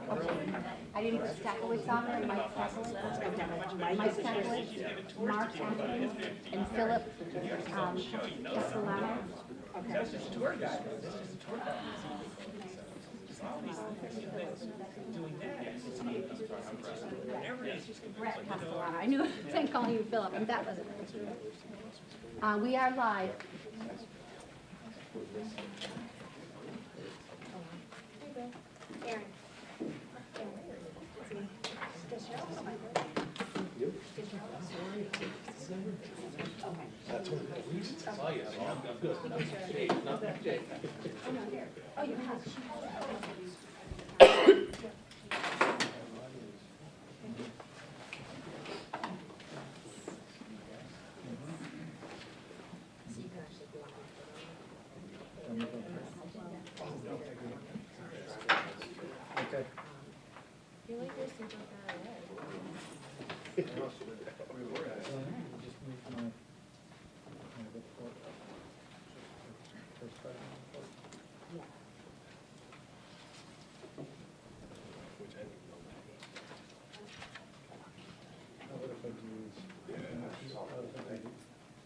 I didn't put Stakowitz on there, Mike Stakowitz, Mike Stakowitz, Mark Stakowitz, and Philip Castellano. Brett Castellano. I knew I was calling you Philip, and that wasn't it. We are live. Aaron. That's one of the reasons I saw you. I'm good. Not that day. Oh, you have. Okay. You're like you're super far away. Just move my report. First part of the report. Yeah. What if I do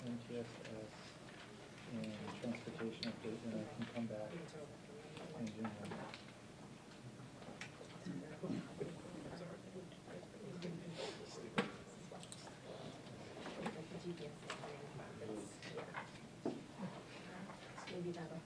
MTSS and transportation update, then I can come back and do one. Maybe that'll.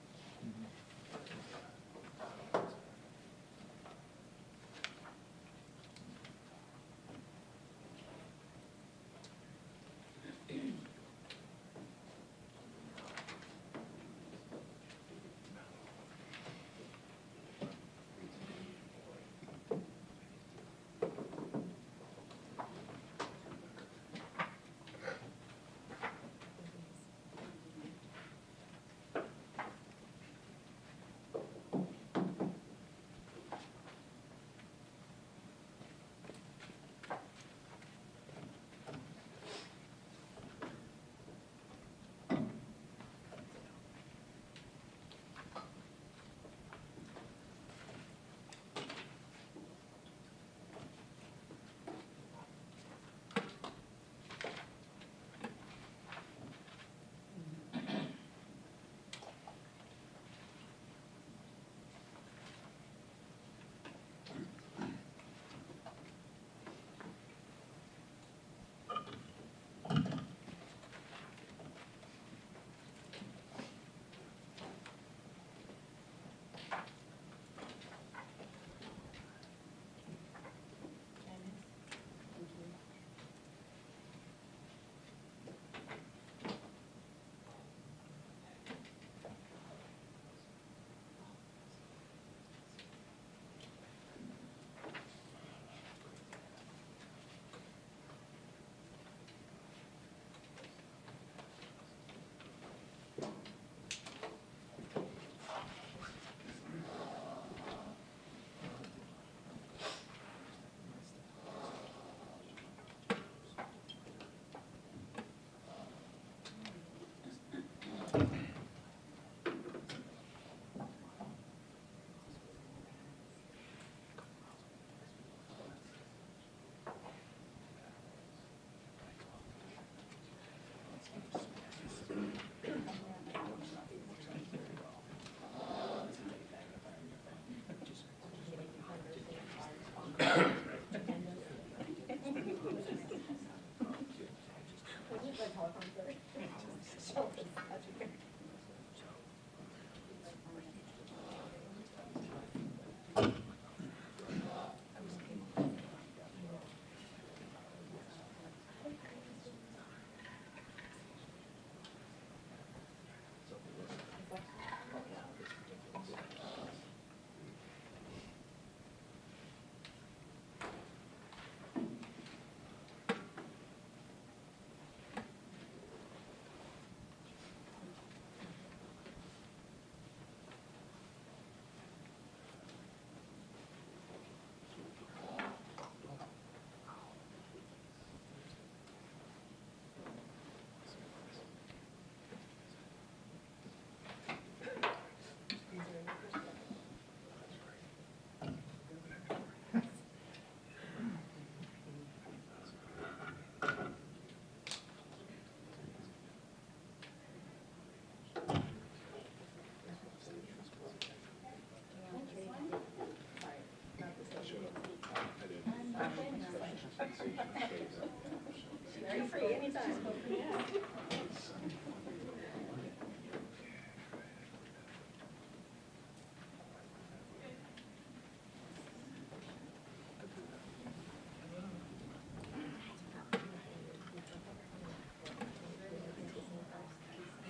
Very free anytime.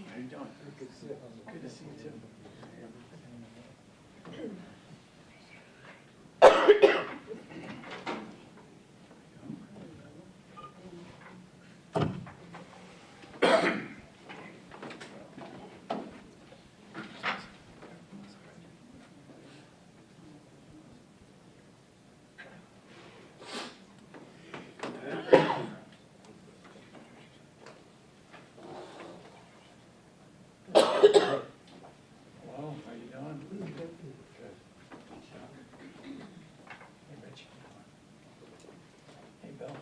How you doing? Good to see you. Good to see you too. Hello, how you doing? Good. Hey, Rich. Hey, Bill.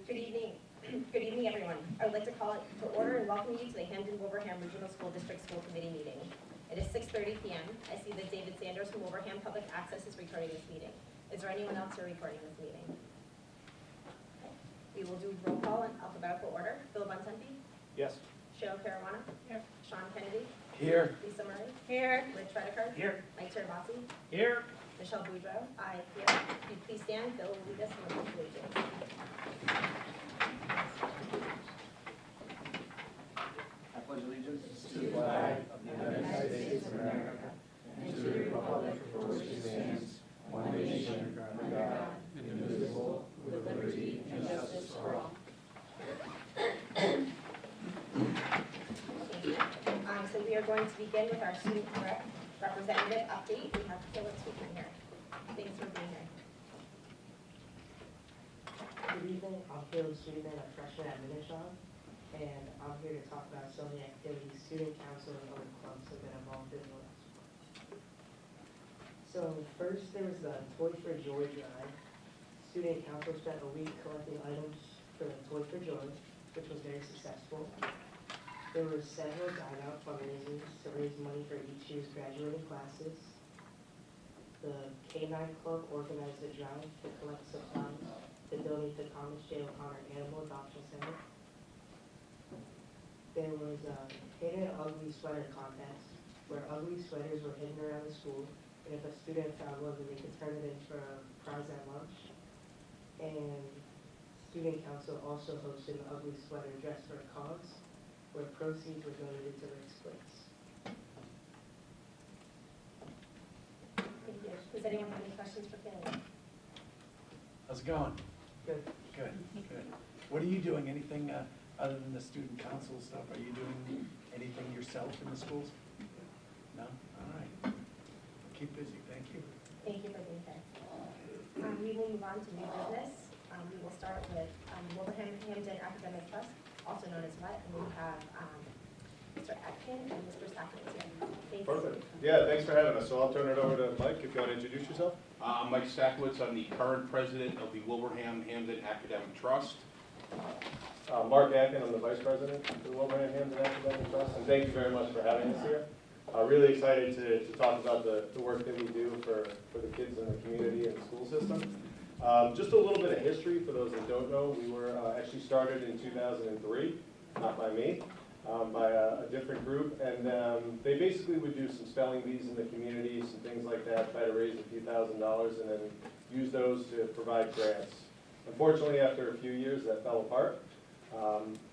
Good evening. Good evening, everyone. I would like to call it to order and welcome you to the Hampden-Wilbraham Regional School District School Committee meeting. It is 6:30 p.m. I see that David Sanders from Wilbraham Public Access is recording this meeting. Is there anyone else here recording this meeting? Okay. We will do roll call in alphabetical order. Bill Bontempi, Yes. Cheryl Caruana, Here. Sean Kennedy, Here. Lisa Murray. Here. Rich Rediker. Here. Mike Terabasi, Here. Michelle Boudreau. Aye. Here. If you please stand, Bill will lead us in the pledge of allegiance. I pledge allegiance to the flag of the United States of America and to the republic for which it stands, one nation, under God, indivisible, with liberty and justice for all. Thank you. So we are going to begin with our student representative update. We have Philip speaking here. Thanks for being here. Good evening, I'm Caleb Sweetman, a freshman at Minichon, and I'm here to talk about some of the activities student council and other clubs have been involved in the last month. So first, there was the Toy for Joy drive. Student council spent a week collecting items for the Toy for Joy, which was very successful. There were several dine-out fundraisers to raise money for each year's graduating classes. The K-9 Club organized a drive to collect supplies to donate to Thomas J. O'Connor Animal Adoption Center. There was a hidden ugly sweater contest where ugly sweaters were hidden around the school, and if a student found one, then they could turn it in for a prize at lunch. And student council also hosted an ugly sweater dress for a cause, where proceeds were donated to Rick's Place. Thank you. Does anyone have any questions for Caleb? How's it going? Good. Good, good. What are you doing? Anything other than the student council stuff? Are you doing anything yourself in the schools? No? All right. Keep busy. Thank you. Thank you for being here. We will move on to new business. We will start with Wilbraham Hampden Academic Trust, also known as WET, and we have Mr. Atkin and Mr. Stackowitz here. Thank you. Perfect. Yeah, thanks for having us. So I'll turn it over to Mike if you want to introduce yourself. I'm Mike Stackowitz. I'm the current president of the Wilbraham Hampden Academic Trust. Mark Atkin, I'm the vice president of the Wilbraham Hampden Academic Trust. And thank you very much for having us here. Really excited to talk about the work that we do for the kids in the community and the school system. Just a little bit of history for those that don't know. We were actually started in 2003, not by me. By a different group, and they basically would do some spelling bees in the community, some things like that, try to raise a few $1,000s, and then use those to provide grants. Unfortunately, after a few years, that fell apart,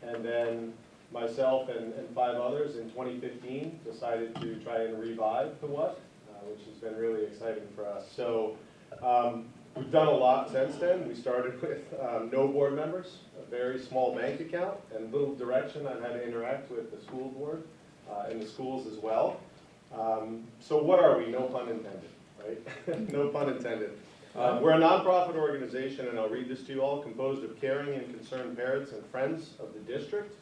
and then myself and 5 others in 2015 decided to try and revive the WHAT, which has been really exciting for us. So we've done a lot since then. We started with no board members, a very small bank account, and little direction on how to interact with the school board and the schools as well. So what are we? No pun intended, right? No pun intended. We're a nonprofit organization, and I'll read this to you all, composed of caring and concerned parents and friends of the district.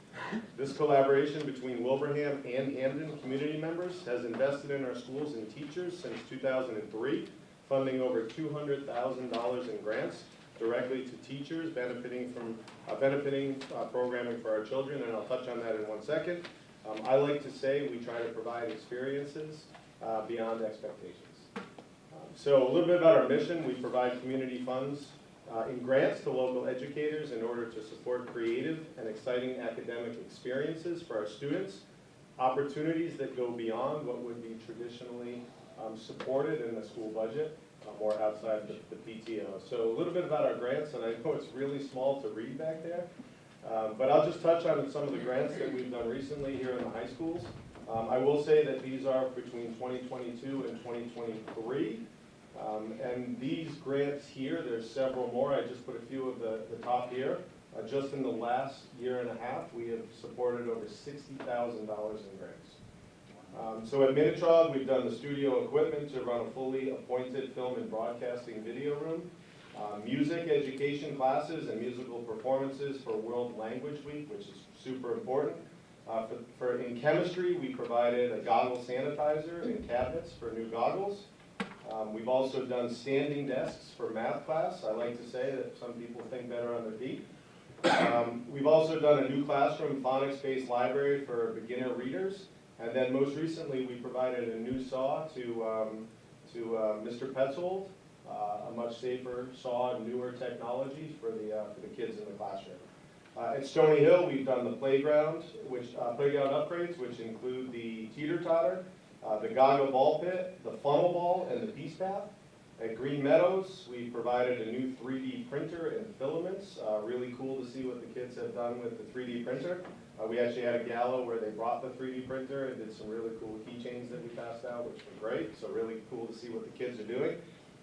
This collaboration between Wilbraham and Hamden community members has invested in our schools and teachers since 2003, funding over $200,000 in grants directly to teachers benefiting from programming for our children, and I'll touch on that in 1 second. I like to say we try to provide experiences beyond expectations. So a little bit about our mission. We provide community funds in grants to local educators in order to support creative and exciting academic experiences for our students, opportunities that go beyond what would be traditionally supported in the school budget, or outside the PTO. So a little bit about our grants, and I know it's really small to read back there, but I'll just touch on some of the grants that we've done recently here in the high schools. I will say that these are between 2022 and 2023. And these grants here, there's several more. I just put a few of the top here. Just in the last year and a half, we have supported over $60,000 in grants. So at Minitrog, we've done the studio equipment to run a fully appointed film and broadcasting video room, music education classes and musical performances for World Language Week, which is super important. In chemistry, we provided a goggle sanitizer and cabinets for new goggles. We've also done standing desks for math class. I like to say that some people think better on their feet. We've also done a new classroom phonics-based library for beginner readers. And then most recently, we provided a new saw to Mr. Petzold, a much safer saw and newer technology for the kids in the classroom. At Stony Hill, we've done the playground upgrades, which include the teeter-totter, the Gaga ball pit, the funnel ball, and the peace path. At Green Meadows, we provided a new 3D printer and filaments. Really cool to see what the kids have done with the 3D printer. We actually had a gala where they brought the 3D printer and did some really cool keychains that we passed out, which were great. So really cool to see what the kids are doing.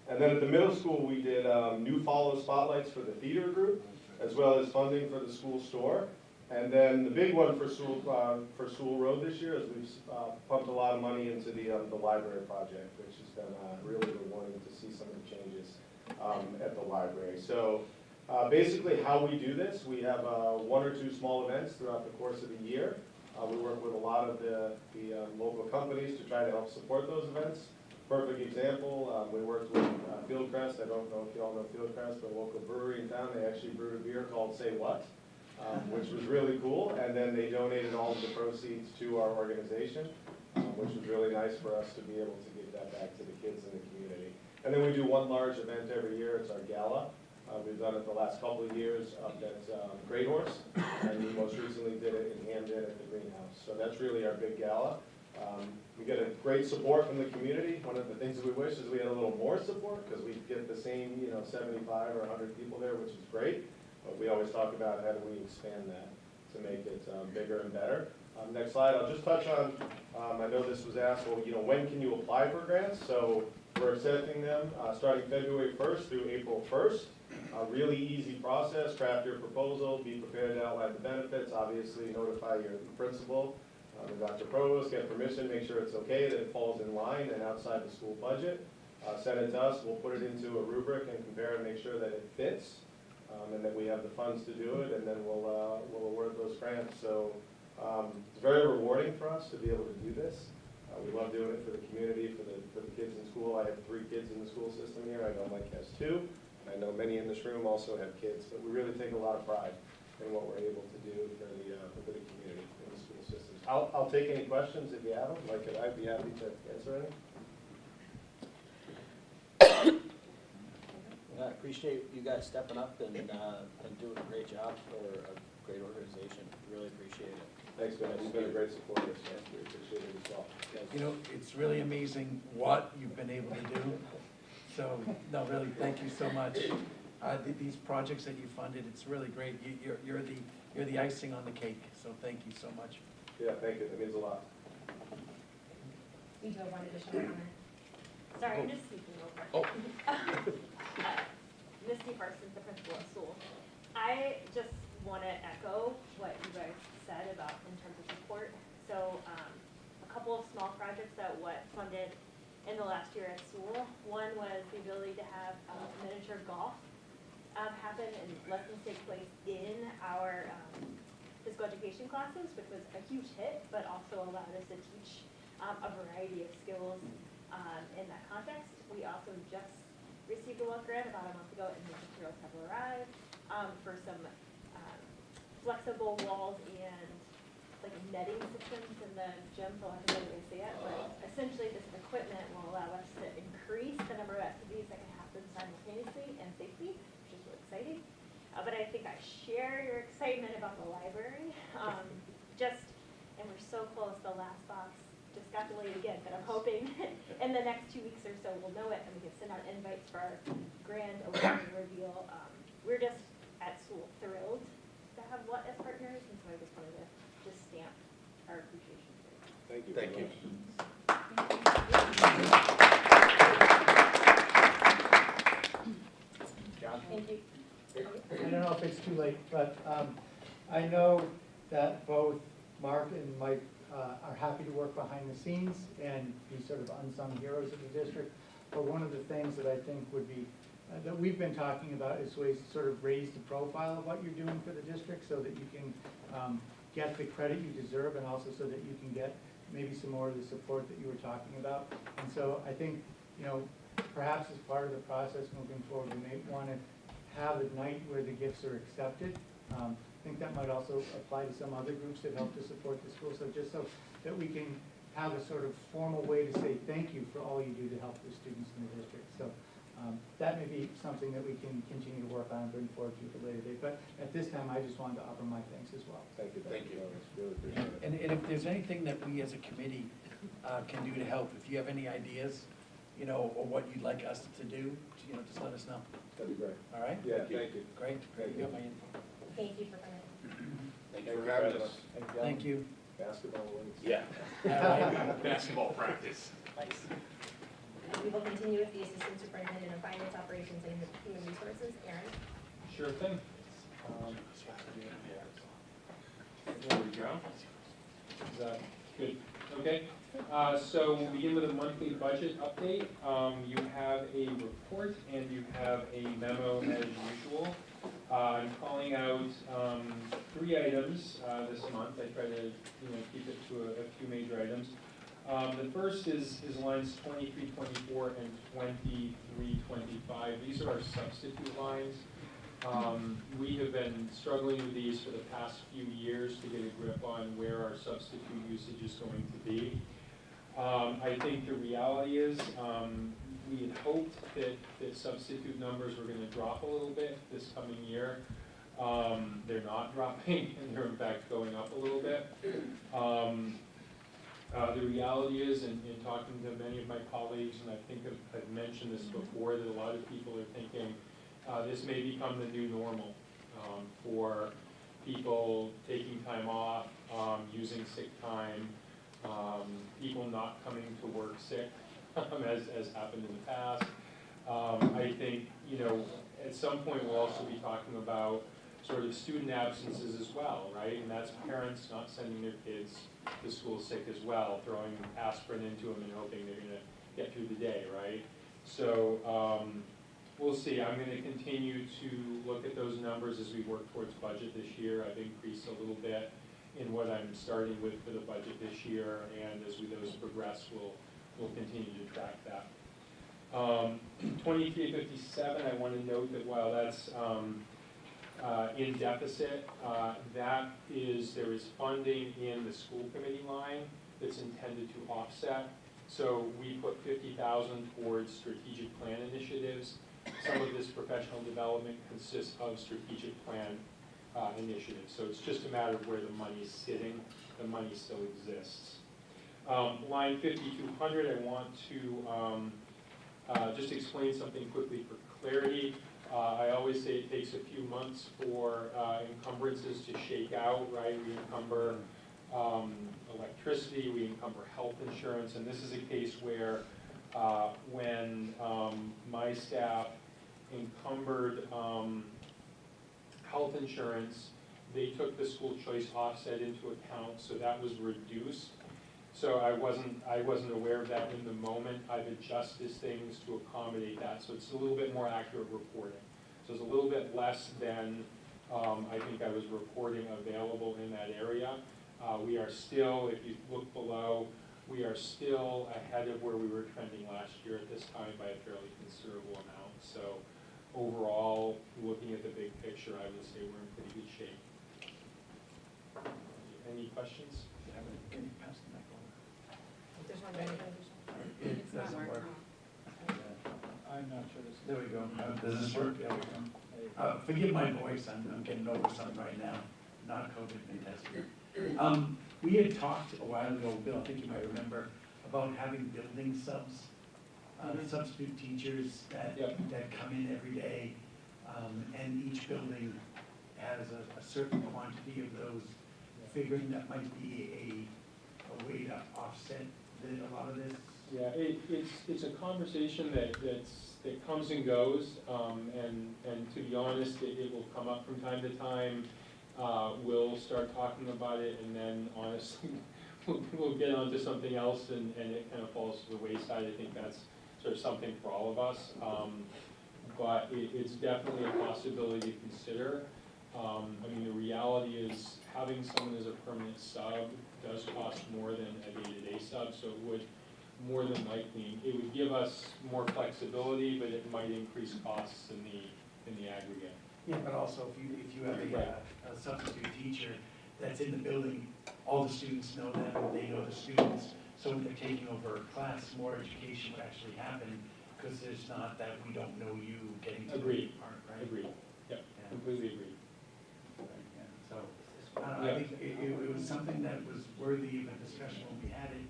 And then at the middle school, we did new follow spotlights for the theater group, as well as funding for the school store. And then the big one for Sewell Road this year is we've pumped a lot of money into the library project, which has been really rewarding to see some of the changes at the library. So basically how we do this, we have 1 or 2 small events throughout the course of the year. We work with a lot of the local companies to try to help support those events. Perfect example, we worked with Fieldcrest. I don't know if you all know Fieldcrest, but a local brewery in town. They actually brewed a beer called Say What, which was really cool. And then they donated all of the proceeds to our organization, which was really nice for us to be able to give that back to the kids in the community. And then we do one large event every year. It's our gala. We've done it the last couple of years up at Great Horse, and we most recently did it in Hamden at the Greenhouse. So that's really our big gala. We get a great support from the community. One of the things that we wish is we had a little more support, because we get the same 75 or 100 people there, which is great. But we always talk about how do we expand that to make it bigger and better. Next slide, I'll just touch on, I know this was asked, well, when can you apply for grants? So we're accepting them starting February 1st through April 1st. A really easy process. Craft your proposal, be prepared to outline the benefits, obviously notify your principal, the Dr. Provost, get permission, make sure it's okay, that it falls in line and outside the school budget. Send it to us, we'll put it into a rubric and compare and make sure that it fits, and that we have the funds to do it, and then we'll award those grants. So it's very rewarding for us to be able to do this. We love doing it for the community, for the kids in school. I have 3 kids in the school system here. I know Mike has 2. I know many in this room also have kids, but we really take a lot of pride in what we're able to do for the community in the school systems. I'll take any questions if you have them. Mike, I'd be happy to answer any. I appreciate you guys stepping up and doing a great job for a great organization. Really appreciate it. Thanks, man. You've been a great supporter, so we appreciate it as well. It's really amazing what you've been able to do. So, no, really, thank you so much. These projects that you funded, it's really great. You're the icing on the cake. So, thank you so much. Yeah, thank you. That means a lot. We do have one additional comment. Sorry, I'm just speaking over. Oh. Misty Parsons, the principal of Sewell. I just want to echo what you guys said about in terms of support. So a couple of small projects that what funded in the last year at school. One was the ability to have miniature golf happen and lessons take place in our physical education classes, which was a huge hit, but also allowed us to teach a variety of skills in that context. We also just received a work grant about a month ago, and the materials have arrived for some flexible walls and like netting systems in the gym, for lack of a better way to say it. But essentially, this equipment will allow us to increase the number of activities that can happen simultaneously and safely, which is really exciting. But I think I share your excitement about the library. And we're so close, the last box just got delayed again, but I'm hoping in the next 2 weeks or so we'll know it and we can send out invites for our grand opening reveal. We're just at school thrilled to have what as partners, and so I just wanted to just stamp our appreciation for it. Thank you. Thank you. John? Thank you. I don't know if it's too late, but I know that both Mark and Mike are happy to work behind the scenes and be sort of unsung heroes of the district. But one of the things that I think would be, that we've been talking about is ways to sort of raise the profile of what you're doing for the district so that you can get the credit you deserve, and also so that you can get maybe some more of the support that you were talking about. And so I think, you know, perhaps as part of the process moving forward, we may want to have a night where the gifts are accepted. I think that might also apply to some other groups that help to support the school. So just so that we can have a sort of formal way to say thank you for all you do to help the students in the district. So that may be something that we can continue to work on and bring forward to you at a later date. But at this time, I just wanted to offer my thanks as well. Thank you. Thank you. Really appreciate it. And if there's anything that we as a committee can do to help, if you have any ideas, you know, or what you'd like us to do, you know, just let us know. That'd be great. All right? Yeah, thank you. Great. Thank You you. got my info. Thank you for coming. Thank you for having us. Thank you. Basketball wins. Yeah. All right. Basketball practice. Nice. We will continue with the Assistant Superintendent of Finance Operations and Human Resources, Aaron. Sure thing. There we go. Is that good? Okay. So we'll begin with a monthly budget update. You have a report and you have a memo as usual. I'm calling out 3 items this month. I try to keep it to a few major items. The first is lines 23, 24, and 23, 25. These are our substitute lines. We have been struggling with these for the past few years to get a grip on where our substitute usage is going to be. I think the reality is we had hoped that substitute numbers were going to drop a little bit this coming year. They're not dropping, and they're in fact going up a little bit. The reality is, in talking to many of my colleagues, and I think I've mentioned this before, that a lot of people are thinking this may become the new normal for people taking time off, using sick time, people not coming to work sick, as happened in the past. I think, at some point we'll also be talking about sort of student absences as well, right? And that's parents not sending their kids to school sick as well, throwing aspirin into them and hoping they're going to get through the day, right? So we'll see. I'm going to continue to look at those numbers as we work towards budget this year. I've increased a little bit in what I'm starting with for the budget this year, and as those progress, we'll continue to track that. 2357, I want to note that while that's in deficit, there is funding in the school committee line that's intended to offset. So we put 50,000 towards strategic plan initiatives. Some of this professional development consists of strategic plan initiatives. So it's just a matter of where the money's sitting. The money still exists. Line 5200, I want to just explain something quickly for clarity. I always say it takes a few months for encumbrances to shake out, right? We encumber electricity, we encumber health insurance, and this is a case where when my staff encumbered health insurance, they took the school choice offset into account, so that was reduced. So I wasn't aware of that in the moment. I've adjusted things to accommodate that, so it's a little bit more accurate reporting. So it's a little bit less than I think I was reporting available in that area. We are still, if you look below, we are still ahead of where we were trending last year at this time by a fairly considerable amount. So overall, looking at the big picture, I would say we're in pretty good shape. Any questions? Can you pass the mic over? It It doesn't work. I'm not sure this, there we go. Does this work? There we go. Forgive my voice, I'm getting over something right now, not COVID, maybe that's good. We had talked a while ago, Bill, I think you might remember, about having building subs, substitute teachers that come in every day, and each building has a certain quantity of those, figuring that might be a way to offset a lot of this. Yeah, it's a conversation that comes and goes, and to be honest, it will come up from time to time. We'll start talking about it, and then honestly, we'll get onto something else, and it kind of falls to the wayside. I think that's sort of something for all of us, but it's definitely a possibility to consider. I mean, the reality is having someone as a permanent sub does cost more than a day-to-day sub, so it would more than likely, it would give us more flexibility, but it might increase costs in the aggregate. Yeah, but also if you have a substitute teacher that's in the building, all the students know them, they know the students, so when they're taking over a class, more education would actually happen, because there's not that we don't know you getting to Agreed. the part, right? Agreed. Yep. Yeah. Completely agreed. Right, yeah. So, I think it was something that was worthy of a discussion when we had it,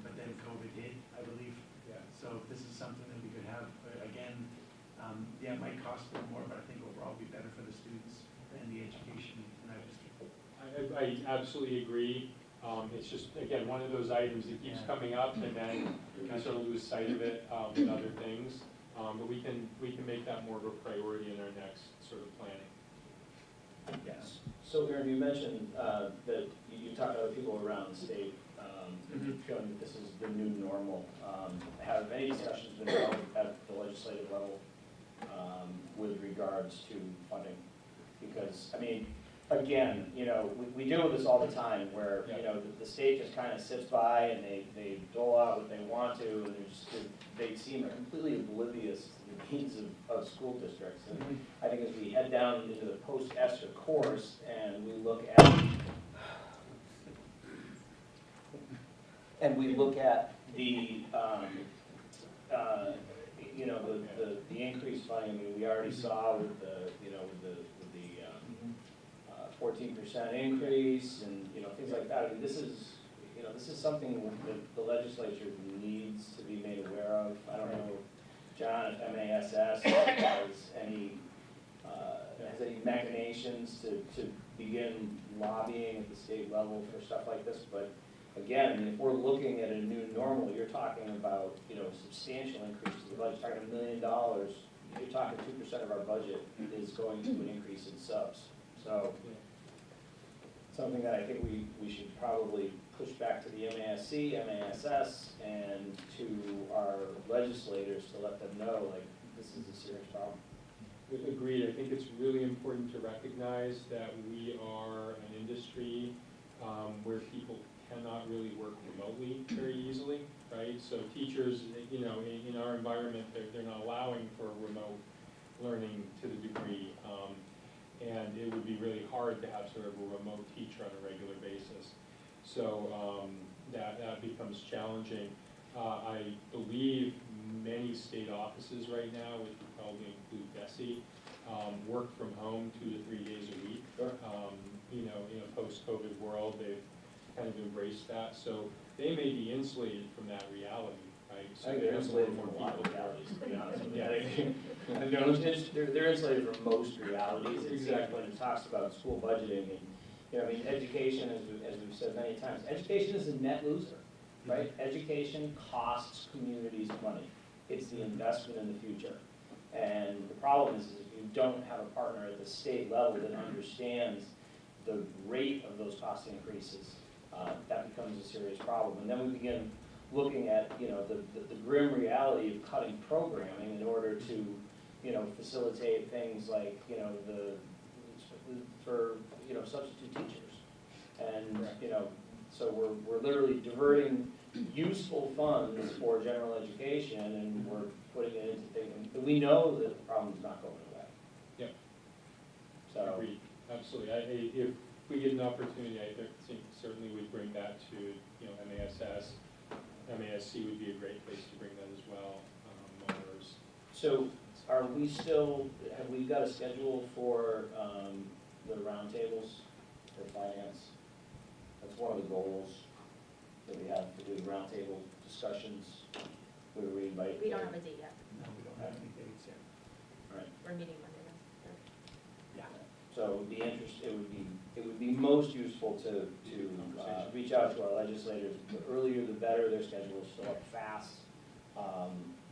but then COVID hit, I believe. Yeah. So if this is something that we could have, again, yeah, it might cost a little more, but I think overall it'd be better for the students and the education in our district. I absolutely agree. It's just, again, one of those items that keeps coming up, and then we sort of lose sight of it with other things. But we can make that more of a priority in our next sort of planning. Yes. So Aaron, you mentioned that you talked to other people around the state, feeling that this is the new normal. Have any discussions been held at the legislative level with regards to funding? Because, I mean, again, you know, we deal with this all the time where, you know, the state just kind of sits by and they dole out what they want to, and they seem completely oblivious to the needs of school districts. And I think as we head down into the post-ESSER course and we look at the you know, the increased funding. I mean, we already saw with the, you know, with the 14% increase and, you know, things like that. I mean, this is, you know, this is something that the legislature needs to be made aware of. I don't know, John, if MASS has any machinations to begin lobbying at the state level for stuff like this, but again, if we're looking at a new normal, you're talking about, you know, substantial increase to the budget. You're talking $1 million. You're talking 2% of our budget is going to an increase in subs. So something that I think we should probably push back to the MASC, MASS, and to our legislators to let them know, like, this is a serious problem. Agreed. I think it's really important to recognize that we are an industry where people cannot really work remotely very easily, right? So teachers, you know, in our environment, they're not allowing for remote learning to the degree, and it would be really hard to have sort of a remote teacher on a regular basis. So that becomes challenging. I believe many state offices right now, which would probably include DESE, work from home 2 to 3 days a week. Sure. You know, in a post-COVID world, they've kind of embraced that, so they may be insulated from that reality, right? So I think they're insulated from a lot of realities, to be honest with you. Yeah. They're insulated from most realities. It's Exactly. when it talks about school budgeting and, you know, I mean, education, as we've said many times, education is a net loser, right? Education costs communities money. It's the investment in the future. And the problem is if you don't have a partner at the state level that understands the rate of those cost increases, that becomes a serious problem. And then we begin looking at, you know, the grim reality of cutting programming in order to, you know, facilitate things like, you know, for substitute teachers. And, you know, so we're literally diverting useful funds for general education, and we're putting it into things, but we know that the problem's not going away. Yep. So, Agreed, absolutely. If we get an opportunity, I think certainly we'd bring that to, you know, MASS. MASC would be a great place to bring that as well, monitors. so are we still, have we got a schedule for the roundtables for finance? That's one of the goals that we have, to do roundtable discussions where we invite. We don't have a date yet. No, we don't have any dates yet. All right. We're meeting Monday now. So it would be most useful to reach out to our legislators. The earlier the better, their schedules fill up fast.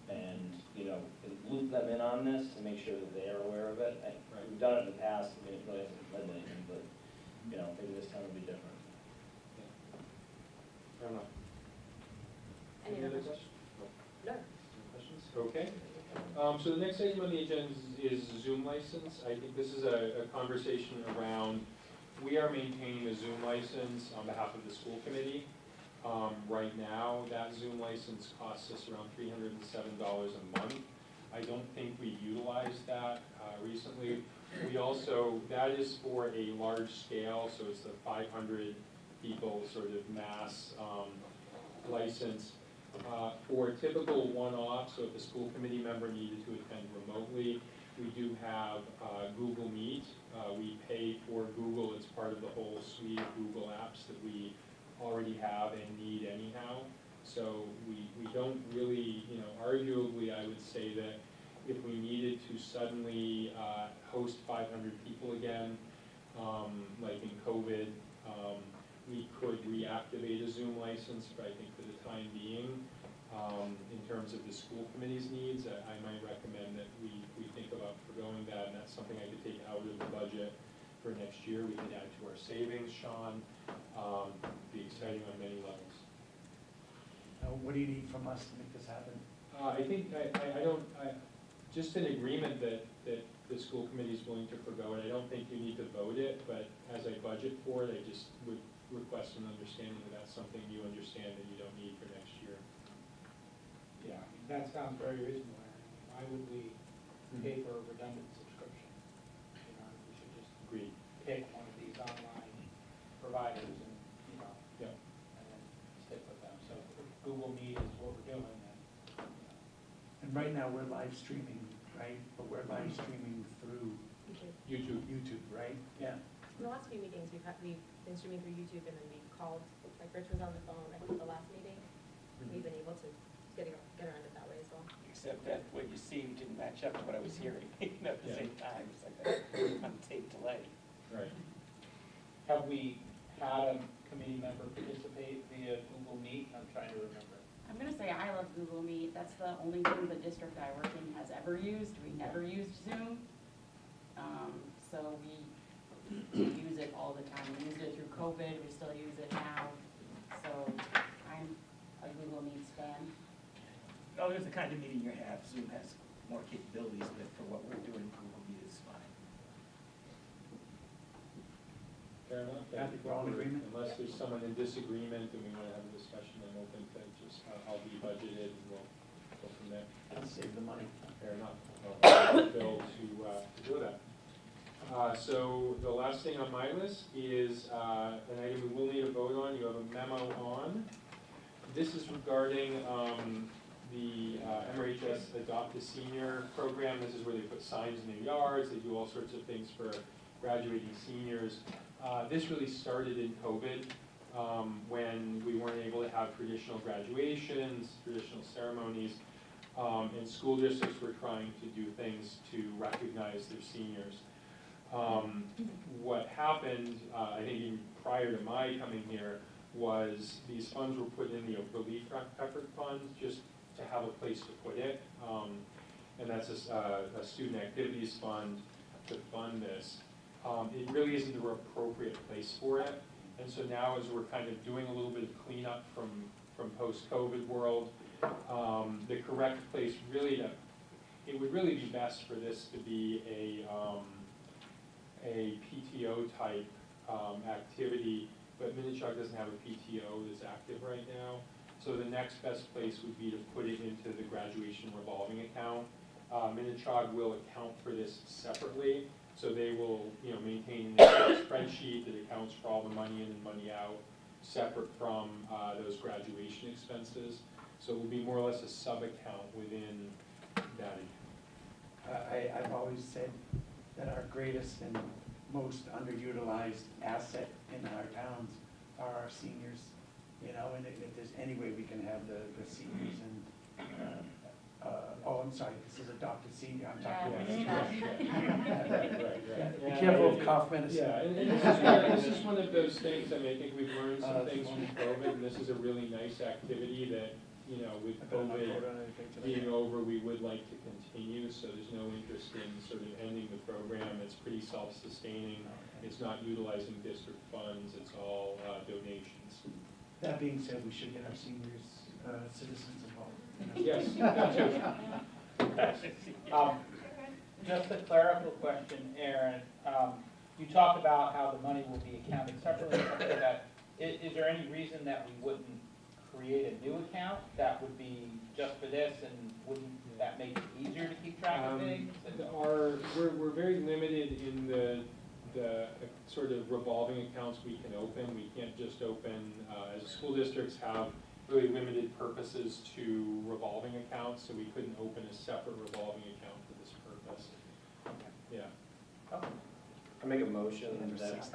And, you know, loop them in on this to make sure that they are aware of it. We've done it in the past, I mean, it really hasn't led to anything, but, you know, maybe this time will be different. I don't know. Any other questions? No. Questions? Okay. So the next item on the agenda is Zoom license. I think this is a conversation around, we are maintaining a Zoom license on behalf of the school committee. Right now, that Zoom license costs us around $307 a month. I don't think we utilized that recently. We also, that is for a large scale, so it's the 500 people sort of mass license. For a typical one-off, so if a school committee member needed to attend remotely, we do have Google Meet. We pay for Google. It's part of the whole suite of Google apps that we already have and need anyhow. So we don't really, you know, arguably I would say that if we needed to suddenly host 500 people again, like in COVID, we could reactivate a Zoom license, but I think for the time being, in terms of the school committee's needs, I might recommend that we think about forgoing that, and that's something I could take out of the budget for next year. We could add to our savings, Sean. Be exciting on many levels. What do you need from us to make this happen? I think, just an agreement that the school committee is willing to forgo it. I don't think you need to vote it, but as I budget for it, I just would request an understanding that that's something you understand that you don't need for next year. Yeah, that sounds very reasonable. Why would we pay for a redundant subscription? You know, we should just Agreed. pick one of these online providers and, you know, Yeah. and then stick with them. So if Google Meet is what we're doing, then, you know. And right now, we're live streaming, right? But we're live streaming through YouTube. YouTube, right? Yeah. In the last few meetings, we've been streaming through YouTube, and then we called, like Rich was on the phone, I think the last meeting. We've been able to get around it that way as well. Except that what you see didn't match up to what I was hearing at the Yeah. same time. It's like a untape delay. Right. Have we had a committee member participate via Google Meet? I'm trying to remember. I'm gonna say I love Google Meet. That's the only thing the district I work in has ever used. We never used Zoom. So we use it all the time. We used it through COVID, we still use it now. So I'm a Google Meets fan. No, there's the kind of meeting you have. Zoom has more capabilities, but for what we're doing, Google Meet is fine. Fair enough. I think we're all in agreement. Unless there's someone in disagreement and we want to have a discussion, I'm open to just, I'll be budgeted and we'll go from there. Save the money. Fair enough. I'll ask Bill to do that. So the last thing on my list is an item we will need a vote on. You have a memo on. This is regarding the MRHS Adopt a Senior program. This is where they put signs in their yards. They do all sorts of things for graduating seniors. This really started in COVID when we weren't able to have traditional graduations, traditional ceremonies, and school districts were trying to do things to recognize their seniors. What happened, I think even prior to my coming here, was these funds were put in the relief effort fund just to have a place to put it. And that's a student activities fund to fund this. It really isn't the appropriate place for it. And so now as we're kind of doing a little bit of cleanup from post-COVID world, the correct place really it would really be best for this to be a PTO type activity, but Minichog doesn't have a PTO that's active right now. So the next best place would be to put it into the graduation revolving account. Minichog will account for this separately, so they will, maintain a spreadsheet that accounts for all the money in and money out, separate from those graduation expenses. So it will be more or less a sub-account within that account. I've always said that our greatest and most underutilized asset in our towns are our seniors, and if there's any way we can have the seniors and, I'm sorry, this is a Dr. Senior, I'm talking about seniors. Be careful of cough medicine. Yeah, and this is one of those things, I think we've learned some things from COVID, and this is a really nice activity that, with COVID being over, we would like to continue, so there's no interest in sort of ending the program. It's pretty self-sustaining. It's not utilizing district funds. It's all donations. That being said, we should get our seniors, citizens involved. Yes. Just a clerical question, Aaron. You talk about how the money will be accounted separately. Is there any reason that we wouldn't create a new account that would be just for this, and wouldn't that make it easier to keep track of things? We're very limited in the sort of revolving accounts we can open. We can't just open, as school districts have really limited purposes to revolving accounts, so we couldn't open a separate revolving account for this purpose. Yeah. I make a motion that. Cheryl has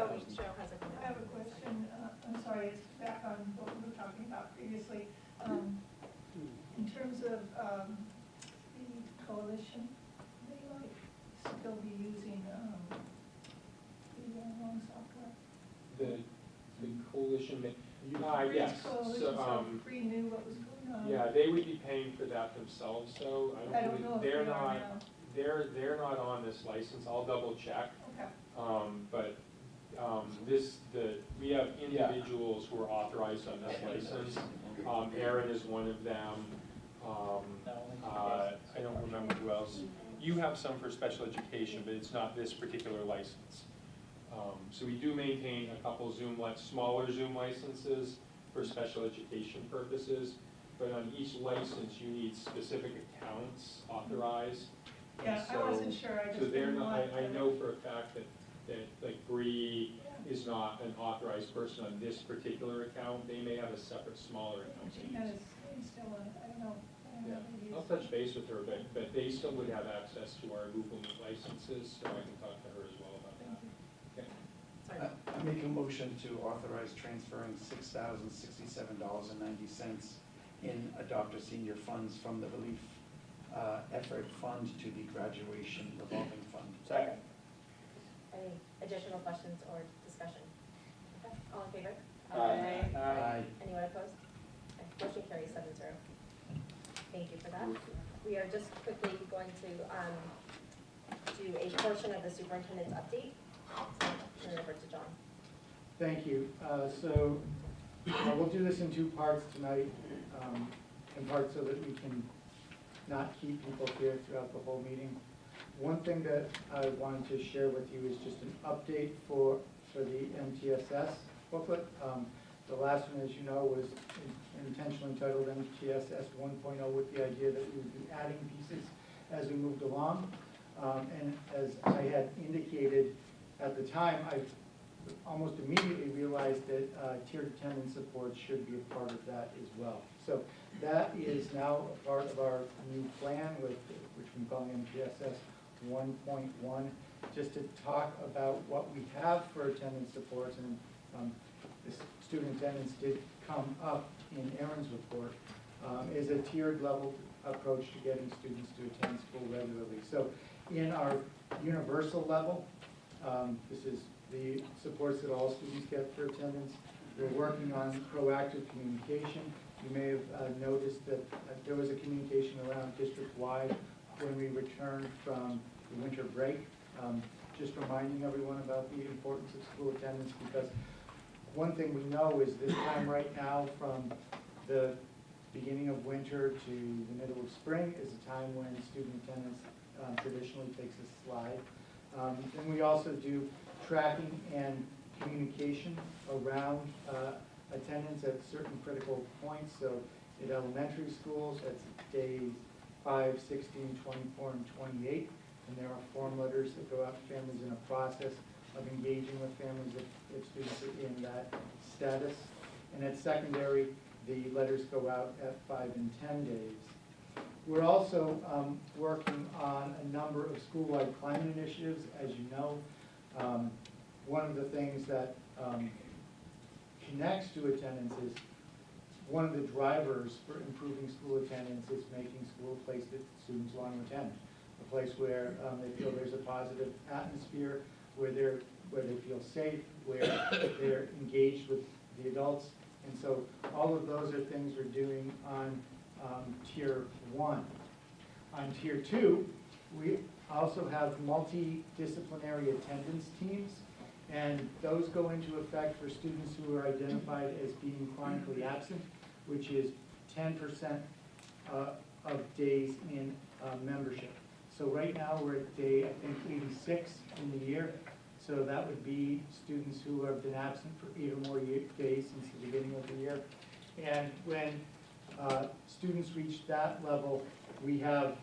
a comment. I have a question. I'm sorry, it's back on what we were talking about previously. In terms of the coalition, they might still be using the wrong software. The coalition, yes. Coalition, So, Free knew what was going on. yeah, they would be paying for that themselves, so I don't know if they're they are not, now. they're not on this license. I'll double check. Okay. But we have individuals who are authorized on this license. Aaron is one of them. I don't remember who else. You have some for special education, but it's not this particular license. So we do maintain a couple smaller Zoom licenses for special education purposes, but on each license you need specific accounts authorized. Yeah, And I wasn't sure, I so just they're didn't not, want I to. know for a fact that like Bree is not an authorized person on this particular account. They may have a separate smaller account. She had a, still, I don't know. Yeah, I'll touch base with her, but they still would have access to our Google Meet licenses, so I can talk to her as well about that. Okay. Sorry. I make a motion to authorize transferring $6,067.90 in Adopt a Senior funds from the Relief Effort Fund to the Graduation Revolving Fund. Second. Any additional questions or discussion? Okay, all in favor? Aye. Anyone opposed? Okay, motion carries 7-0. Thank you for that. We are just quickly going to do a portion of the superintendent's update. So turn it over to John. Thank you. So we'll do this in two parts tonight, in part so that we can not keep people here throughout the whole meeting. One thing that I wanted to share with you is just an update for the MTSS booklet. The last one, as you know, was intentionally entitled MTSS 1.0 with the idea that we would be adding pieces as we moved along. And as I had indicated at the time, I almost immediately realized that tiered attendance support should be a part of that as well. So that is now a part of our new plan, which we call MTSS 1.1, just to talk about what we have for attendance supports, and this student attendance did come up in Aaron's report, is a tiered level approach to getting students to attend school regularly. So in our universal level, this is the supports that all students get for attendance. We're working on proactive communication. You may have noticed that there was a communication around district-wide when we returned from the winter break, just reminding everyone about the importance of school attendance, because one thing we know is this time right now, from the beginning of winter to the middle of spring, is a time when student attendance traditionally takes a slide. And we also do tracking and communication around attendance at certain critical points. So at elementary schools, that's days 5, 16, 24, and 28. And there are form letters that go out to families in a process of engaging with families if students are in that status. And at secondary, the letters go out at 5 and 10 days. We're also working on a number of school-wide climate initiatives. As you know, one of the things that connects to attendance is one of the drivers for improving school attendance is making school a place that students want to attend, a place where they feel there's a positive atmosphere, where they feel safe, where they're engaged with the adults. And so all of those are things we're doing on Tier 1. On Tier 2, we also have multidisciplinary attendance teams, and those go into effect for students who are identified as being chronically absent, which is 10% of days in membership. So right now we're at day, I think, 86 in the year. So that would be students who have been absent for 8 or more days since the beginning of the year. And when students reach that level, we have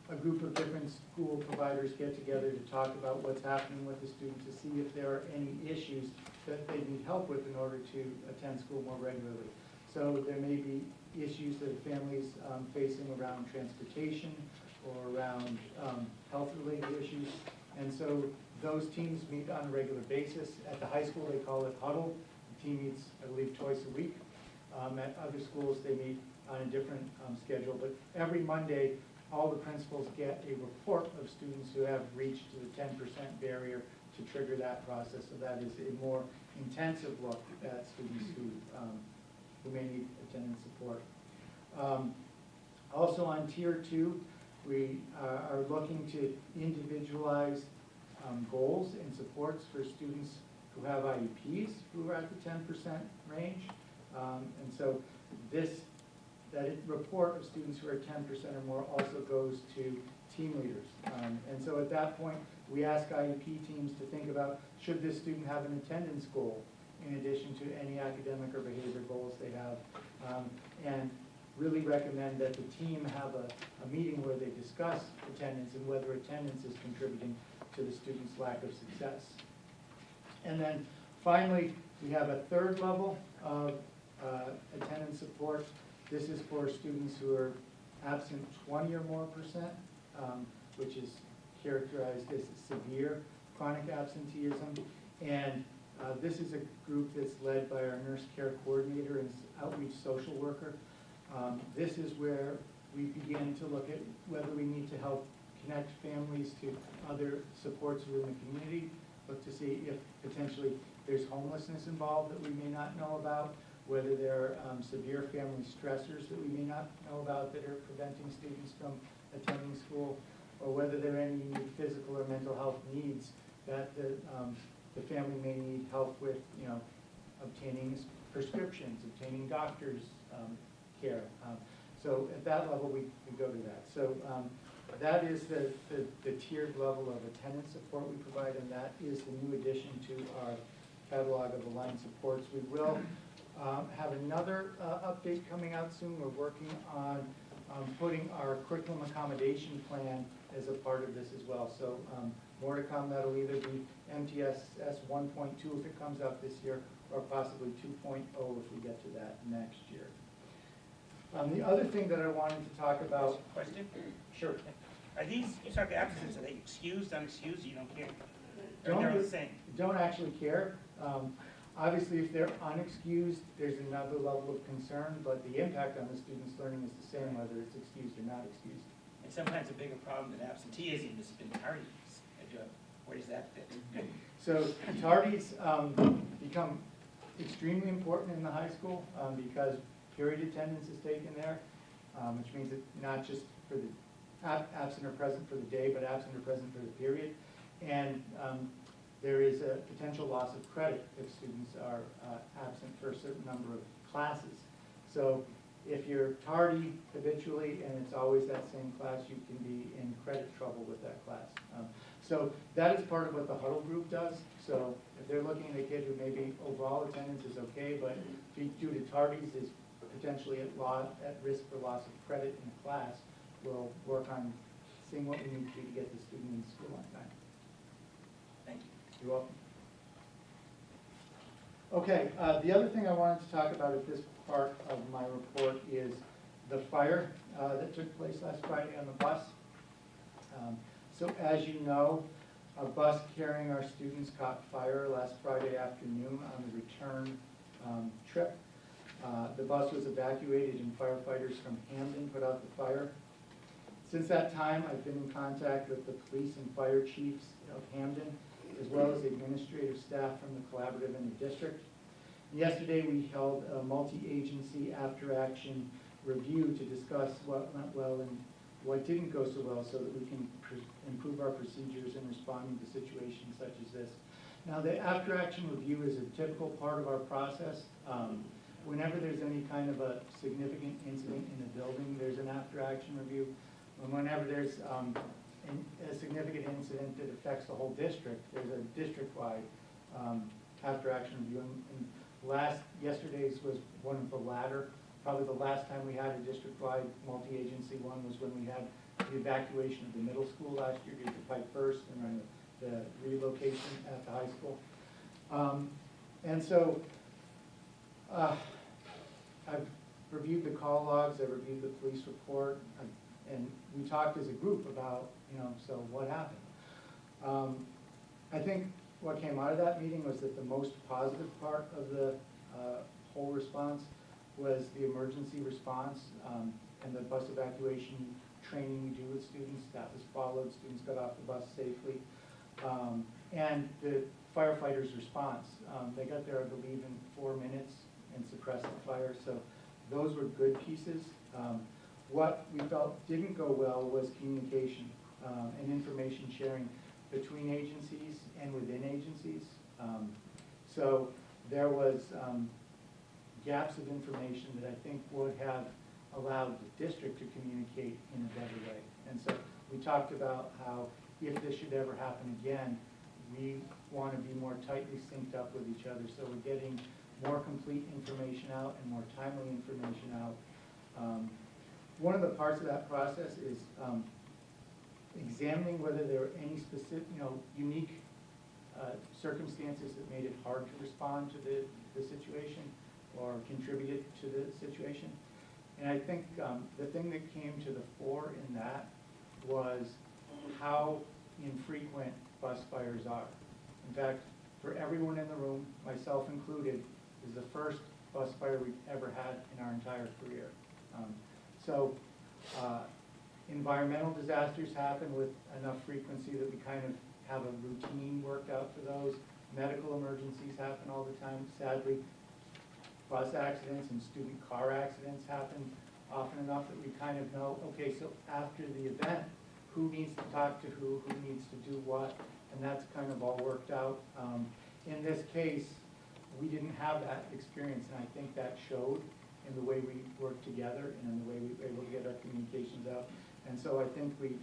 a group of different school providers get together to talk about what's happening with the student, to see if there are any issues that they need help with in order to attend school more regularly. So there may be issues that a family's facing around transportation or around health-related issues. And so those teams meet on a regular basis. At the high school, they call it huddle. The team meets, I believe, twice a week. At other schools, they meet on a different schedule. But every Monday, all the principals get a report of students who have reached the 10% barrier to trigger that process. So that is a more intensive look at students who may need attendance support. Also on Tier 2, we are looking to individualize goals and supports for students who have IEPs who are at the 10% range. And so that report of students who are 10% or more also goes to team leaders. And so at that point, we ask IEP teams to think about, should this student have an attendance goal in addition to any academic or behavior goals they have, and really recommend that the team have a meeting where they discuss attendance and whether attendance is contributing to the student's lack of success. And then finally, we have a third level of attendance support. This is for students who are absent 20 or more percent, which is characterized as severe chronic absenteeism. And this is a group that's led by our nurse care coordinator and outreach social worker. This is where we begin to look at whether we need to help connect families to other supports within the community, look to see if potentially there's homelessness involved that we may not know about, whether there are severe family stressors that we may not know about that are preventing students from attending school, or whether there are any unique physical or mental health needs that the family may need help with, obtaining prescriptions, obtaining doctor's care. So at that level, we go to that. So that is the tiered level of attendance support we provide, and that is the new addition to our catalog of aligned supports. We will have another update coming out soon. We're working on putting our curriculum accommodation plan as a part of this as well. So more to come. That'll either be MTSS 1.2 if it comes out this year, or possibly 2.0 if we get to that next year. The other thing that I wanted to talk about. Question? Sure. Are these, you talk absences, are they excused, unexcused, you don't care? Or they're the same? Don't actually care. Obviously, if they're unexcused, there's another level of concern, but the impact on the student's learning is the same whether it's excused or not excused. And sometimes a bigger problem than absenteeism has been tardies. Where does that fit? So tardies become extremely important in the high school because period attendance is taken there, which means that not just for the absent or present for the day, but absent or present for the period. And there is a potential loss of credit if students are absent for a certain number of classes. So if you're tardy habitually and it's always that same class, you can be in credit trouble with that class. So that is part of what the huddle group does. So if they're looking at a kid who maybe overall attendance is okay, but due to tardies is potentially at risk for loss of credit in the class, we'll work on seeing what we need to do to get the student in school on time. Thank you. You're welcome. Okay, the other thing I wanted to talk about at this part of my report is the fire that took place last Friday on the bus. So as you know, a bus carrying our students caught fire last Friday afternoon on the return trip. The bus was evacuated and firefighters from Hamden put out the fire. Since that time, I've been in contact with the police and fire chiefs of Hamden, as well as administrative staff from the collaborative in the district. Yesterday, we held a multi-agency after-action review to discuss what went well and what didn't go so well so that we can improve our procedures in responding to situations such as this. Now, the after-action review is a typical part of our process. Whenever there's any kind of a significant incident in a building, there's an after-action review. And whenever there's a significant incident that affects the whole district, there's a district-wide after-action review. And yesterday's was one of the latter. Probably the last time we had a district-wide multi-agency one was when we had the evacuation of the middle school last year due to Pike First and then the relocation at the high school. And so I've reviewed the call logs, I've reviewed the police report, and we talked as a group about, so what happened. I think what came out of that meeting was that the most positive part of the whole response was the emergency response and the bus evacuation training we do with students. That was followed, students got off the bus safely. And the firefighters' response. They got there, I believe, in 4 minutes and suppressed the fire, so those were good pieces. What we felt didn't go well was communication and information sharing between agencies and within agencies. So there was gaps of information that I think would have allowed the district to communicate in a better way. And so we talked about how if this should ever happen again, we want to be more tightly synced up with each other so we're getting more complete information out and more timely information out. One of the parts of that process is examining whether there were any specific, unique circumstances that made it hard to respond to the situation or contributed to the situation. And I think the thing that came to the fore in that was how infrequent bus fires are. In fact, for everyone in the room, myself included, is the first bus fire we've ever had in our entire career. Environmental disasters happen with enough frequency that we kind of have a routine worked out for those. Medical emergencies happen all the time, sadly. Bus accidents and student car accidents happen often enough that we kind of know, okay, so after the event, who needs to talk to who needs to do what, and that's kind of all worked out. In this case, we didn't have that experience, and I think that showed in the way we worked together and in the way we were able to get our communications out. And so I think we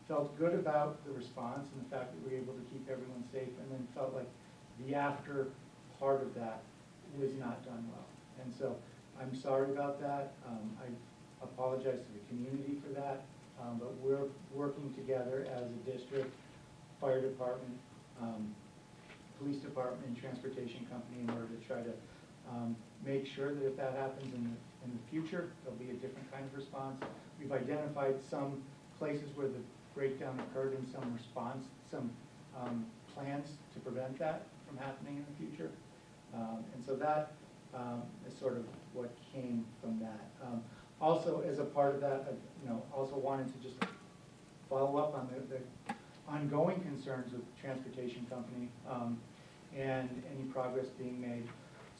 felt good about the response and the fact that we were able to keep everyone safe, and then felt like the after part of that was not done well. And so I'm sorry about that. I apologize to the community for that, but we're working together as a district, fire department, police department, and transportation company in order to try to make sure that if that happens in the future, there'll be a different kind of response. We've identified some places where the breakdown occurred and some response, some plans to prevent that from happening in the future. And so that is sort of what came from that. Also, as a part of that, I also wanted to just follow up on the ongoing concerns with the transportation company and any progress being made.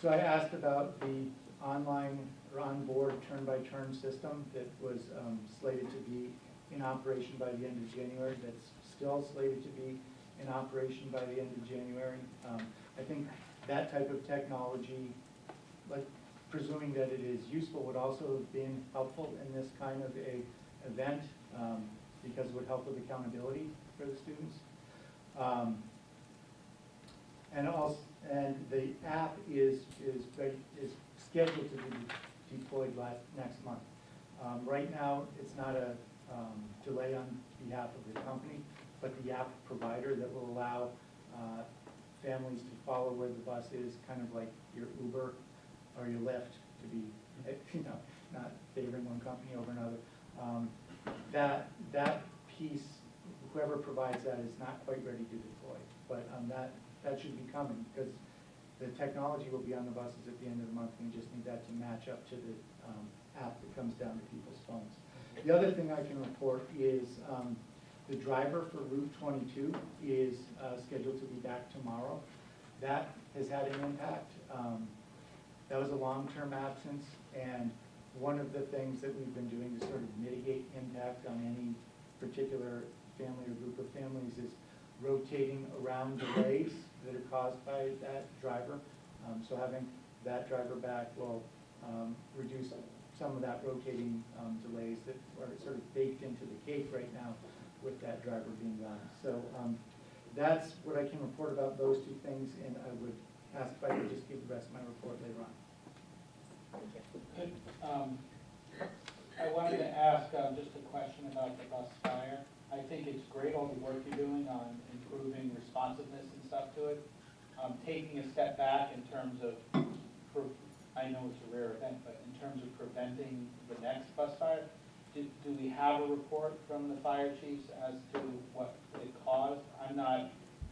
So I asked about the online or onboard turn-by-turn system that was slated to be in operation by the end of January. That's still slated to be in operation by the end of January. I think that type of technology, like presuming that it is useful, would also have been helpful in this kind of a event, because it would help with accountability for the students. And the app is scheduled to be deployed next month. Right now, it's not a delay on behalf of the company, but the app provider that will allow families to follow where the bus is, kind of like your Uber or your Lyft, to be, not favoring one company over another. That piece, whoever provides that is not quite ready to deploy, but that should be coming, because the technology will be on the buses at the end of the month, and we just need that to match up to the app that comes down to people's phones. The other thing I can report is the driver for Route 22 is scheduled to be back tomorrow. That has had an impact. That was a long-term absence, and one of the things that we've been doing to sort of mitigate impact on any particular family or group of families is rotating around delays that are caused by that driver. So having that driver back will reduce some of that rotating delays that are sort of baked into the cake right now with that driver being gone. So that's what I can report about those two things, and I would ask if I could just give the rest of my report later on. Good. I wanted to ask just a question about the bus fire. I think it's great all the work you're doing on improving responsiveness and stuff to it. Taking a step back in terms of, I know it's a rare event, but in terms of preventing the next bus fire, do we have a report from the fire chiefs as to what it caused? I'm not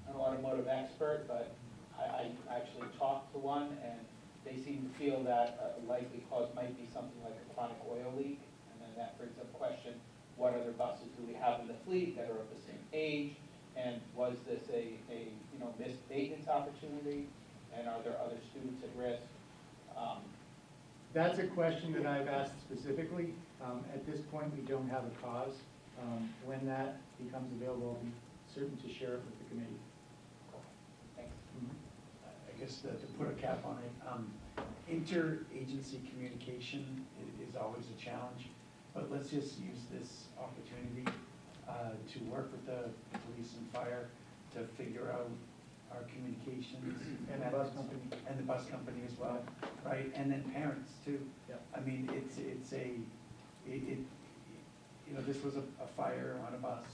an automotive expert, but I actually talked to one, and they seem to feel that a likely cause might be something like a chronic oil leak, and then that brings up question, what other buses do we have in the fleet that are of the same age, and was this a missed maintenance opportunity, and are there other students at risk? That's a question that I've asked specifically. At this point, we don't have a cause. When that becomes available, I'll be certain to share it with the committee. Thanks. I guess to put a cap on it, interagency communication is always a challenge, but let's just use this opportunity to work with the police and fire to figure out our communications. And the bus company. And the bus company as well, right? And then parents too. Yep. I mean, this was a fire on a bus,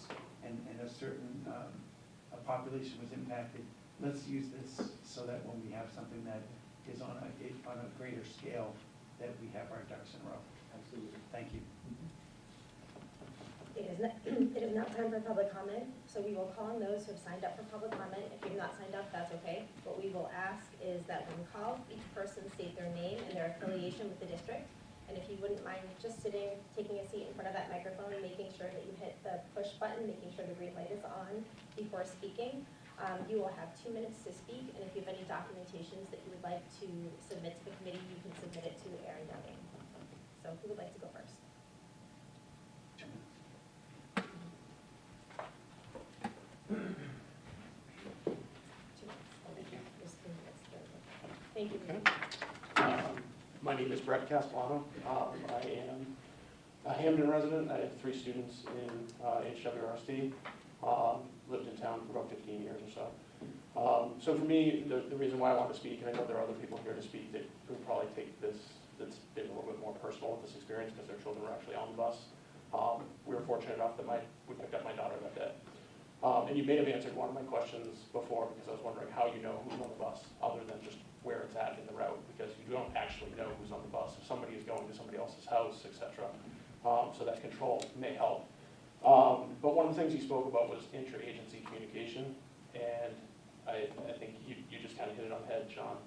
and a certain a population was impacted. Let's use this so that when we have something that is on a greater scale, that we have our ducks in a row. Absolutely. Thank you. It is now time for public comment, so we will call on those who have signed up for public comment. If you've not signed up, that's okay. What we will ask is that when called, each person state their name and their affiliation with the district. And if you wouldn't mind just taking a seat in front of that microphone and making sure that you hit the push button, making sure the green light is on before speaking. You will have 2 minutes to speak, and if you have any documentations that you would like to submit to the committee, you can submit it to Erin Downing. So who would like to go first? 2 minutes. Thank you. Okay. My name is Brett Castellano. I am a Hamden resident. I have 3 students in HWRSD. Lived in town for about 15 years or so. So for me, the reason why I want to speak, and I know there are other people here to speak that would probably take this, that's been a little bit more personal with this experience because their children were actually on the bus. We were fortunate enough that we picked up my daughter that day. And you may have answered one of my questions before because I was wondering how you know who's on the bus other than just where it's at in the route, because you don't actually know who's on the bus. If somebody is going to somebody else's house, etc. So that control may help. But one of the things you spoke about was interagency communication, and I think you just kind of hit it on the head, John.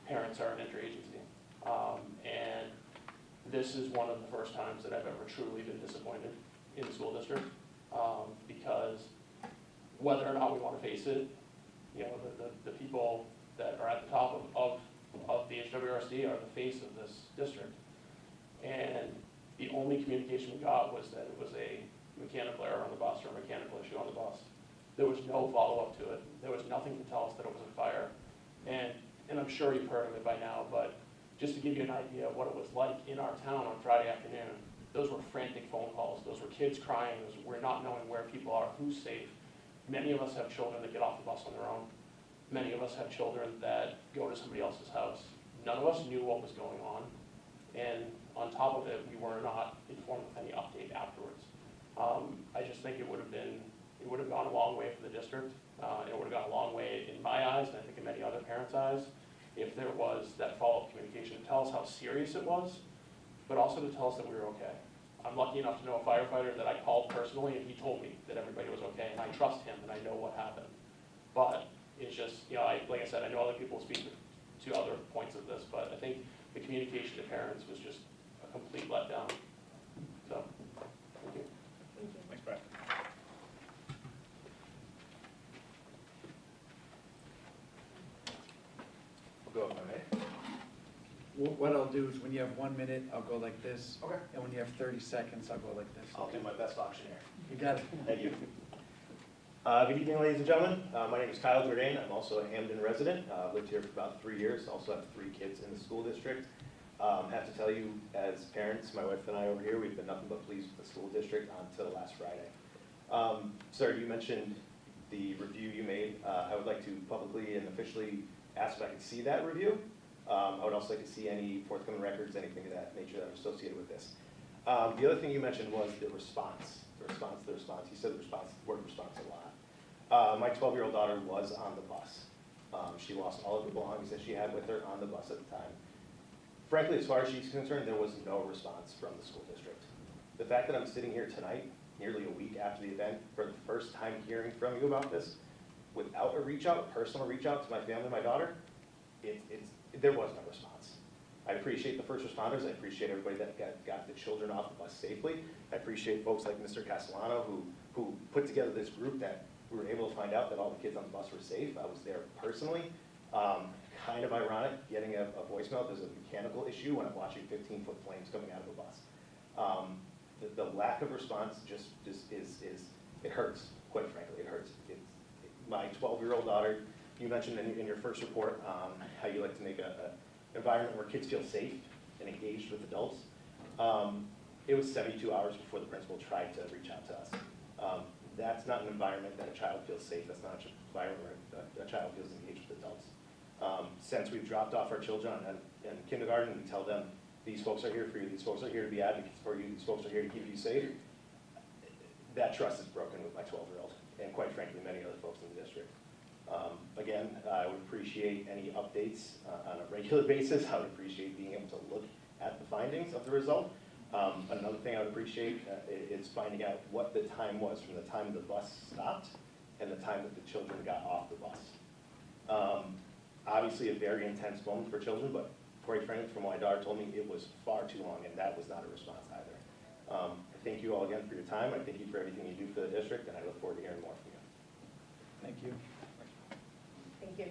Parents are an interagency. And this is one of the first times that I've ever truly been disappointed in the school district, because whether or not we want to face it, the people that are at the top of the HWRSD are the face of this district. And the only communication we got was that it was a mechanical error on the bus or a mechanical issue on the bus. There was no follow-up to it. There was nothing to tell us that it was a fire. And I'm sure you've heard of it by now, but just to give you an idea of what it was like in our town on Friday afternoon, those were frantic phone calls. Those were kids crying. We're not knowing where people are, who's safe. Many of us have children that get off the bus on their own. Many of us have children that go to somebody else's house. None of us knew what was going on. And on top of it, we were not informed with any update afterwards. I just think it would have gone a long way for the district. It would have gone a long way in my eyes, and I think in many other parents' eyes, if there was that follow-up communication to tell us how serious it was, but also to tell us that we were okay. I'm lucky enough to know a firefighter that I called personally, and he told me that everybody was okay, and I trust him, and I know what happened. But it's just, like I said, I know other people speak to other points of this, but I think the communication to parents was just a complete letdown. So, thank you. Thank you. Thanks, Brett. We'll go if I may. What I'll do is when you have 1 minute, I'll go like this. Okay. And when you have 30 seconds, I'll go like this. I'll do my best auctioneer. You got it. Thank you. Good evening, ladies and gentlemen. My name is Kyle Jordan. I'm also a Hamden resident. I've lived here for about 3 years. Also have 3 kids in the school district. Have to tell you, as parents, my wife and I over here, we've been nothing but pleased with the school district until last Friday. Sir, you mentioned the review you made. I would like to publicly and officially ask if I could see that review. I would also like to see any forthcoming records, anything of that nature that are associated with this. The other thing you mentioned was the response. The response. You said the word response a lot. My 12-year-old daughter was on the bus. She lost all of the belongings that she had with her on the bus at the time. Frankly, as far as she's concerned, there was no response from the school district. The fact that I'm sitting here tonight, nearly a week after the event, for the first time hearing from you about this, without a personal reach out to my family and my daughter, there was no response. I appreciate the first responders. I appreciate everybody that got the children off the bus safely. I appreciate folks like Mr. Castellano who put together this group that we were able to find out that all the kids on the bus were safe. I was there personally. Kind of ironic getting a voicemail. There's a mechanical issue when I'm watching 15-foot flames coming out of a bus. The lack of response just it hurts, quite frankly, it hurts. My 12-year-old daughter, you mentioned in your first report how you like to make an environment where kids feel safe and engaged with adults. It was 72 hours before the principal tried to reach out to us. That's not an environment that a child feels safe. That's not an environment where a child feels engaged with adults. Since we've dropped off our children in kindergarten, we tell them, these folks are here for you, these folks are here to be advocates for you, these folks are here to keep you safe. That trust is broken with my 12-year-old, and quite frankly, many other folks in the district. Again, I would appreciate any updates on a regular basis. I would appreciate being able to look at the findings of the result. Another thing I would appreciate is finding out what the time was from the time the bus stopped and the time that the children got off the bus. Obviously a very intense moment for children, but quite frankly, from what my daughter told me, it was far too long, and that was not a response either. I thank you all again for your time. I thank you for everything you do for the district, and I look forward to hearing more from you. Thank you. Thank you.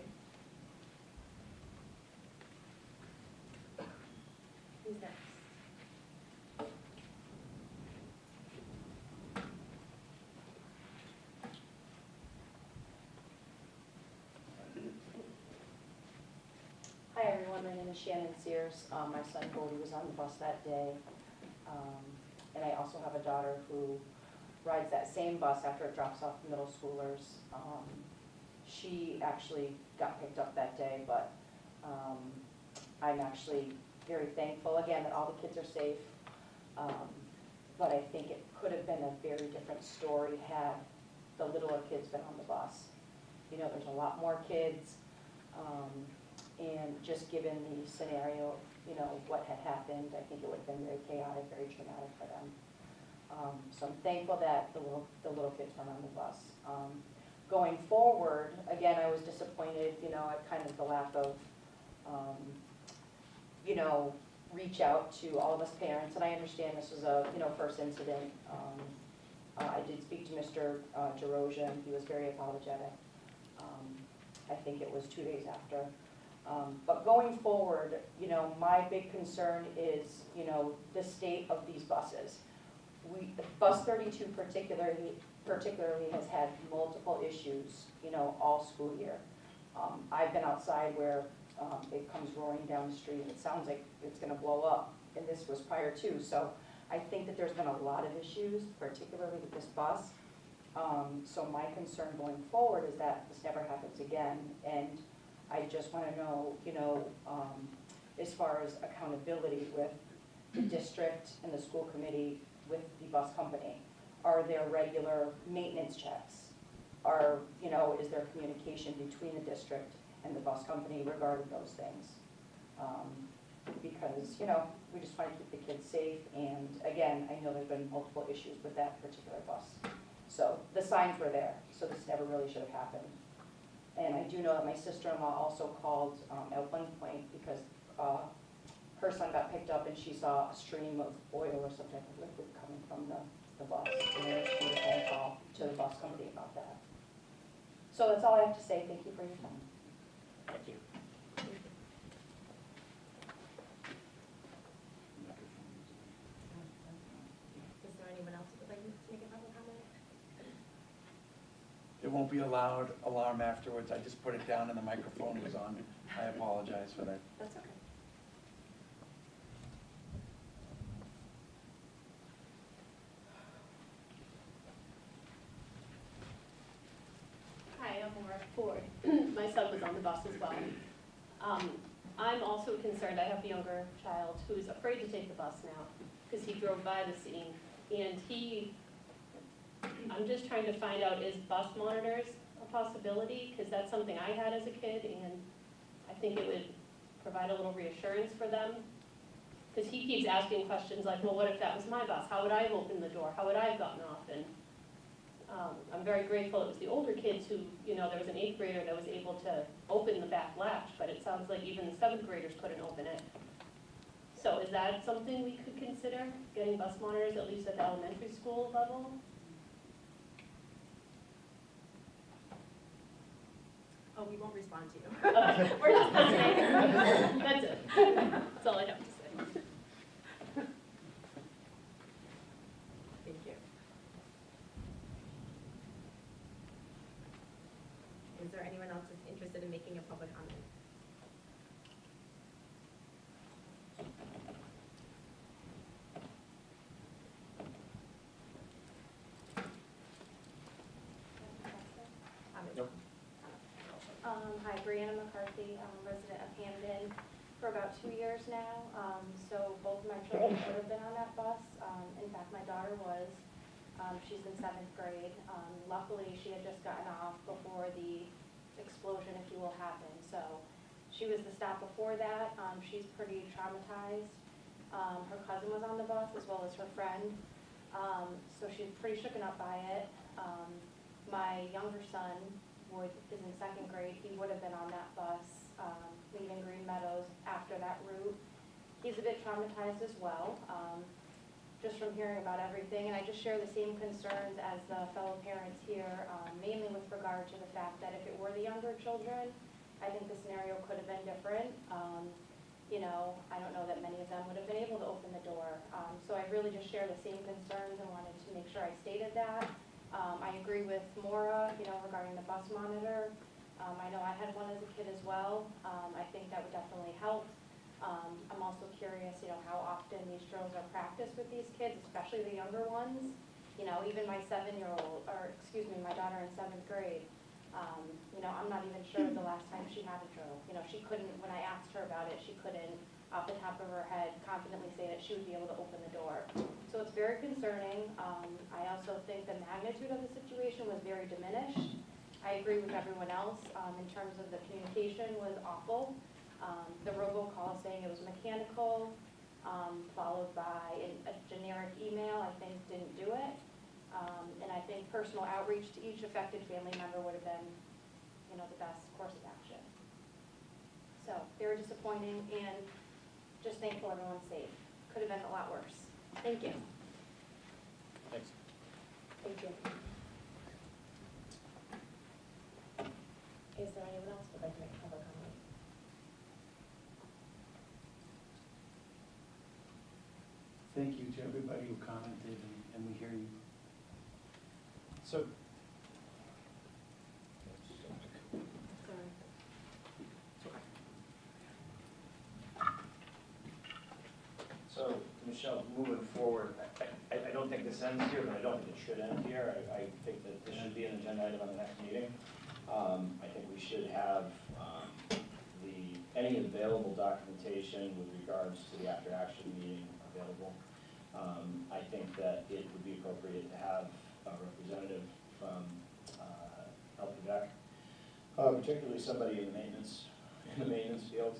Who's next? Hi everyone, my name is Shannon Sears. My son Bodie was on the bus that day. And I also have a daughter who rides that same bus after it drops off middle schoolers. She actually got picked up that day, but I'm actually very thankful again that all the kids are safe. But I think it could have been a very different story had the littler kids been on the bus. You know, there's a lot more kids. And just given the scenario, you know, what had happened, I think it would have been very chaotic, very traumatic for them. So I'm thankful that the little kids weren't on the bus. Going forward, again, I was disappointed, you know, at kind of the lack of, you know, reach out to all of us parents, and I understand this was a, you know, first incident. I did speak to Mr. Jarosia, and he was very apologetic. I think it was 2 days after. But going forward, you know, my big concern is, you know, the state of these buses. Bus 32 particularly has had multiple issues, you know, all school year. I've been outside where it comes roaring down the street, and it sounds like it's gonna blow up, and this was prior to, so I think that there's been a lot of issues, particularly with this bus. So my concern going forward is that this never happens again, and I just wanna know, you know, as far as accountability with the district and the school committee with the bus company. Are there regular maintenance checks? You know, is there communication between the district and the bus company regarding those things? Because, you know, we just want to keep the kids safe, and again, I know there's been multiple issues with that particular bus. So the signs were there, so this never really should have happened. And I do know that my sister-in-law also called at one point because her son got picked up and she saw a stream of oil or some type of liquid coming from the bus. And there she made a phone call to the bus company about that. So that's all I have to say. Thank you for your time. Thank you. Is there anyone else who would like to make a public comment? It won't be a loud alarm afterwards. I just put it down and the microphone was on. I apologize for that. That's okay. Hi, I'm Laura Ford. My son was on the bus as well. I'm also concerned, I have a younger child who's afraid to take the bus now because he drove by the scene. And I'm just trying to find out, is bus monitors a possibility? Because that's something I had as a kid, and I think it would provide a little reassurance for them. Because he keeps asking questions like, well, what if that was my bus? How would I have opened the door? How would I have gotten off? And I'm very grateful it was the older kids who, you know, there was an 8th grader that was able to open the back latch, but it sounds like even the 7th graders couldn't open it. So is that something we could consider, getting bus monitors at least at the elementary school level? Oh, we won't respond to you. Okay. We're just listening. That's it. That's all I have to say. Thank you. Is there anyone else that's interested in making a public comment? Nope. Hi, Brianna McCarthy, I'm a resident of Hamden for about 2 years now. So both of my children would have been on that bus. In fact, my daughter was. She's in 7th grade. Luckily, she had just gotten off before the explosion, if you will, happened. So she was the stop before that. She's pretty traumatized. Her cousin was on the bus as well as her friend. So she's pretty shooken up by it. My younger son is in 2nd grade. He would have been on that bus leaving Green Meadows after that route. He's a bit traumatized as well, just from hearing about everything. And I just share the same concerns as the fellow parents here, mainly with regard to the fact that if it were the younger children, I think the scenario could have been different. You know, I don't know that many of them would have been able to open the door. So I really just share the same concerns and wanted to make sure I stated that. I agree with Maura, you know, regarding the bus monitor. I know I had one as a kid as well. I think that would definitely help. I'm also curious, you know, how often these drills are practiced with these kids, especially the younger ones. You know, even my my daughter in 7th grade. You know, I'm not even sure the last time she had a drill. You know, she couldn't, when I asked her about it, she couldn't, off the top of her head, confidently say that she would be able to open the door. So it's very concerning. I also think the magnitude of the situation was very diminished. I agree with everyone else in terms of the communication was awful. The robocall saying it was mechanical, followed by a generic email, I think didn't do it. And I think personal outreach to each affected family member would have been, you know, the best course of action. So very disappointing, and just thankful everyone's safe. Could have been a lot worse. Thank you. Thanks. Thank you. Is there anyone else who would like to make a public comment? thank you to everybody who commented, and we hear you. So, so Michelle, moving forward, I don't think this ends here, but I don't think it should end here. I think that this should be an agenda item on the next meeting. I think we should have any available documentation with regards to the after-action meeting available. I think that it would be appropriate to have a representative from LPVEC, particularly somebody in the maintenance field.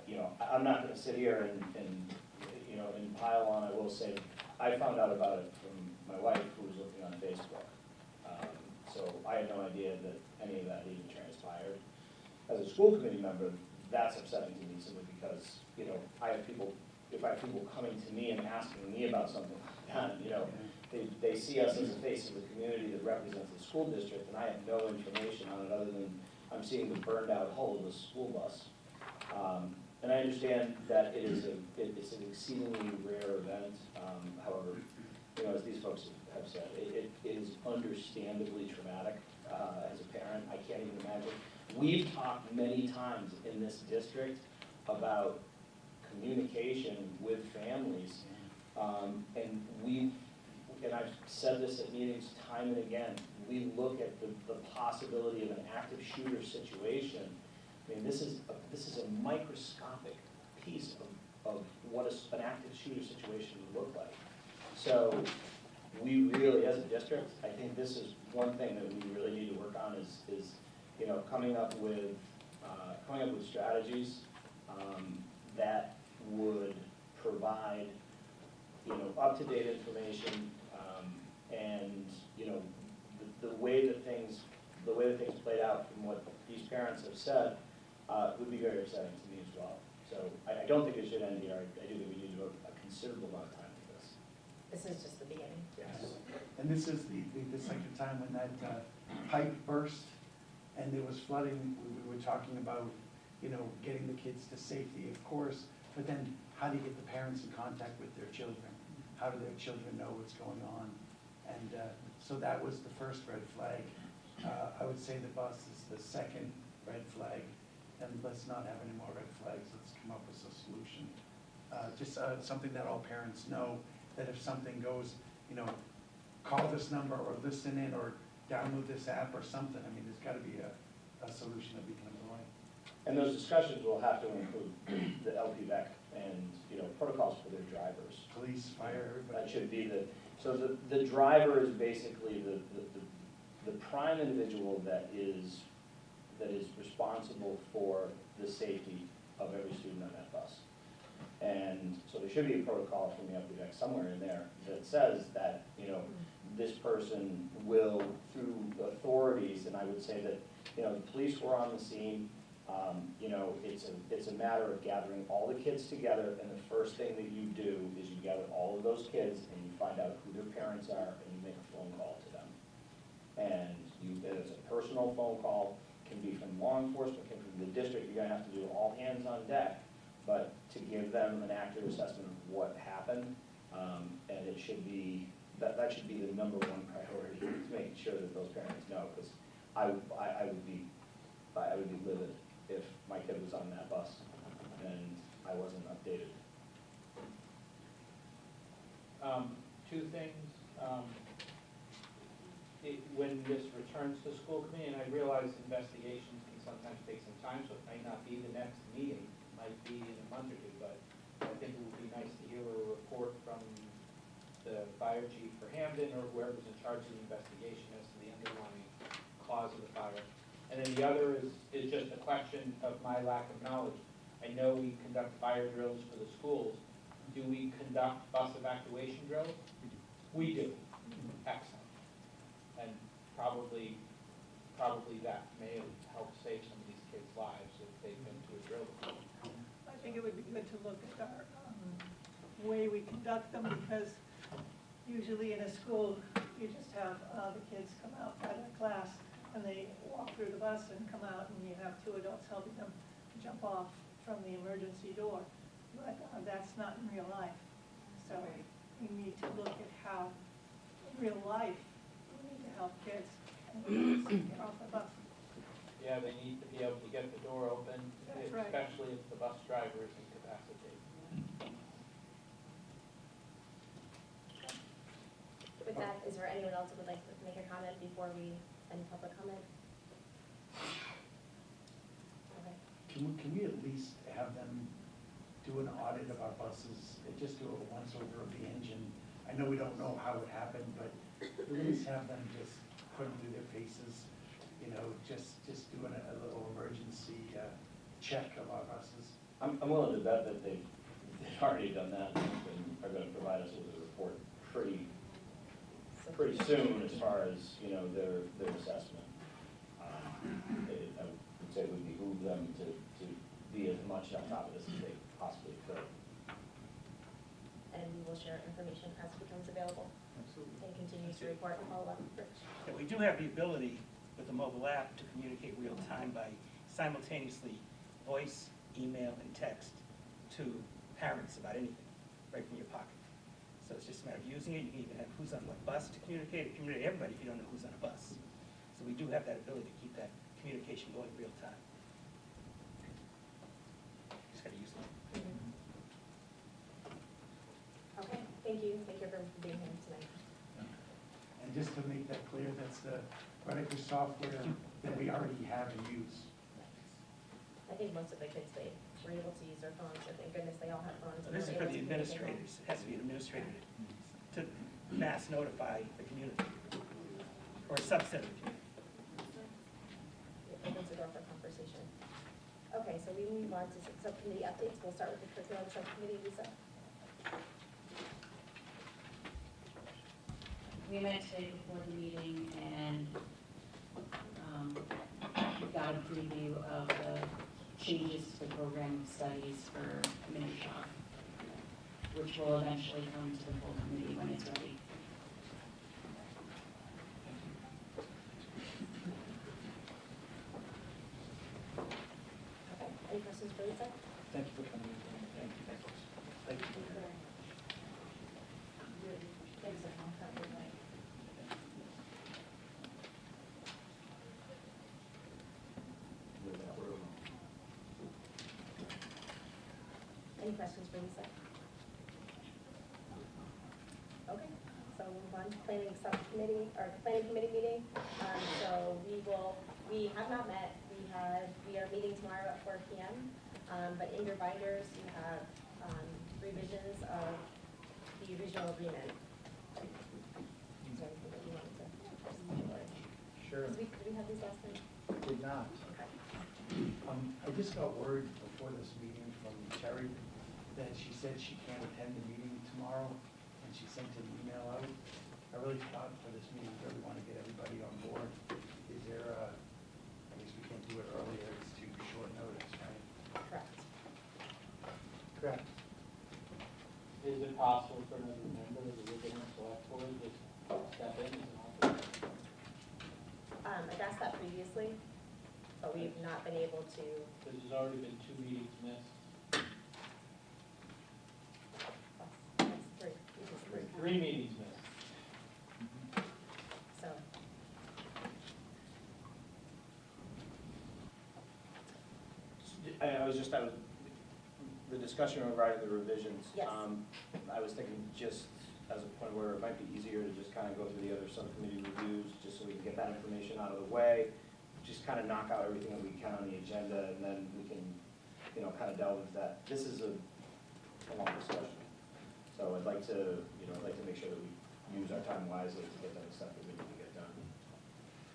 You know, I'm not going to sit here and pile on. I will say, I found out about it from my wife, who was looking on Facebook. So I had no idea that any of that even transpired. As a school committee member, that's upsetting to me simply because, you know, if I have people coming to me and asking me about something like that, you know, they see us as a face of the community that represents the school district, and I have no information on it other than I'm seeing the burned out hull of the school bus. And I understand that it's an exceedingly rare event. However, you know, as these folks have said, it is understandably traumatic as a parent. I can't even imagine. We've talked many times in this district about communication with families, and I've said this at meetings time and again, we look at the possibility of an active shooter situation. I mean, this is a microscopic piece of what an active shooter situation would look like. So we really, as a district, I think this is one thing that we really need to work on is you know, coming up with strategies that would provide, you know, up-to-date information, and, you know, the way that things played out from what these parents have said would be very upsetting to me as well. So I don't think it should end here. I do think we need to devote a considerable amount of time to this. This is just the beginning. Yes. And this is the second time when that pipe burst and there was flooding. We were talking about, you know, getting the kids to safety, of course, but then how do you get the parents in contact with their children? How do their children know what's going on? And so that was the first red flag. I would say the bus is the second red flag, and let's not have any more red flags. Let's come up with a solution. Just something that all parents know, that if something goes, you know, call this number or listen in or download this app or something. I mean, there's got to be a solution that we can employ. And those discussions will have to include the LPVEC and, you know, protocols for their drivers. Police, fire, everybody. That should be so the driver is basically the prime individual that is responsible for the safety of every student on that bus. And so there should be a protocol from the LPVEC somewhere in there that says that, you know, this person will, through the authorities, and I would say that, you know, the police were on the scene. You know, it's a matter of gathering all the kids together, and the first thing that you do is you gather all of those kids and you find out who their parents are and you make a phone call to them. And it's a personal phone call, can be from law enforcement, can be from the district. You're gonna have to do all hands on deck, but to give them an accurate assessment of what happened, and it should be, that should be the number one priority, is making sure that those parents know, because I would be livid if my kid was on that bus and I wasn't updated. Two things. When this returns to school committee, and I realize investigations can sometimes take some time, so it might not be the next meeting, it might be in a month or two, but I think it would be nice to hear a report from the fire chief for Hamden or whoever's in charge of the investigation as to the underlying cause of the fire. And then the other is just a question of my lack of knowledge. I know we conduct fire drills for the schools. Do we conduct bus evacuation drills? We do. Excellent. And probably that may have helped save some of these kids' lives if they've been to a drill before. I think it would be good to look at our way we conduct them, because usually in a school, you just have the kids come out out of class and they walk through the bus and come out, and you have two adults helping them jump off from the emergency door. but that's not in real life. So we need to look at how, in real life, we need to help kids and get off the bus. Yeah, they need to be able to get the door open, That's right. especially if the bus driver is incapacitated. With that, is there anyone else who would like to make a comment before we end public comment? Okay. Can we at least have them do an audit of our buses, and just do a once over of the engine? I know we don't know how it happened, but at least have them just put them through their paces, you know, just doing a little emergency check of our buses. I'm willing to bet that they've already done that and are gonna provide us with a report pretty soon as far as, you know, their assessment. I would say it would behoove them to be as much on top of this as they possibly could. And we will share information as it becomes available. Absolutely. And continue to report and follow up. Rich? Yeah, we do have the ability with the mobile app to communicate real time by simultaneously voice, email, and text to parents about anything, right from your pocket. So it's just a matter of using it. You can even have who's on what bus to communicate everybody if you don't know who's on a bus. So we do have that ability to keep that communication going real time. Just gotta use it. Okay, thank you everyone for being here tonight. And just to make that clear, that's the particular software that we already have and use. I think most of the kids, they were able to use their phones, so thank goodness they all have phones. So and this is were for able the to communicate well. administrators. It has to be an administrator to mass notify the community or a subset of the community. It opens the door for conversation. Okay, so we move on to subcommittee updates. We'll start with the curriculum subcommittee, Lisa. We met today before the meeting and got a preview of the changes to the program of studies for Minishop, which will eventually come to the full committee when it's ready. Okay, any questions for Lisa? Thank you for coming in. Thank you. Thank you. Thanks, everyone. Any questions for Lisa? Okay, so we'll move on to planning subcommittee, or planning committee meeting. So we have not met. We are meeting tomorrow at 4 p.m. But in your binders, you have revisions of the regional agreement. Is there anything that you wanted to? Sure. Did we have these last time? Did not. Okay. I just got word before this meeting from Terry that she said she can't attend the meeting tomorrow, and she sent an email out. I really thought for this meeting, we really want to get everybody on board. Is there I guess we can't do it earlier, it's too short notice, right? Correct. Correct. Is it possible for another member of the original select board to step in as an alternate? I've asked that previously, but we've not been able to. There's already been 2 meetings missed. That's 3. 3 meetings missed. So, The discussion regarding the revisions. Yes. I was thinking just as a point where it might be easier to just kind of go through the other subcommittee reviews, just so we can get that information out of the way, just kind of knock out everything that we can on the agenda, and then we can, you know, kind of delve into that. This is a long discussion. So I'd like to, I'd like to make sure that we use our time wisely to get done the stuff that we need to get done.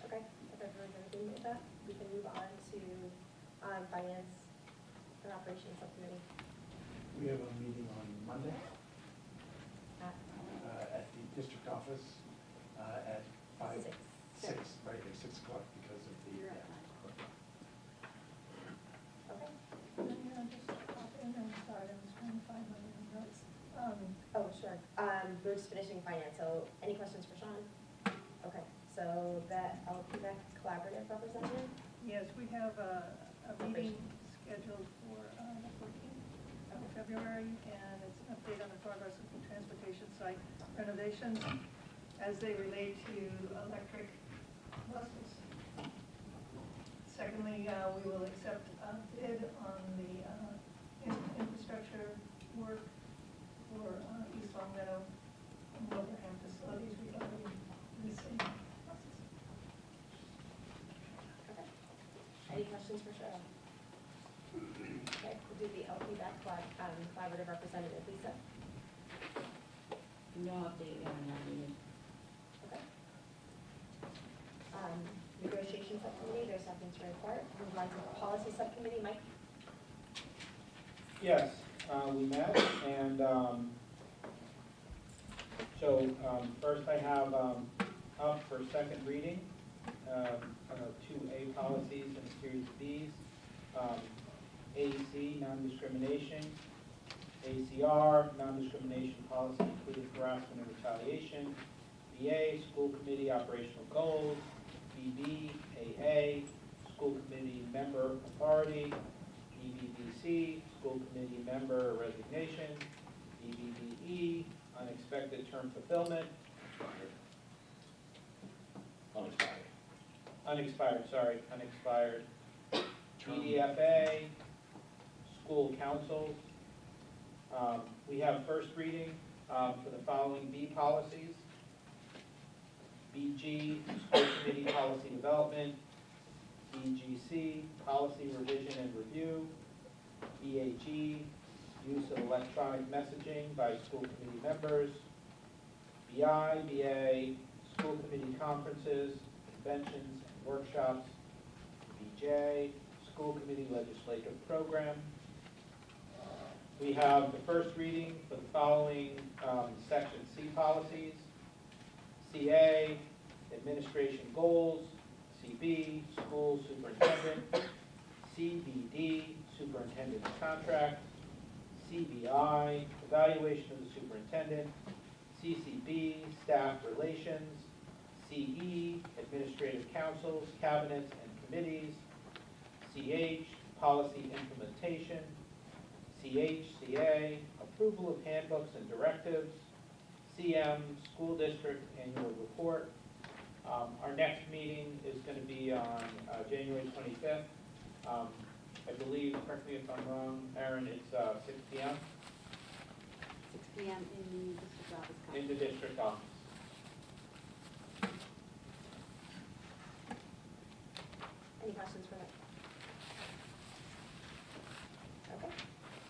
okay, if everyone's agreeing with that, we can move on to finance and operations subcommittee. We have a meeting on Monday At at the district office at 6, 6. right, at 6 o'clock because of the. Okay. And then just pop in, I'm sorry, I was trying to find my little notes. Oh, sure. We're just finishing finance, so any questions for Sean? Okay, so I'll be back collaborative representative. Yes, we have a meeting scheduled for the 14th. Okay. February, and it's an update on the progress of the transportation site renovations as they relate to electric buses. Secondly, we will accept a bid on the infrastructure work for East Long Meadow and Wilbraham facilities regarding leasing buses. Okay. Any questions for Cheryl? Okay, we'll do the LPBAC collaborative representative, Lisa. No update on that meeting. Okay. Negotiation subcommittee, there's nothing to report. Move on to policy subcommittee, Mike. Yes, we met, and first I have up for second reading, 2A policies and a series of Bs. AC, non-discrimination. ACR, non-discrimination policy including harassment and retaliation. BA, school committee operational goals. BB, AA, school committee member authority. BBBC, school committee member resignation. BBBE, unexpected term fulfillment. Unexpired. BDFA, school councils. We have first reading for the following B policies. BG, school committee policy development. BGC, policy revision and review. BAG, use of electronic messaging by school committee members. BA, school committee conferences, conventions, and workshops. BJ, school committee legislative program. We have the first reading for the following section C policies. CA, administration goals. CB, school superintendent. CBD, superintendent's contract. CBI, evaluation of the superintendent. CCB, staff relations. CE, administrative councils, cabinets, and committees. CH, policy implementation. CHCA, approval of handbooks and directives. CM, school district annual report. Our next meeting is going to be on January 25th. I believe, correct me if I'm wrong, Aaron, it's 6 p.m. 6 p.m. in the district office. in the district office. Any questions for Mike? Okay,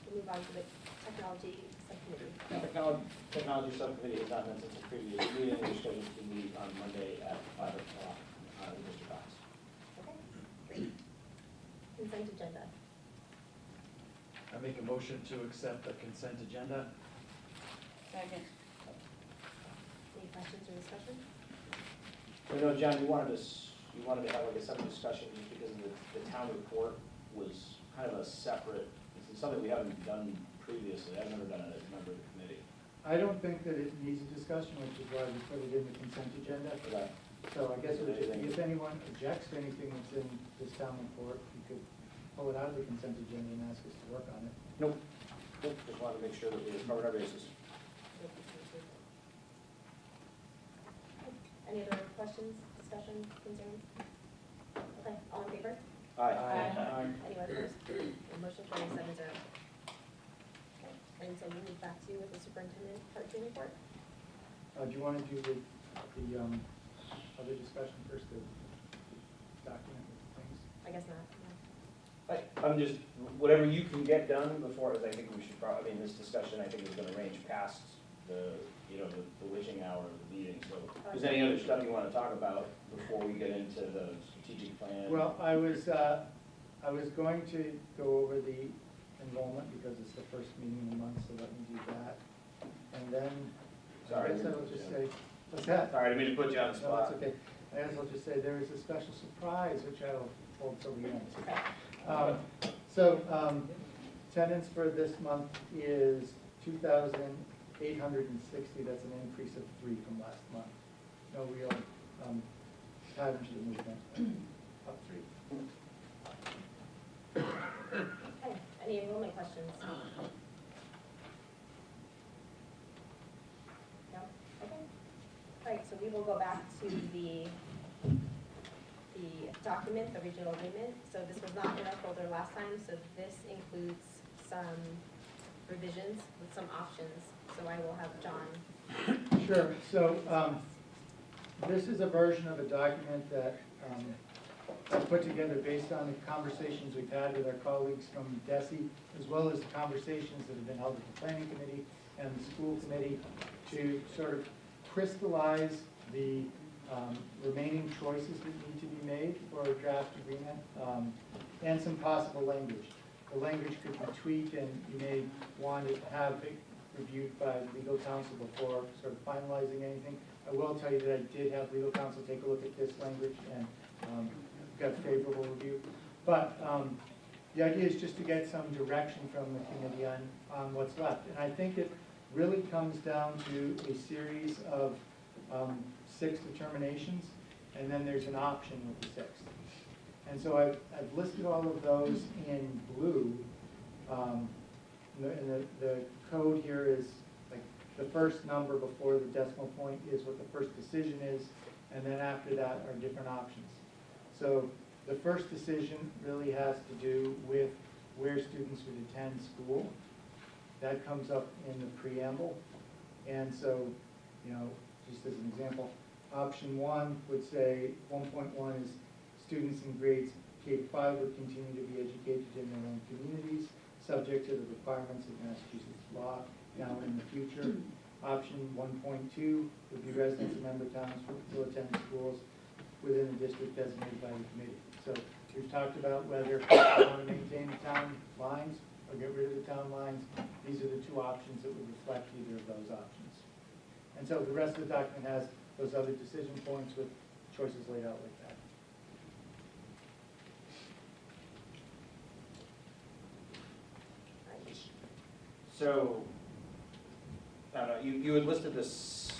we'll move on to the technology subcommittee. Technology subcommittee has not met since the previous meeting. We're scheduled to meet on Monday at 5 o'clock in the district office. Okay, great. Consent agenda. I make a motion to accept the consent agenda. Second. Any questions or discussion? I know, John, you wanted to have like a separate discussion just because of the town report was kind of a separate, this is something we haven't done previously. I've never done it as a member of the committee. I don't think that it needs a discussion, which is why we put it in the consent agenda. Okay. So I guess if anyone objects to anything that's in this town report, you could pull it out of the consent agenda and ask us to work on it. Nope. Just wanted to make sure that we covered our bases. Any other questions, discussion, concerns? Okay, all in favor? Aye. Anyone opposed? The motion carries 7-0. Okay, and so we'll move back to you with the superintendent part 2 report. Do you want to do the other discussion first, the document with things? I guess not. No. I'm just, whatever you can get done before, I think we should probably, this discussion I think is going to range past the witching hour of the meeting. So if there's any other stuff you want to talk about before we get into the strategic plan? Well, I was going to go over the enrollment because it's the first meeting in the month, so let me do that. And then, Sorry. I guess I'll just say, what's that? Sorry, I didn't mean to put you on the No, spot. that's okay. I guess I'll just say there is a special surprise, which I'll hold till the end. Attendance for this month is 2,860. That's an increase of 3 from last month. No real pattern to the movement. Up 3. Okay, any enrollment questions? Right, so we will go back to the document, the regional agreement. So this was not in our folder last time, so this includes some revisions with some options. So I will have John. Sure. So this is a version of a document that I put together based on the conversations we've had with our colleagues from DESE, as well as the conversations that have been held at the Planning Committee and the School Committee to sort of crystallize the remaining choices that need to be made for a draft agreement, and some possible language. The language could be tweaked, and you may want to have it reviewed by legal counsel before sort of finalizing anything. I will tell you that I did have legal counsel take a look at this language and got favorable review. But the idea is just to get some direction from the committee on what's left. And I think it really comes down to a series of 6 determinations, and then there's an option with the 6th. And so I've listed all of those in blue. And the code here is like the first number before the decimal point is what the first decision is, and then after that are different options. So the first decision really has to do with where students would attend school. That comes up in the preamble. And so, you know, just as an example, option 1 would say 1.1 is students in grades K-5 would continue to be educated in their own communities, subject to the requirements of Massachusetts law now and in the future. Option 1.2 would be residents of member towns who attend schools within the district designated by the committee. So we've talked about whether we want to maintain the town lines or get rid of the town lines. These are the 2 options that would reflect either of those options. And so the rest of the document has those other decision points with choices laid out like that. So, you had listed this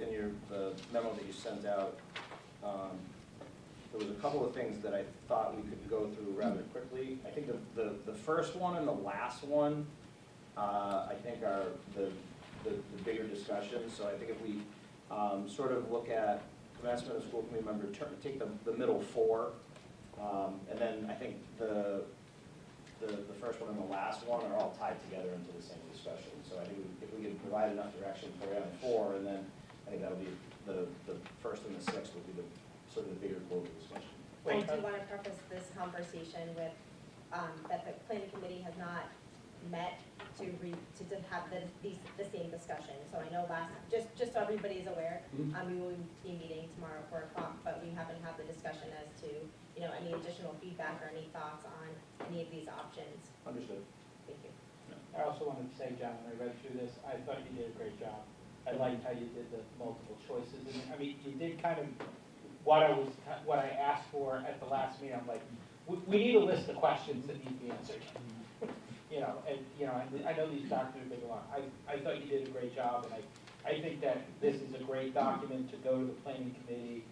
in your memo that you sent out. There was a couple of things that I thought we could go through rather quickly. I think the first one and the last one, I think are the bigger discussions. So I think if we sort of look at commencement of school committee member term, take the middle 4, and then I think the first one and the last one are all tied together into the same discussion. So I think if we can provide enough direction for on 4, and then I think that'll be the first and the 6th will be the sort of the bigger global discussion. I do want to preface this conversation with that the planning committee has not met to have the same discussion. So I know just so everybody is aware, we will be meeting tomorrow at 4 o'clock, but we haven't had the discussion as to any additional feedback or any thoughts on any of these options. Understood. Thank you. I also wanted to say, John, when I read through this, I thought you did a great job. I liked how you did the multiple choices. And I mean, you did kind of what I asked for at the last meeting. I'm like, we need a list of questions that need to be answered. And I know these documents are big a lot. I thought you did a great job, and I think that this is a great document to go to the planning committee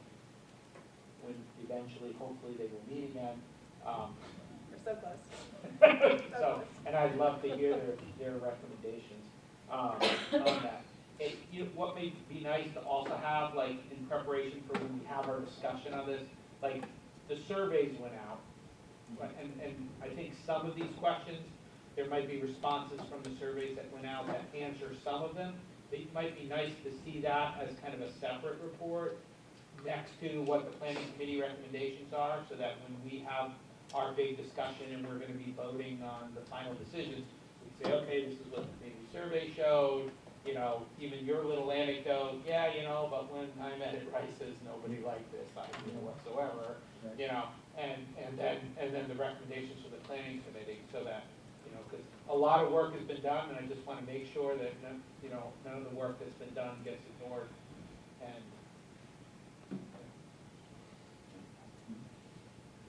when eventually, hopefully, they will meet again. We're so close. So, and I'd love to hear their recommendations on that. What may be nice to also have, like, in preparation for when we have our discussion on this, like, the surveys went out, and I think some of these questions, there might be responses from the surveys that went out that answer some of them. It might be nice to see that as kind of a separate report next to what the planning committee recommendations are, so that when we have our big discussion and we're going to be voting on the final decisions, we say, okay, this is what the committee survey showed, even your little anecdote, but when I met at Rice's, nobody liked this, whatsoever, and then the recommendations for the planning committee, so that, because a lot of work has been done, and I just want to make sure that, none of the work that's been done gets ignored, and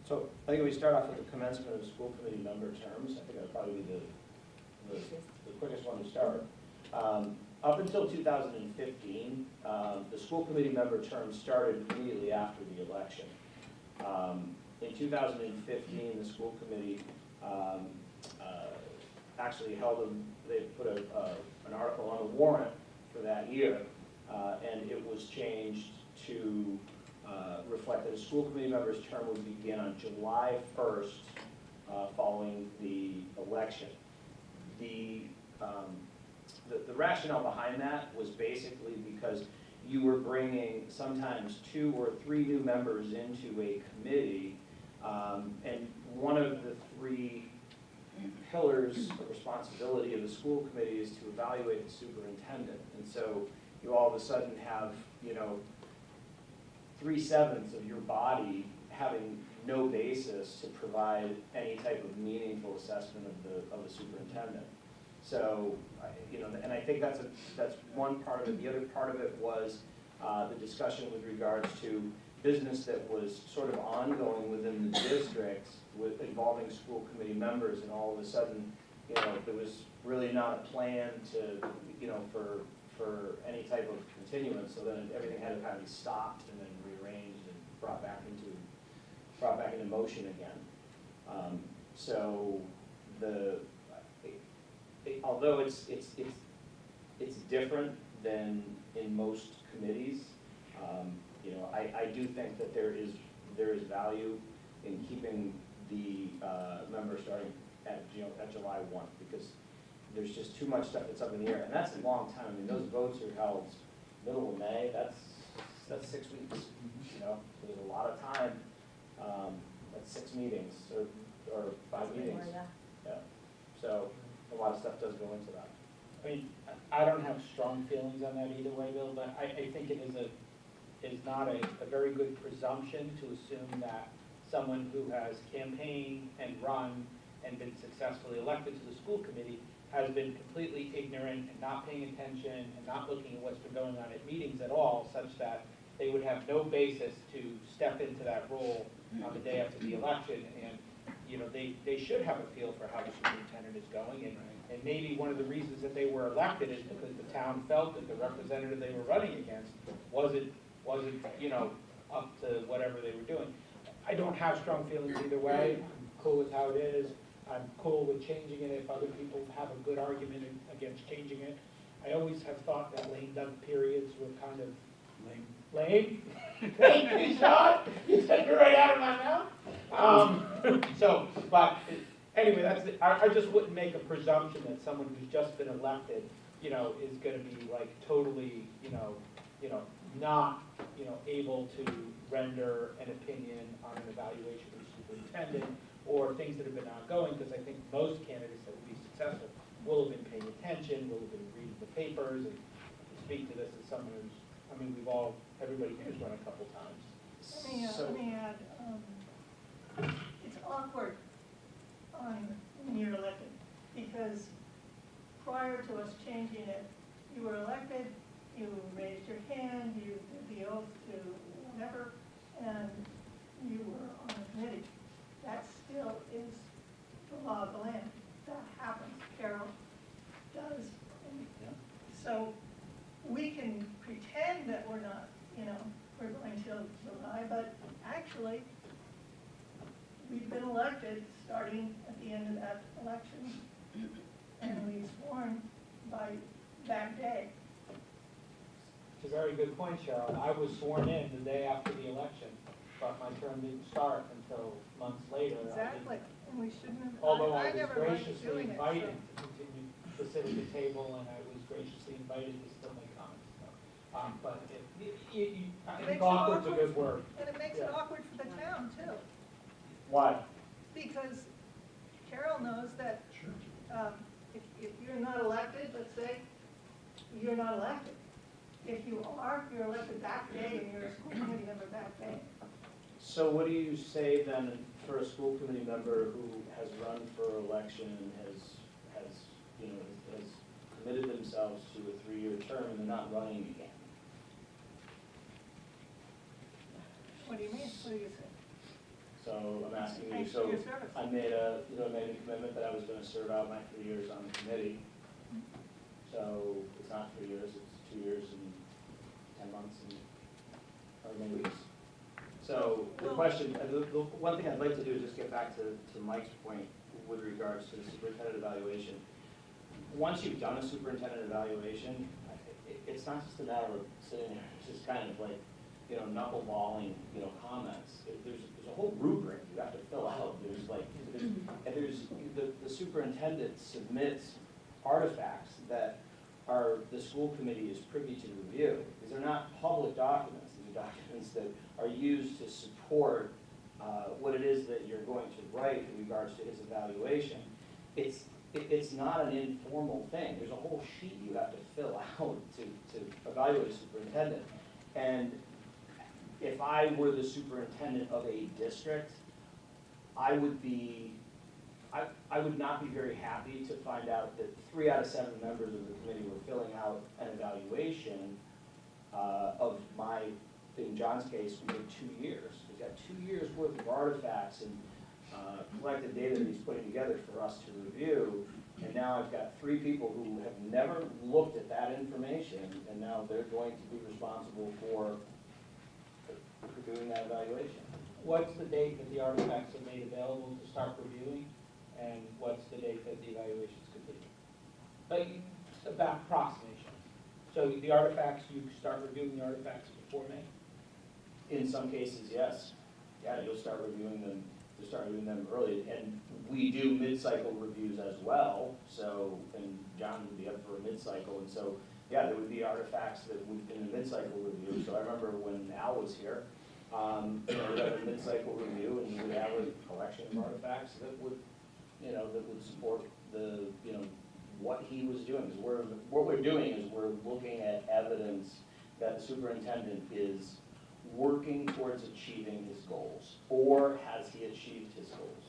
So I think if we start off with the commencement of school committee member terms, I think that'd probably be the quickest one to start. Up until 2015, the school committee member term started immediately after the election. In 2015, the school committee actually they put an article on the warrant for that year and it was changed to reflect that a school committee member's term would begin on July 1st following the election. The rationale behind that was basically because you were bringing sometimes 2 or 3 new members into a committee, and one of the 3 pillars of responsibility of the school committee is to evaluate the superintendent. And so you all of a sudden have, 3/7 of your body having no basis to provide any type of meaningful assessment of the superintendent. So, and I think that's one part of it. The other part of it was the discussion with regards to business that was sort of ongoing within the district with involving school committee members, and all of a sudden, there was really not a plan to, for any type of continuance. So then everything had to kind of be stopped and then rearranged and brought back into motion again. So although it's different than in most committees, I do think that there is value in keeping the members starting at July 1, because there's just too much stuff that's up in the air, and that's a long time. I mean, those votes are held middle of May. That's 6 weeks. So there's a lot of time. That's 6 meetings or 5 meetings. Yeah. So a lot of stuff does go into that. I mean, I don't have strong feelings on that either way, Bill, but I think it is not a very good presumption to assume that someone who has campaigned and run and been successfully elected to the school committee has been completely ignorant and not paying attention and not looking at what's been going on at meetings at all, such that they would have no basis to step into that role on the day after the election. And, they should have a feel for how the superintendent is going. And maybe one of the reasons that they were elected is because the town felt that the representative they were running against wasn't up to whatever they were doing. I don't have strong feelings either way. I'm cool with how it is. I'm cool with changing it if other people have a good argument against changing it. I always have thought that lame duck periods were kind of lame. Thank you, Sean. You said it right out of my mouth. But anyway, that's it. I just wouldn't make a presumption that someone who's just been elected, is going to be like totally, not, able to render an opinion on an evaluation of the superintendent or things that have been ongoing, because I think most candidates that will be successful will have been paying attention, will have been reading the papers, and to speak to this as someone who's, everybody here's run a couple times. Let me add, it's awkward when you're elected, because prior to us changing it, you were elected, you raised your hand, you did the oath to whatever, and you were on a committee. That still is the law of the land. That happens. Carol does. And so we can pretend that we're not, we're going to rely, but actually, we've been elected starting at the end of that election, and we sworn by that day. It's a very good point, Cheryl. I was sworn in the day after the election, but my term didn't start until months later. Exactly, and we shouldn't have. Although I was never liked graciously doing invited it, to continue to sit at the table, and I was graciously invited to still make comments. But I think awkward's a good word. And it makes it awkward for the town, too. Why? Because Carol knows that if you're not elected, let's say, you're not elected. If you are, you're elected that day, and you're a school committee member that day. So what do you say then for a school committee member who has run for election and has committed themselves to a 3-year term and they're not running again? What do you mean? What do you say? So I'm asking you, Thanks for so your service. I made a commitment that I was going to serve out my 3 years on the committee. So it's not 3 years, it's 2 years and 10 months and however many weeks. So the question, the one thing I'd like to do is just get back to Mike's point with regards to the superintendent evaluation. Once you've done a superintendent evaluation, it's it's not just a matter of sitting there, it's just kind of like, you know, knuckleballing, you know, comments. There's a whole rubric you have to fill out. The superintendent submits artifacts that the school committee is privy to review. These are not public documents. These are documents that are used to support what it is that you're going to write in regards to his evaluation. It's not an informal thing. There's a whole sheet you have to fill out to evaluate a superintendent. And if I were the superintendent of a district, I would not be very happy to find out that 3 out of 7 members of the committee were filling out an evaluation of in John's case, we did 2 years. We've got 2 years worth of artifacts and collected data that he's putting together for us to review. And now I've got 3 people who have never looked at that information, and now they're going to be responsible for doing that evaluation. What's the date that the artifacts are made available to start reviewing? And what's the date that the evaluation is complete? About approximation. So the artifacts, you start reviewing the artifacts before May? In some cases, yes. Yeah, you'll start reviewing them. You'll start reviewing them early, and we do mid-cycle reviews as well. So, and John would be up for a mid-cycle, and so yeah, there would be artifacts that would in the mid-cycle review. So I remember when Al was here, you know, we had a mid-cycle review, and we would have a collection of artifacts that would, you know, that would support the, you know, what he was doing. Because what we're doing is we're looking at evidence that the superintendent is working towards achieving his goals, or has he achieved his goals?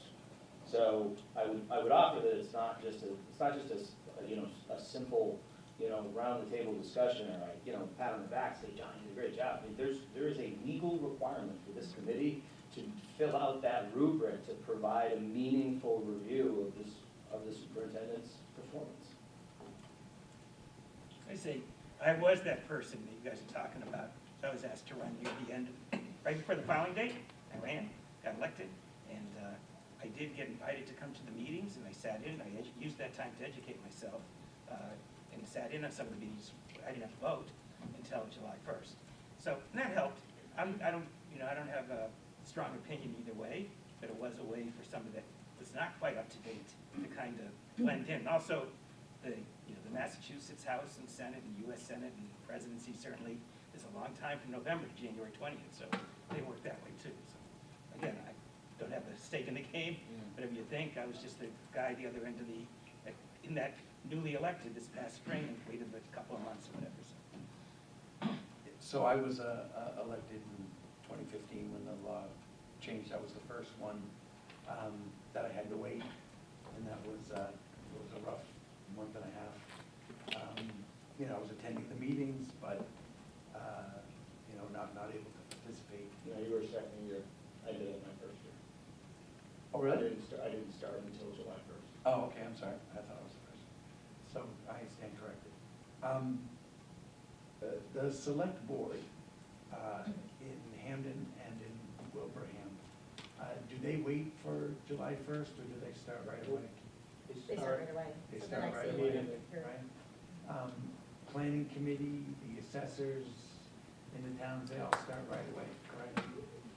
So I would offer that it's not just a you know, a simple, you know, round the table discussion or you know, pat on the back, say, John, you did a great job. I mean, there is a legal requirement for this committee to fill out that rubric to provide a meaningful review of the superintendent's performance. I say, I was that person that you guys are talking about. So I was asked to run near the end, right before the filing date. I ran, got elected, and I did get invited to come to the meetings, and I sat in. I used that time to educate myself, and sat in on some of the meetings. I didn't have to vote until July 1st. So that helped. I don't have a strong opinion either way, but it was a way for somebody that was not quite up to date to kind of blend in. Also, the Massachusetts House and Senate and U.S. Senate and presidency certainly is a long time from November to January 20th, so they work that way too. So again, I don't have a stake in the game, whatever you think. I was just the guy at the other end of in that newly elected this past spring and waited a couple of months or whatever. So I was elected in 2015 when the law changed. That was the first one that I had to wait, and that was it was a rough month and a half. You know, I was attending the meetings, but you know, not able to participate. You know, you were second year. I did it my first year. Oh, really? I didn't start until July 1st. Oh, okay, I'm sorry. I thought it was the first. So I stand corrected. The select board in Hamden and in Wilbraham, do they wait for July 1st or do they start right away? They start right away. They So the start next right day away, you're- right? Planning committee, the assessors in the towns, they all start right away, correct?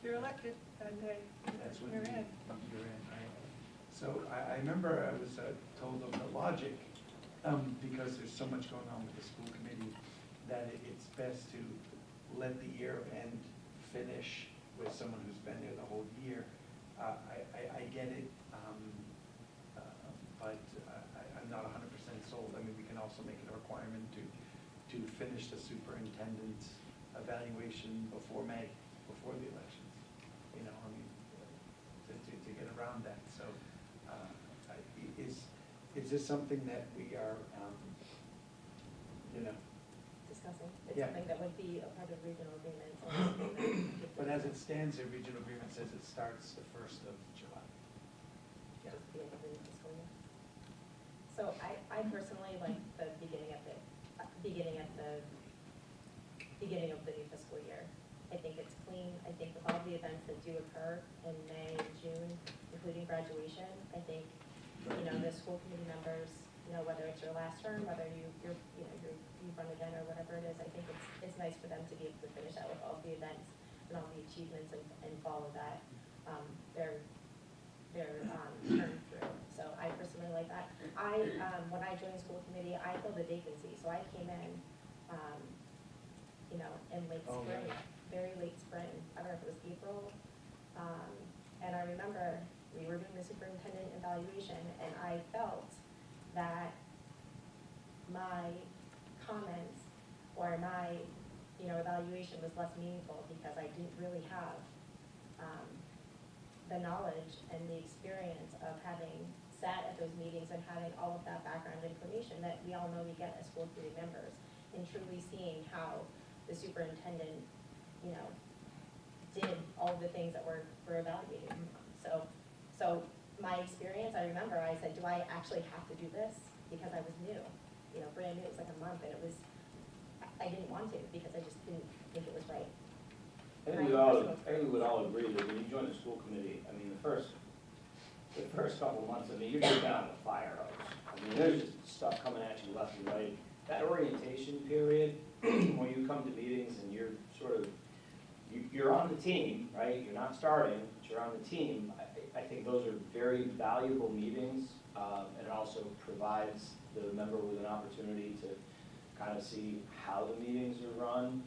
You're elected, and That's when you're in. you're in, right? So I remember I was told of the logic, because there's so much going on with the school committee, that it's best to let the year end finish with someone who's been there the whole year. I get it, but I'm not 100% sold. I mean, we can also make it a requirement to finish the superintendent's evaluation before May, before the elections. You know, I mean, to get around that. So, is this something that we are, you know? Discussing. It's Yeah. something that would be a part of regional agreement. But as it stands, the regional agreement says it starts the 1st of July. Just the end of the fiscal year. So I personally like the beginning of the new fiscal year. I think it's clean. I think with all the events that do occur in May and June, including graduation, I think, you know, the school committee members you know, whether it's your last term, whether you run again or whatever it is, I think it's nice for them to be able to finish out with all the events and all the achievements and follow that, their term through. So I personally like that. When I joined the school committee, I filled a vacancy, so I came in, you know, in late spring, very late spring. I don't know if it was April. And I remember we were doing the superintendent evaluation, and I felt that my comments or my, you know, evaluation was less meaningful because I didn't really have the knowledge and the experience of having sat at those meetings and having all of that background information that we all know we get as school committee members, and truly seeing how the superintendent, you know, did all of the things that we're evaluating. So my experience, I remember I said, do I actually have to do this? Because I was new, you know, brand new. It was like a month, and I didn't want to because I just didn't think it was right. I think we would all agree that when you join the school committee, I mean, the first couple of months, I mean, you're just down in the fire hose. I mean, there's just stuff coming at you left and right. That orientation period, when you come to meetings and you're sort of, you're on the team, right? You're not starting, but you're on the team. I think those are very valuable meetings, and it also provides the member with an opportunity to kind of see how the meetings are run.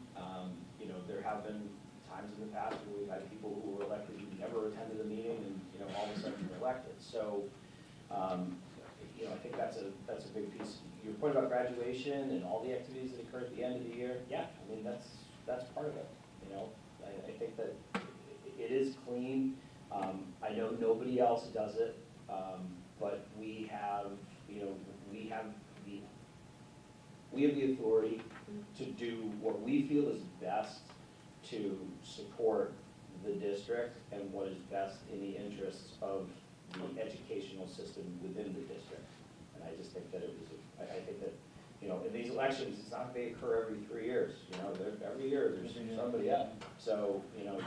You know, there have been times in the past where we've had people who were elected who never attended a meeting, and you know, all of a sudden they're elected. So, you know, I think that's a big piece. Your point about graduation and all the activities that occur at the end of the year, yeah, I mean that's part of it. You know, I think that it is clean. I know nobody else does it, but we have, you know, we have the authority to do what we feel is best to support the district and what is best in the interests of the educational system within the district. And I just think that I think that, you know, in these elections, it's not they occur every 3 years. You know, every year there's somebody up. So, you know,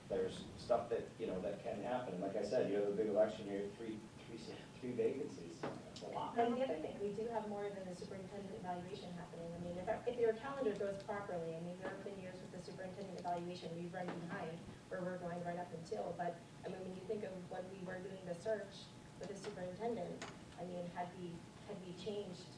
there's stuff that, you know, that can happen. Like I said, you have a big election, you have three vacancies. That's a lot. And the other thing, we do have more than the superintendent evaluation happening. I mean, if your calendar goes properly, I mean, there have been years with the superintendent evaluation, we've run behind where we're going right up until, but I mean, when you think of when we were doing the search for the superintendent, I mean, had we changed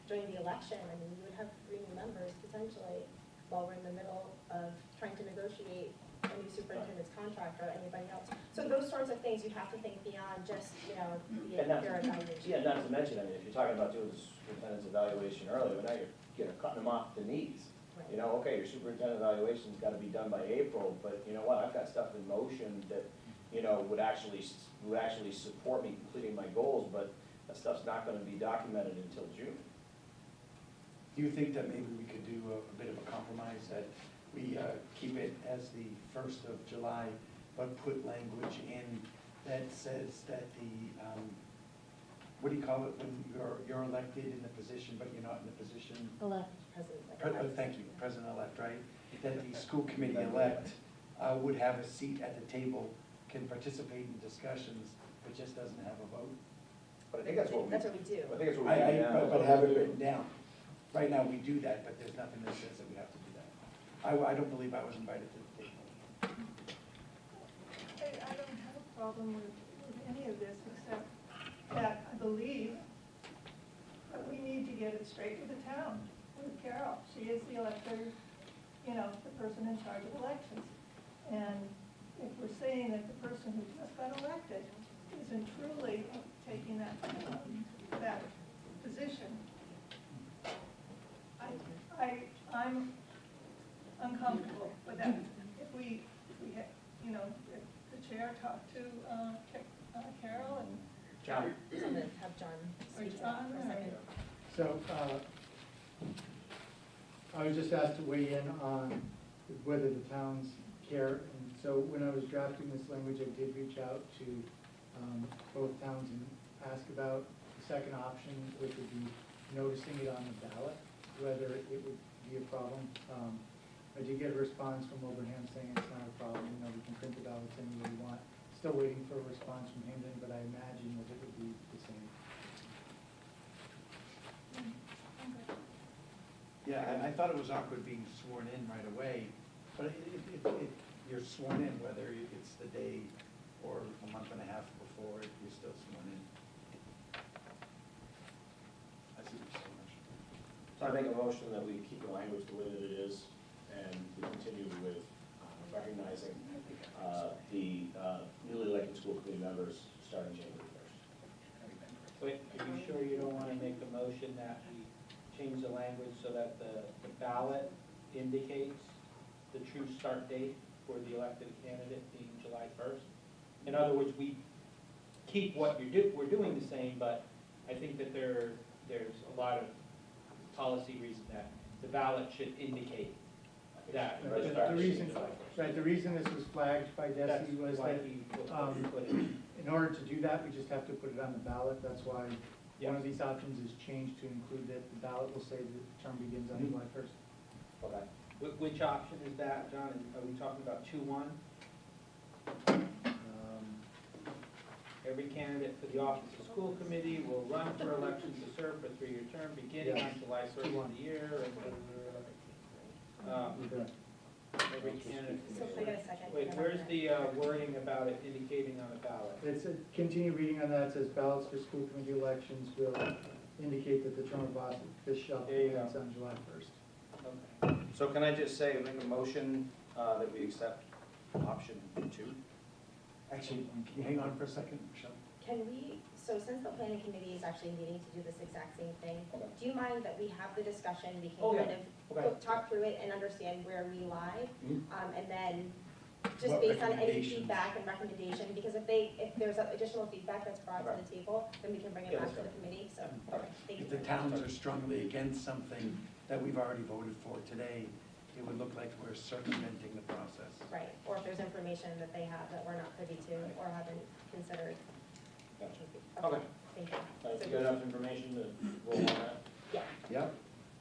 during the election, I mean, we would have 3 new members potentially while we're in the middle of trying to negotiate a new superintendent's contract or anybody else. So those sorts of things, you have to think beyond just, you know, the pure evaluation. Yeah, not to mention, I mean, if you're talking about doing the superintendent's evaluation early, well, now you're cutting them off the knees. Right. You know, okay, your superintendent evaluation's gotta be done by April, but you know what, I've got stuff in motion that, you know, would actually support me completing my goals, but that stuff's not gonna be documented until June. Do you think that maybe we could do a bit of a compromise, that we keep it as the 1st of July, but put language in that says that the, what do you call it, when you're elected in the position, but you're not in the position? Elect. President. Thank you, President-elect, right? That the school committee-elect would have a seat at the table, can participate in discussions, but just doesn't have a vote? But I think that's what we do. I think it's what we do now. But have it written down. Right now, we do that, but there's nothing that says that we have to do that. I don't believe I was invited to the table. I don't have a problem with any of this, except that I believe that we need to get it straight with the town, with Carol. She is the elected, you know, the person in charge of elections. And if we're saying that the person who just got elected isn't truly taking that position, I'm uncomfortable with that. If we you know, if the chair talked to Carol and John. So I'm gonna have John speak to that for a second. So, I was just asked to weigh in on whether the towns care, and so when I was drafting this language, I did reach out to both towns and ask about the second option, which would be noticing it on the ballot, whether it would be a problem. I did get a response from Wilbraham saying it's not a problem, you know, we can print the ballots any way we want. Still waiting for a response from Hamden, but I imagine that it would be the same. Yeah, and I thought it was awkward being sworn in right away, but you're sworn in whether it's the day or a month and a half before, you're still sworn in. I see what you're saying. So I make a motion that we keep the language the way that it is, and we continue with recognizing the newly elected school committee members starting January 1st. Wait, are you sure you don't want to make the motion that we change the language so that the ballot indicates the true start date for the elected candidate being July 1st? In other words, we keep what we're doing the same, but I think that there's a lot of policy reason that the ballot should indicate that. The reason this was flagged by Desi was that, in order to do that, we just have to put it on the ballot. That's why one of these options is changed to include that the ballot will say the term begins on July 1st. Okay. Which option is that, John? Are we talking about 2-1? Every candidate for the office of school committee will run for election to serve for a 3-year term beginning on July 1st of the year. Every candidate. So if I get a second. Wait, where's the wording about it indicating on the ballot? It's a, continue reading on that. It says ballots for school committee elections will indicate that the term of office shall begins on July 1st. Okay. So can I just say, make a motion that we accept option 2? Actually, can you hang on for a second, Michelle? Can we, so since the planning committee is actually meeting to do this exact same thing, do you mind that we have the discussion, we can kind of talk through it and understand where we lie? And then, just What based on any recommendations? feedback and recommendation, because if there's additional feedback that's brought to the table, then we can bring it back to the committee, so, thank you. If the towns are strongly against something that we've already voted for today, it would look like we're circumventing the process. Right, or if there's information that they have that we're not privy to or haven't considered. Gotcha. Okay. Thank you. You got enough information to roll on that? Yeah. Yep.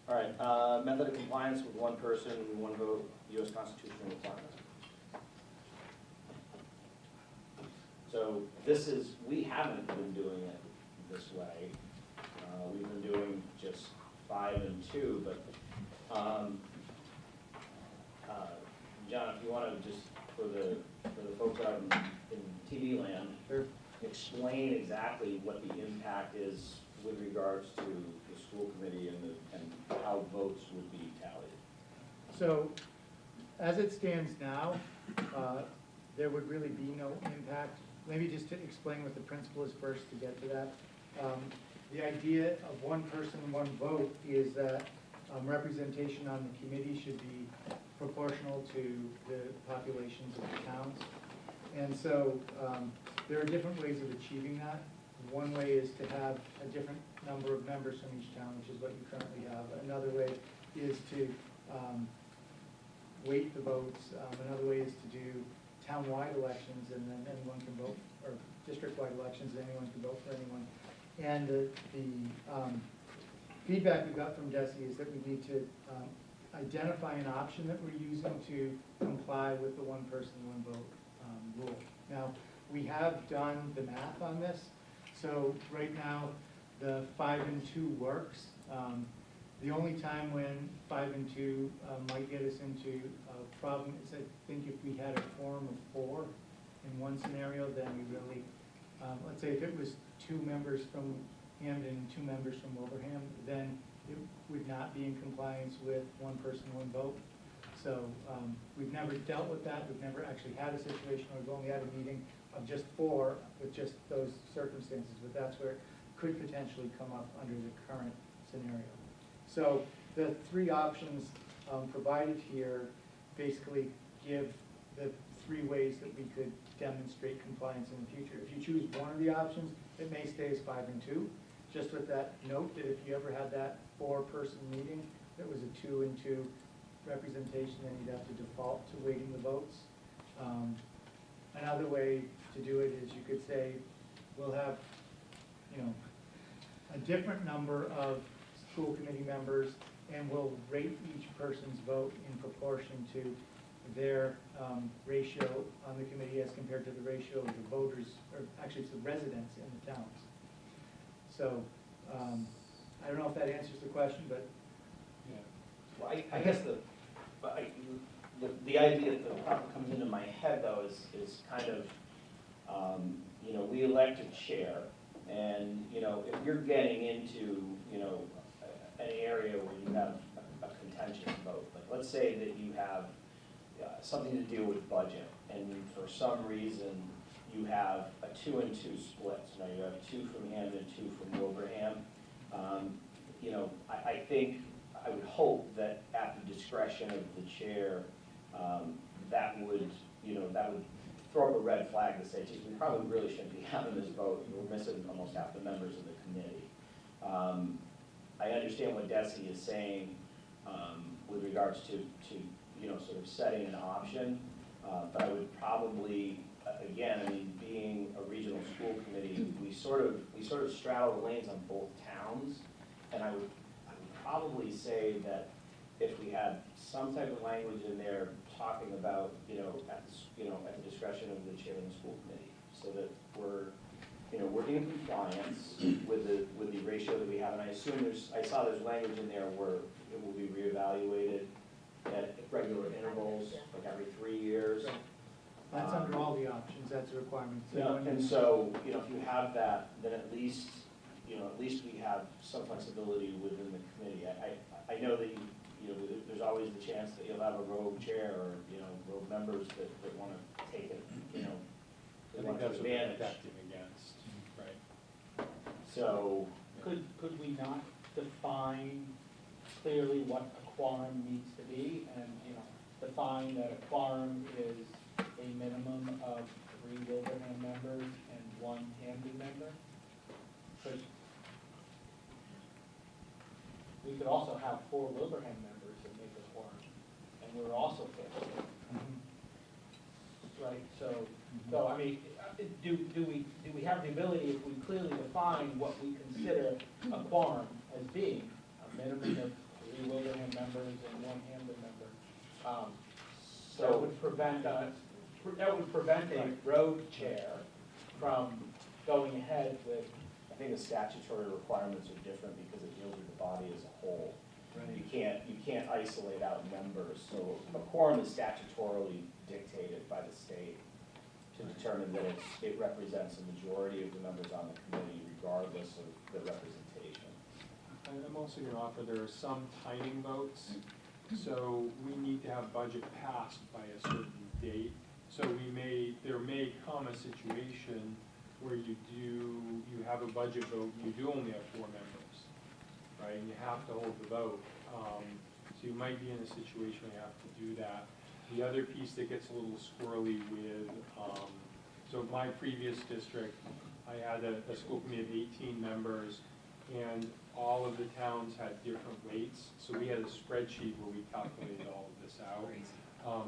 All right, method of compliance with one person, one vote, U.S. constitutional requirement. So this is, we haven't been doing it this way. We've been doing just 5 and 2, but John, if you want to just, for the folks out in TV land, explain exactly what the impact is with regards to the school committee and how votes would be tallied. So, as it stands now, there would really be no impact. Maybe just to explain what the principle is first to get to that. The idea of one person, one vote is that representation on the committee should be proportional to the populations of the towns. And so there are different ways of achieving that. One way is to have a different number of members from each town, which is what you currently have. Another way is to weight the votes. Another way is to do town-wide elections, and then anyone can vote, or district-wide elections, and anyone can vote for anyone. And the feedback we got from Desi is that we need to identify an option that we're using to comply with the one person, one vote rule. Now, we have done the math on this. So right now, the 5 and 2 works. The only time when 5 and 2 might get us into a problem is, I think, if we had a quorum of 4 in one scenario, then we really, let's say if it was 2 members from Hamden and 2 members from Wilbraham, then it would not be in compliance with one person, one vote. So we've never dealt with that. We've never actually had a situation where we've only had a meeting of just 4 with just those circumstances, but that's where it could potentially come up under the current scenario. So the 3 options provided here basically give the 3 ways that we could demonstrate compliance in the future. If you choose one of the options, it may stay as 5 and 2. Just with that note that if you ever had that 4-person meeting that was a 2 and 2 representation, then you'd have to default to weighting the votes. Another way to do it is you could say, we'll have, a different number of school committee members, and we'll rate each person's vote in proportion to their ratio on the committee as compared to the ratio of the voters, or actually it's the residents in the towns. So, I don't know if that answers the question, but. I guess the idea, the thought that comes into my head though is kind of, you know, we elect a chair, and, you know, if you're getting into, you know, an area where you have a contentious vote, like let's say that you have something to deal with budget, and for some reason you have a 2-2 split. So now you have 2 from Hamden, 2 from Wilbraham. You know, I think, I would hope that at the discretion of the chair, that would, you know, that would throw up a red flag to say, geez, we probably really shouldn't be having this vote. We're missing almost half the members of the committee. I understand what Desi is saying with regards to, you know, sort of setting an option, but I would probably, again, I mean, being a regional school committee, we sort of straddle the lanes on both towns, and I would probably say that if we had some type of language in there talking about, you know, at the discretion of the chair of the school committee, so that we're, you know, we're in compliance with the ratio that we have, and I assume I saw there's language in there where it will be reevaluated at regular intervals, like every 3 years. That's under all the options, that's a requirement. So Yeah, when and you- so, you know, if you have that, then at least, you know, at least we have some flexibility within the committee. I know that you know, there's always the chance that you'll have a rogue chair or, you know, rogue members that want to take it, you know, I they think want to that's what we're advantage. protecting against, right? So, could we not define clearly what a quorum needs to be, and, you know, define that a quorum is a minimum of 3 Wilbraham members and 1 Hamden member? Because we could also have 4 Wilbraham members that make a quorum, and we're also 50. Right, so I mean, do we have the ability, if we clearly define what we consider a quorum as being, a minimum of 3 Wilbraham members and 1 Hamden member, that would prevent a road chair from going ahead with. I think the statutory requirements are different because it deals with the body as a whole. Right. You can't isolate out members. So a quorum is statutorily dictated by the state to determine that it represents a majority of the members on the committee, regardless of the representation. And I'm also going to offer there are some timing votes. So we need to have budget passed by a certain date. So there may come a situation where you have a budget vote, and you do only have 4 members, right? And you have to hold the vote. So you might be in a situation where you have to do that. The other piece that gets a little squirrely with, so my previous district, I had a school committee of 18 members, and all of the towns had different weights. So we had a spreadsheet where we calculated all of this out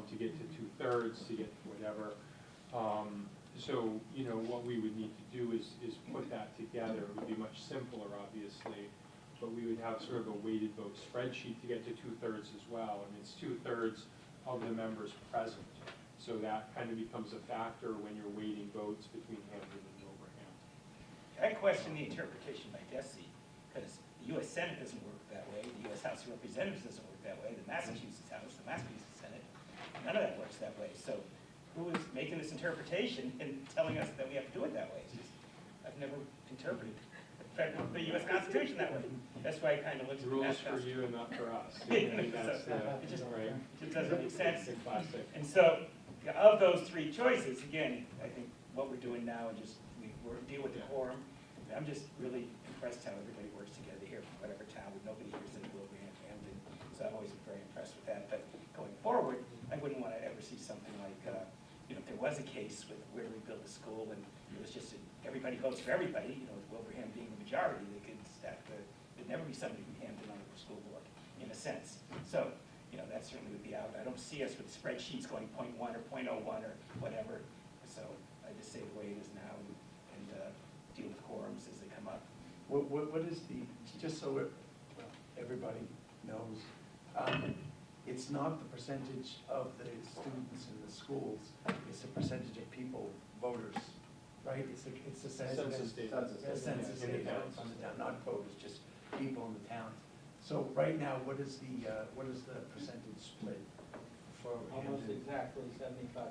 to get to 2/3, to get to whatever. So, you know, what we would need to do is put that together. It would be much simpler, obviously, but we would have sort of a weighted vote spreadsheet to get to 2/3 as well. And it's 2/3 of the members present. So that kind of becomes a factor when you're weighting votes between Hamden and Wilbraham. I question the interpretation by Desi, because the U.S. Senate doesn't work that way, the U.S. House of Representatives doesn't work that way, the Massachusetts House, the Massachusetts Senate, none of that works that way. So who is making this interpretation and telling us that we have to do it that way? It's just, I've never interpreted the U.S. Constitution that way. That's why I kind of looked at the Rules for you and not for us. It Just doesn't make sense. It's classic. And so, of those 3 choices, again, I think what we're doing now, just we're deal with the quorum. I'm just really impressed how everybody works together here from whatever town. Nobody here is in Wilbraham, Hamden, so I've always been very impressed with that. But going forward, I wouldn't want to ever see something like, you know, if there was a case with where do we build a school, and it was just everybody votes for everybody. You know, with Wilbraham being the majority, they could stack there'd never be somebody from Hamden on the school board, in a sense. So, you know, that certainly would be out. I don't see us with spreadsheets going 0.1 or 0.01 or whatever. So I just say the way it is now and deal with quorums as they come up. What is the, just so everybody knows, it's not the percentage of the students in the schools, it's the percentage of people, voters, right? It's the census data. Census data. Census data on the town, not voters, just people in the town. So right now, what is the percentage split for Almost Hampton? exactly 75-25,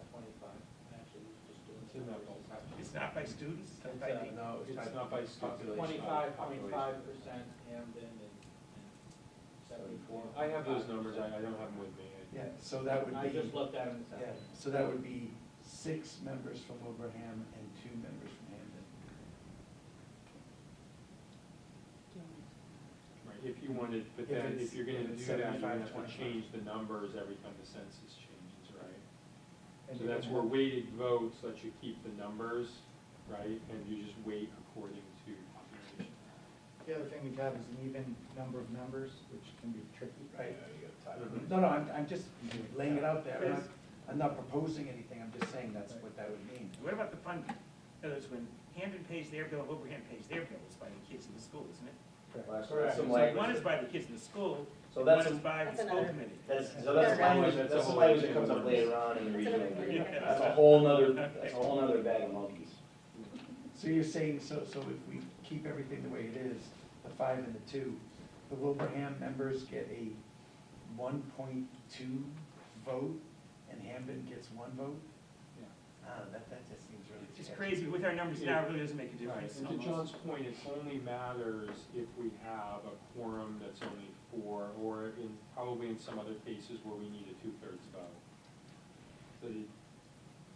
actually, just doing. It's in that ballpark. It's not by students, it's It's, by the. No, It's not by population. 25.5% Hamden and 74. I have those numbers, I don't have them with me. Yeah, so that would I be, just looked at them this yeah, afternoon. so that would be 6 members from Wilbraham and 2 members from Hampton. Right, if you wanted, but If then it's- if you're gonna if do it's that, you're gonna have 75-25. to change the numbers every time the census changes, right? And So you that's can where have- weighted votes let you keep the numbers, right? And you just weight according to population. The other thing we have is an even number of members, which can be tricky. Right. No, I'm just laying it out there. I'm not proposing anything, I'm just saying that's what that would mean. What about the funding? In other words, when Hamden pays their bill, Wilbraham pays their bill, it's by the kids in the school, isn't it? That's some So language. one is by the kids in the school, So and that's one is some- by the That's school another- committee. That's language, that's some language that comes up later on in the regional another- agreement. Yeah. That's a whole nother bag of monkeys. So you're saying, so if we keep everything the way it is, the 5 and the 2, the Wilbraham members get a 1.2 vote, and Hampton gets 1 vote? That just seems really. It's just crazy, with our numbers now, it really doesn't make a difference. And to John's point, it only matters if we have a quorum that's only 4, or probably in some other cases where we need a 2/3 vote. So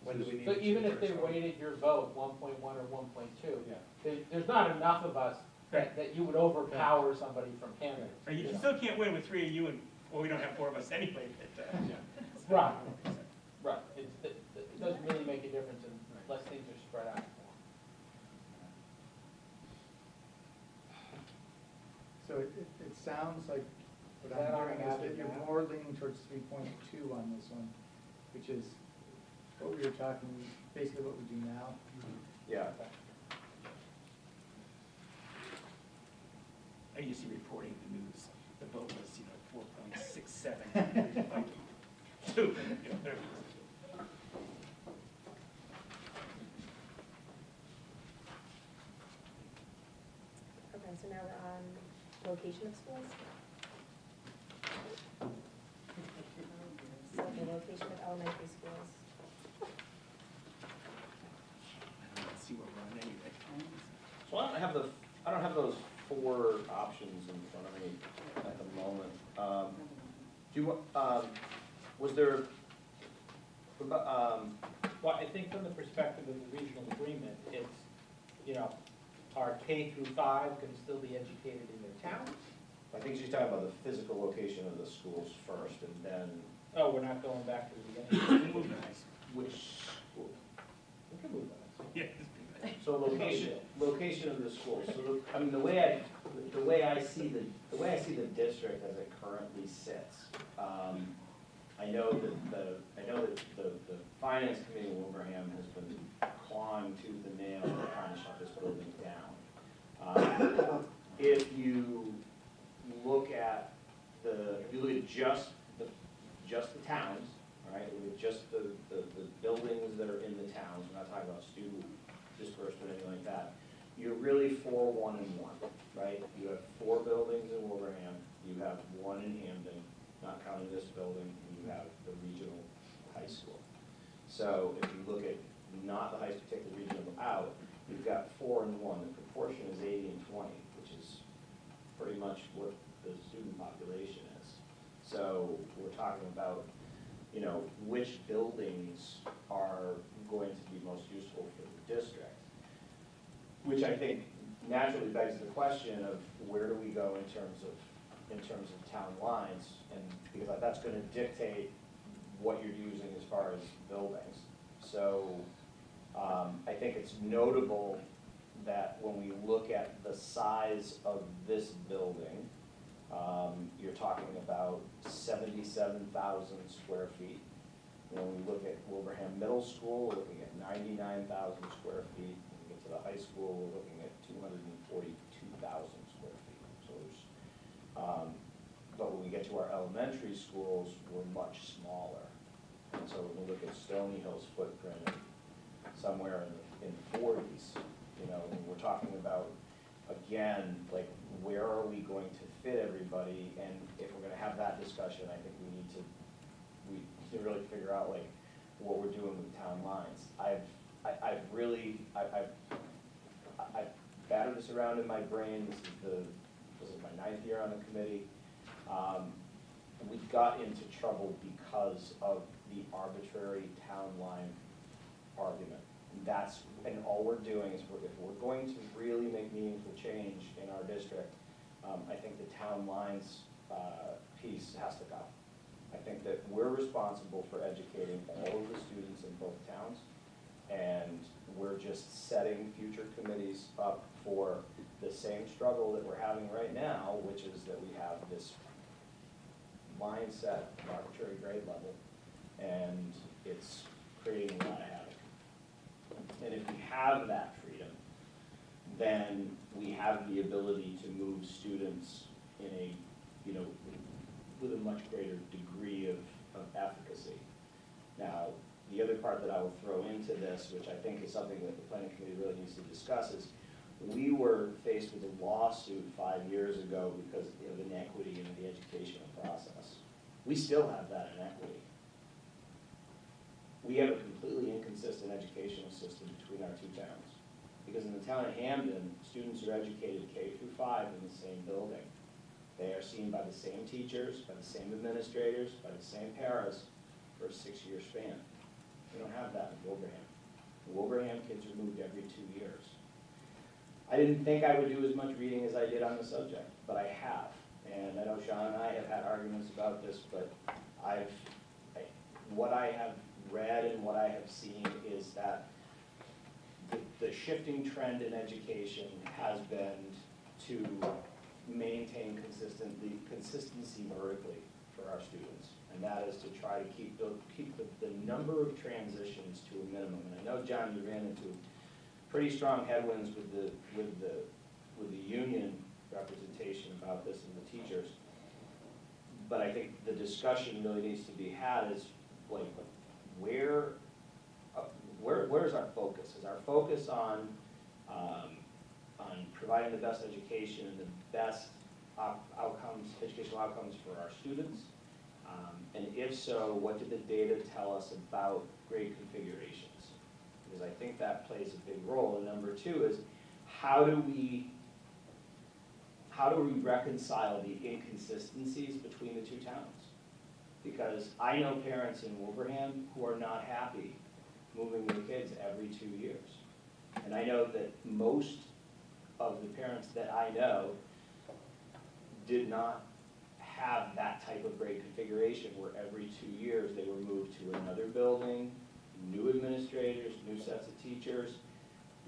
When do we need So a even if they 2/3 vote? weighted your vote 1.1 or 1.2, yeah. there's not enough of us that you would overpower somebody from Hamden. Right, you still can't win with 3 of you, and, well, we don't have 4 of us anyway, but, Yeah. Right, right. It doesn't really make a difference unless things are spread out. So it sounds like, what Is that I'm our hearing is that magic you're number? more leaning towards 3.2 on this one, which is what we were talking, basically what we do now. Yeah. I used to reporting the news, the vote was, 4.67. Like, 2, there it is. Okay, so now we're on location of schools. So the location of elementary schools. Let's see what we're on anyway. So I don't have those 4 options in front of me at the moment. Was there, Well, I think from the perspective of the regional agreement, it's, our K through 5 can still be educated in their town. I think she's talking about the physical location of the schools first, and then Oh, we're not going back to the beginning. We'll move to high school. which school? We can move that. Yeah, just be nice. So location of the schools. So the way I see the district as it currently sits. I know that the finance committee in Wilbraham has been clawing tooth and nail trying to shut this building down. If you look at just the towns, all right, look at just the buildings that are in the towns, we're not talking about student disbursement or anything like that, you're really 4, 1, and 1, right? You have 4 buildings in Wilbraham, you have 1 in Hamden, not counting this building, and you have the regional high school. So if you look at not the high school, take the regional out, you've got 4 and 1. The proportion is 80 and 20, which is pretty much what the student population is. So we're talking about, which buildings are going to be most useful for the district, which I think naturally begs the question of where do we go in terms of town lines, and because that's going to dictate what you're using as far as buildings. So I think it's notable that when we look at the size of this building, you're talking about 77,000 square feet. When we look at Wilbraham Middle School, we're looking at 99,000 square feet. When we get to the high school, we're looking at 242,000 square feet. So there's, but when we get to our elementary schools, we're much smaller. And so when we look at Stony Hill's footprint, somewhere in the 40s, when we're talking about again, like, where are we going to fit everybody? And if we're gonna have that discussion, I think we need to really figure out like what we're doing with town lines. I've battered this around in my brain. This is my 9th year on the committee. We got into trouble because of the arbitrary town line argument. And all we're doing is if we're going to really make meaningful change in our district, I think the town lines piece has to go. I think that we're responsible for educating all of the students in both towns, and we're just setting future committees up for the same struggle that we're having right now, which is that we have this mindset of arbitrary grade level, and it's creating a lot of havoc. And if we have that freedom, then we have the ability to move students in a, with a much greater degree of efficacy. Now, the other part that I will throw into this, which I think is something that the planning committee really needs to discuss, is we were faced with a lawsuit 5 years ago because of inequity in the educational process. We still have that inequity. We have a completely inconsistent educational system between our two towns. Because in the town of Hamden, students are educated K through 5 in the same building. They are seen by the same teachers, by the same administrators, by the same paras for a 6-year span. We don't have that in Wilbraham. In Wilbraham, kids are moved every 2 years. I didn't think I would do as much reading as I did on the subject, but I have. And I know Sean and I have had arguments about this, but what I have read and what I have seen is that the shifting trend in education has been to maintain consistency vertically for our students. And that is to try to keep the number of transitions to a minimum. And I know, John, you ran into pretty strong headwinds with the union representation about this and the teachers. But I think the discussion really needs to be had is like, where is our focus? Is our focus on providing the best education and the best educational outcomes for our students? And if so, what did the data tell us about grade configurations? Because I think that plays a big role. And number 2 is, how do we reconcile the inconsistencies between the two towns? Because I know parents in Wilbraham who are not happy moving their kids every 2 years. And I know that most of the parents that I know did not have that type of grade configuration where every 2 years they were moved to another building, new administrators, new sets of teachers.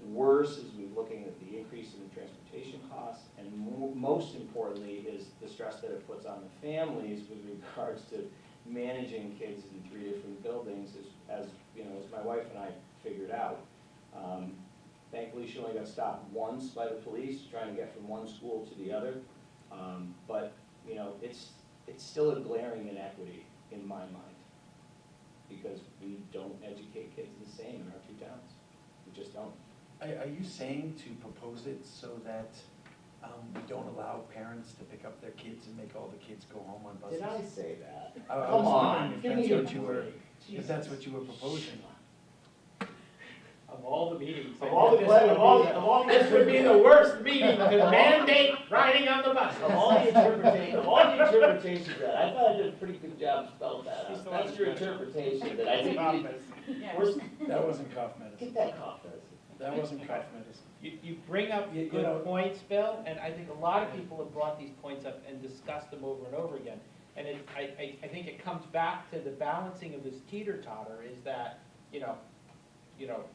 Worse is we're looking at the increase in the transportation costs, and most importantly is the stress that it puts on the families with regards to managing kids in 3 different buildings, as my wife and I figured out. Thankfully, she only got stopped once by the police trying to get from one school to the other. But it's still a glaring inequity in my mind, because we don't educate kids the same in our two towns. We just don't. Are you saying to propose it so that we don't allow parents to pick up their kids and make all the kids go home on buses? Did I say that? I was Come on, wondering give me a if that's what you were proposing. Of all the meetings. Of all the This would be the worst meeting to mandate riding on the bus. Of all the interpretations of that, I thought I did a pretty good job spelling that out. That's your interpretation, that I think That wasn't cough medicine. Get that cough medicine. That wasn't cough medicine. You bring up good points, Bill, and I think a lot of people have brought these points up and discussed them over and over again. And I think it comes back to the balancing of this teeter-totter, is that,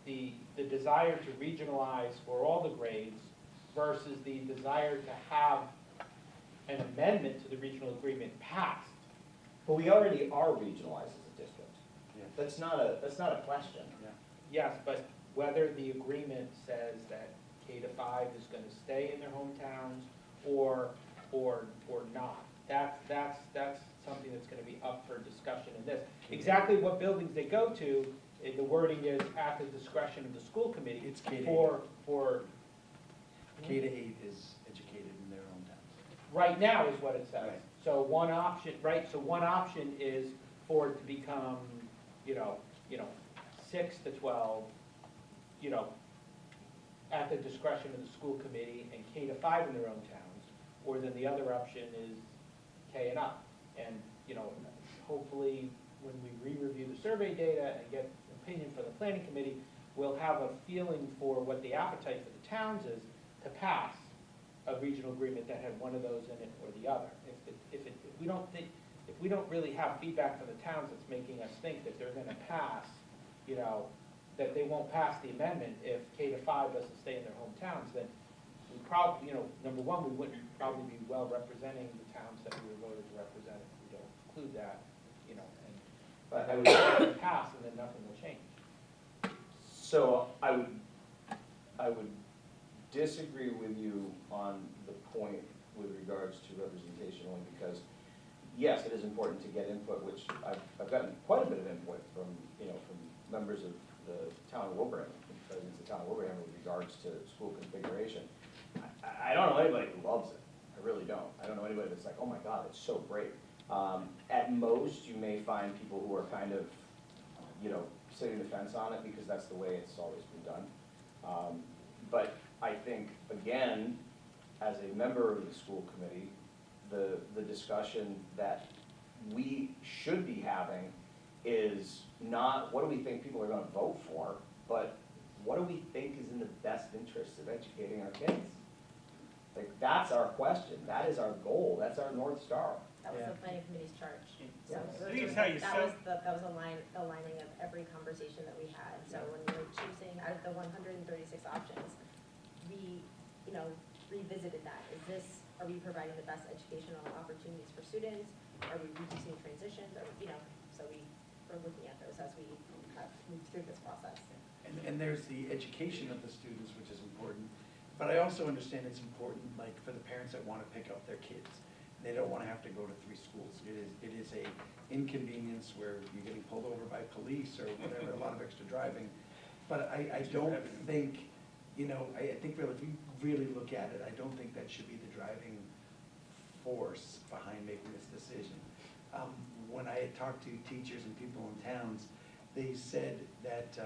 the desire to regionalize for all the grades versus the desire to have an amendment to the regional agreement passed. But we already are regionalized as a district. Yeah. That's not a question. Yeah. Yes, but whether the agreement says that K-5 is going to stay in their hometowns or not, that's something that's going to be up for discussion in this. Exactly what buildings they go to, the wording is at the discretion of the school committee It's K-8. for K-8 is educated in their own towns. Right now is what it says. Right. So one option, right, so one option is for it to become, 6 to 12, at the discretion of the school committee, and K to 5 in their own towns. Or then the other option is K and up. And, hopefully, when we re-review the survey data and get an opinion from the planning committee, we'll have a feeling for what the appetite for the towns is to pass a regional agreement that had one of those in it or the other. If we don't really have feedback from the towns that's making us think that they're gonna pass, that they won't pass the amendment if K to 5 doesn't stay in their hometowns, then we probably, number one, we wouldn't probably be well representing the towns that we were voted to represent if we don't include that, But I and would, pass and then nothing will change. so I would disagree with you on the point with regards to representation, only because, yes, it is important to get input, which I've gotten quite a bit of input from members of the town of Wilbraham, residents of the town of Wilbraham with regards to school configuration. I don't know anybody who loves it. I really don't. I don't know anybody that's like, oh my God, it's so great. At most, you may find people who are kind of, sitting the fence on it because that's the way it's always been done. But I think, again, as a member of the school committee, the discussion that we should be having is not what do we think people are going to vote for, but what do we think is in the best interest of educating our kids? Like, that's our question. That is our goal. That's our North Star. That was the planning committee's charge. So I think it's how you that was the lining of every conversation that we had. So when we were choosing out of the 136 options, we, revisited that. Are we providing the best educational opportunities for students? Are we reducing transitions? So we were looking at those as we have moved through this process. And there's the education of the students, which is important. But I also understand it's important, like, for the parents that want to pick up their kids. They don't want to have to go to 3 schools. It is a inconvenience where you're getting pulled over by police or whatever, a lot of extra driving. But I don't think, I think really, if you really look at it, I don't think that should be the driving force behind making this decision. When I had talked to teachers and people in towns, they said that,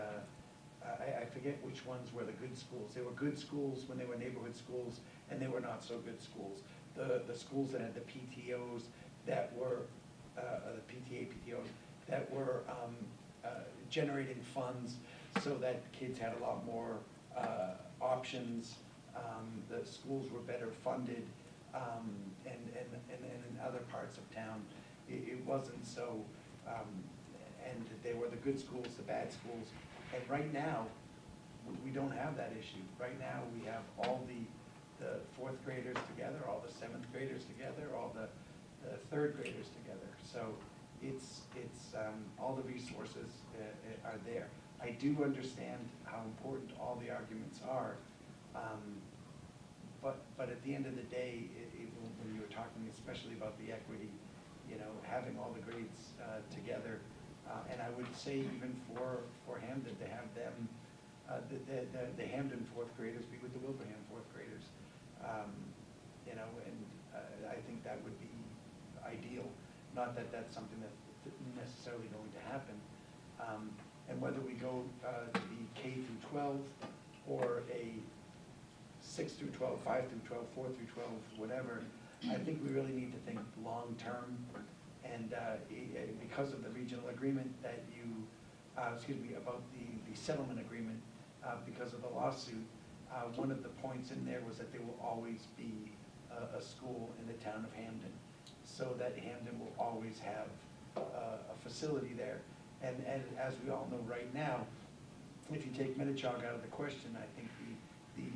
I forget which ones were the good schools. They were good schools when they were neighborhood schools, and they were not so good schools. The schools that had the PTOs that were, the PTOs, that were generating funds so that kids had a lot more options. The schools were better funded, and in other parts of town, it wasn't so, and they were the good schools, the bad schools. And right now, we don't have that issue. Right now, we have all the 4th graders together, all the 7th graders together, all the 3rd graders together. So it's all the resources are there. I do understand how important all the arguments are, but at the end of the day, when you were talking especially about the equity, having all the grades together, and I would say even for Hamden to have them, the Hamden 4th graders be with the Wilbraham 4th graders, and I think that would be ideal. Not that that's something that's necessarily going to happen. And whether we go to be K through 12 or a 6 through 12, 5 through 12, 4 through 12, whatever, I think we really need to think long-term. And because of the regional agreement that you, about the settlement agreement, because of the lawsuit, one of the points in there was that there will always be a school in the town of Hamden, so that Hamden will always have a facility there. And as we all know right now, if you take Minnechaug out of the question, I think the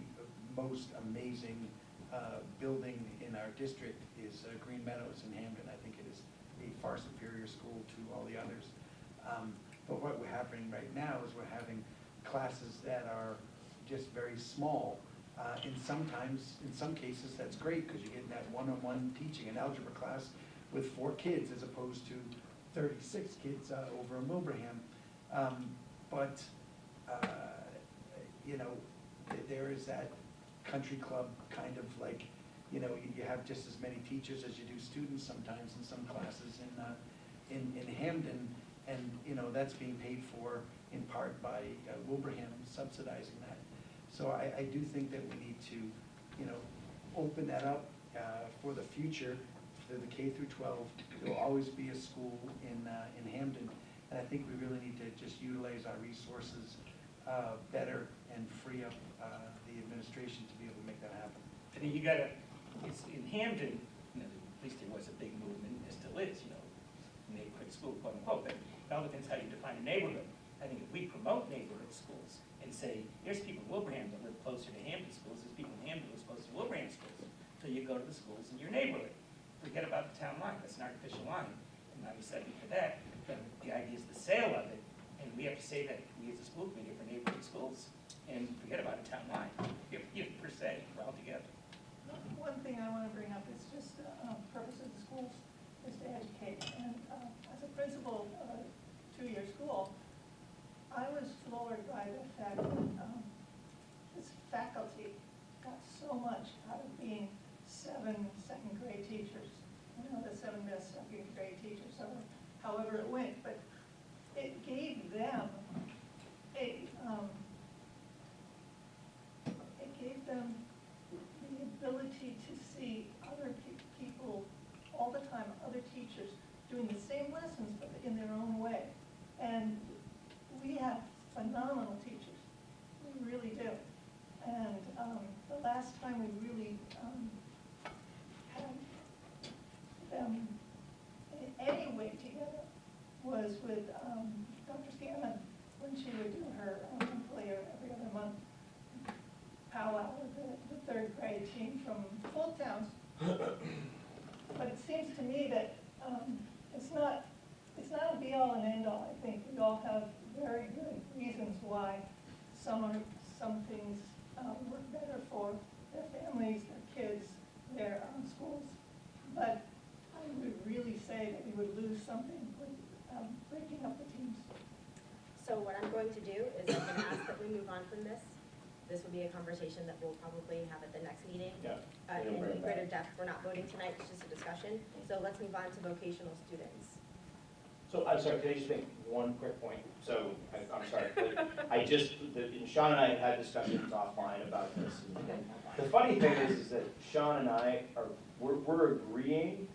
most amazing building in our district is Green Meadows in Hamden. I think it is a far superior school to all the others. But what we're having right now is we're having classes that are just very small. In some cases, that's great because you're getting that one-on-one teaching, an algebra class with 4 kids as opposed to 36 kids over in Wilbraham. But there is that country club kind of like, you know, you have just as many teachers as you do students sometimes in some classes in Hamden. And, you know, that's being paid for in part by Wilbraham subsidizing that. So I do think that we need to, you know, open that up for the future, for the K through 12. There will always be a school in Hamden. And I think we really need to just utilize our resources better and free up the administration to be able to make that happen. I think you gotta, it's in Hamden, you know, at least there was a big movement, there still is, you know, neighborhood school, quote unquote, but it all depends how you define a neighborhood. I think if we promote neighborhood schools and say, there's people in Wilbraham that live closer to Hampton schools, there's people in Hampton who live closer to Wilbraham schools, so you go to the schools in your neighborhood. Forget about the town line, that's an artificial line. I'm not accepting for that, but the idea is the sale of it, and we have to say that we as a school committee for neighborhood schools, and forget about a town line, if per se, we're all together. One thing I want to bring up is just the purpose of the schools is to educate. And as a principal of a two-year school, I was floored by the fact that this faculty got so much out of being 7 second-grade teachers. You know, the 7 best second-grade teachers, or however it went. But it gave them the ability to see other people all the time, other teachers doing the same lessons but in their own way. And we have phenomenal teachers, we really do. And the last time we really had them in any way together was with Dr. Scanlon when she would do her monthly or every other month powwow with the 3rd grade team from full towns. But it seems to me that it's not a be-all and end-all. I think we all have very good reasons why some things work better for their families, their kids, their schools. But I would really say that we would lose something with breaking up the teams. So what I'm going to do is I'm going to ask that we move on from this. This will be a conversation that we'll probably have at the next meeting. Yeah. In greater depth. We're not voting tonight, it's just a discussion. So let's move on to vocational students. So, I'm sorry, can I just make one quick point? So, I'm sorry, but Sean and I have had discussions offline about this. And the funny thing is that Sean and I we're agreeing,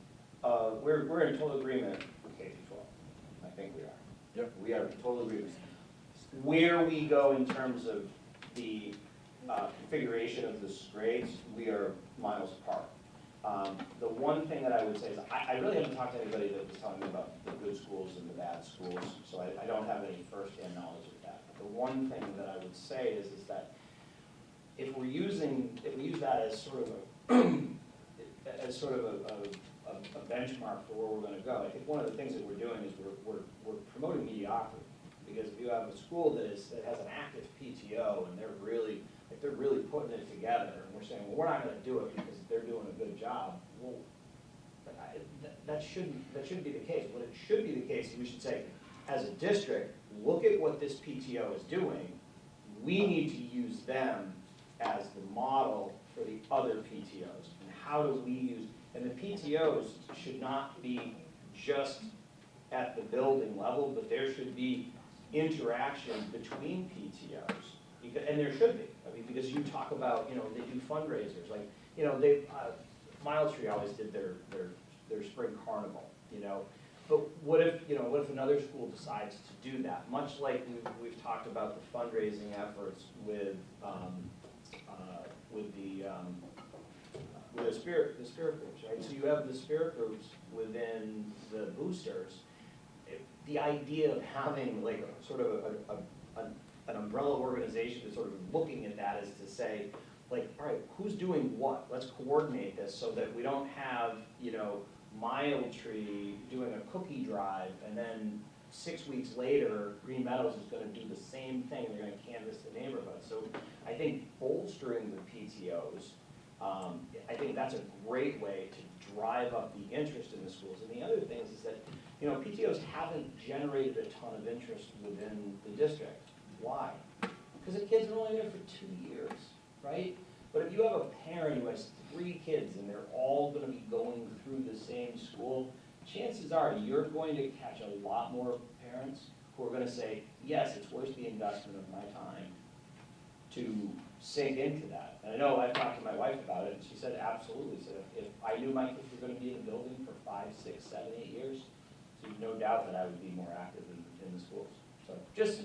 we're in total agreement with K through 12. I think we are. Yep. We are in total agreement. Where we go in terms of the configuration of the grades, we are miles apart. The one thing that I would say is I really haven't talked to anybody that was telling me about the good schools and the bad schools, so I don't have any firsthand knowledge of that. But the one thing that I would say is that if we use that as sort of a benchmark for where we're going to go, I think one of the things that we're doing is we're promoting mediocrity. Because if you have a school that has an active PTO and they're really putting it together, and we're saying, well, we're not going to do it because they're doing a good job. Well, that shouldn't be the case. What it should be the case is we should say, as a district, look at what this PTO is doing. We need to use them as the model for the other PTOs. And how do we use? And the PTOs should not be just at the building level, but there should be interaction between PTOs, and there should be. I mean, because you talk about, you know, they do fundraisers, like, you know, Miles Tree always did their spring carnival, you know. But what if another school decides to do that? Much like we've talked about the fundraising efforts with the spirit groups, right? So you have the spirit groups within the boosters. The idea of having like a sort of an umbrella organization that's sort of looking at that is to say, like, all right, who's doing what? Let's coordinate this so that we don't have, you know, Mile Tree doing a cookie drive and then 6 weeks later, Green Meadows is going to do the same thing. They're going to canvass the neighborhood. So I think bolstering the PTOs, I think that's a great way to drive up the interest in the schools. And the other thing is that, you know, PTOs haven't generated a ton of interest within the district. Why? Because the kids are only there for 2 years, right? But if you have a parent who has 3 kids and they're all gonna be going through the same school, chances are you're going to catch a lot more parents who are gonna say, yes, it's worth the investment of my time to sink into that. And I know I've talked to my wife about it, and she said, absolutely. She said, if I knew my kids were gonna be in the building for 5, 6, 7, 8 years, there's no doubt that I would be more active in the schools. So just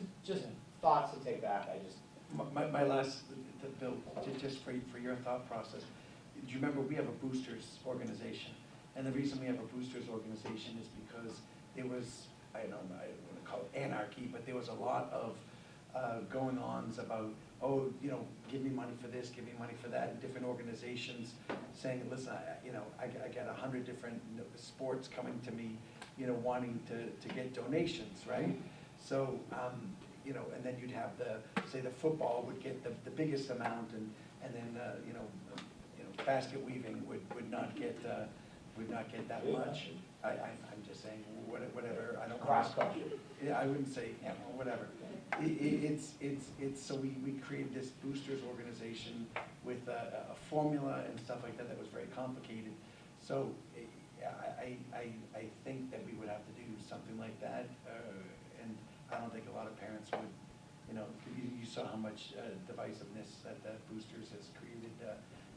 thoughts to take back. I just. My last, Bill, just for your thought process, do you remember we have a boosters organization? And the reason we have a boosters organization is because there was, I don't want to call it anarchy, but there was a lot of going-ons about, oh, you know, give me money for this, give me money for that, and different organizations saying, listen, I got 100 different sports coming to me, you know, wanting to get donations, right? So, you know, and then you'd have say the football would get the biggest amount, and then you know, basket weaving would not get that much. I'm just saying whatever. I don't cross culture. Yeah, I wouldn't say, yeah, whatever. It's so we created this boosters organization with a formula and stuff like that was very complicated. So I think that we would have to do something like that, and I don't think a lot of parents would, you know, you saw how much divisiveness that boosters has created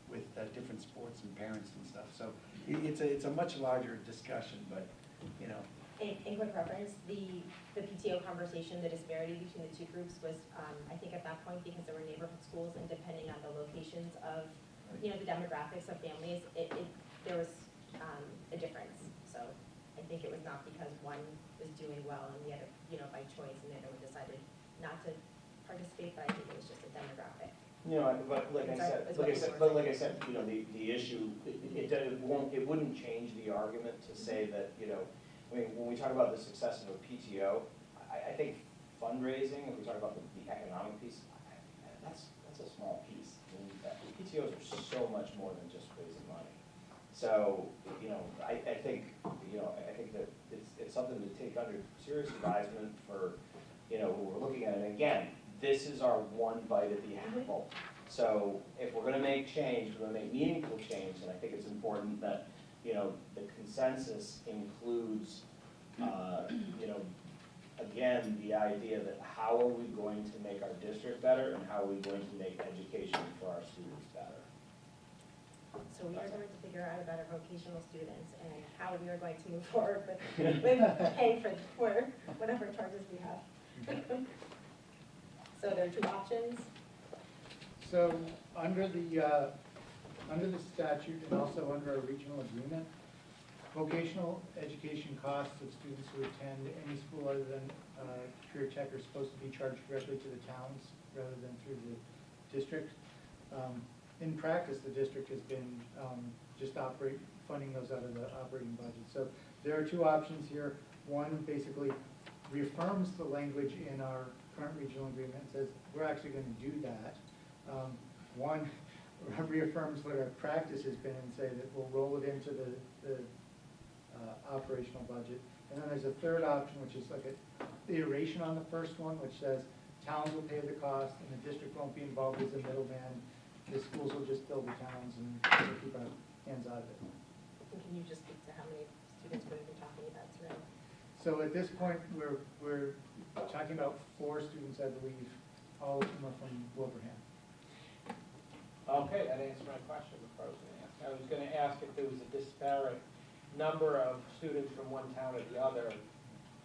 with different sports and parents and stuff. So it's a much larger discussion, but, you know. In quick reference, the PTO conversation, the disparity between the 2 groups was, I think at that point, because there were neighborhood schools, and depending on the locations of, you know, the demographics of families, there was a difference. So I think it was not because one was doing well and the other, you know, by choice, and the other one decided not to participate, but I think it was just a demographic. You know, but like I said, you know, the issue, it wouldn't change the argument to say that, you know, I mean, when we talk about the success of a PTO, I think fundraising, if we talk about the economic piece, that's a small piece. I mean, PTOs are so much more than just raising money. So, you know, I think that it's something to take under serious advisement for, you know, who we're looking at. And again, this is our one bite at the apple. So if we're going to make change, we're going to make meaningful change, and I think it's important that, you know, the consensus includes, you know, again, the idea that how are we going to make our district better, and how are we going to make education for our students better. So we are going to figure out about our vocational students and how we are going to move forward with paying for whatever charges we have. So there are 2 options. So under the statute and also under a regional agreement, vocational education costs of students who attend any school other than Career Tech are supposed to be charged directly to the towns rather than through the district. In practice, the district has been just funding those out of the operating budget. So there are 2 options here. One basically reaffirms the language in our current regional agreement, says we're actually going to do that. One reaffirms what our practice has been and say that we'll roll it into the operational budget. And then there's a third option, which is like an iteration on the first one, which says towns will pay the cost and the district won't be involved as a middleman. The schools will just build the towns and we'll keep our hands out of it. And can you just speak to how many students we're going to be talking about today? So at this point, we're talking about 4 students, I believe. All of them are from Wilbraham. Okay, that answers my question before I was going to ask. I was going to ask if there was a disparate number of students from one town or the other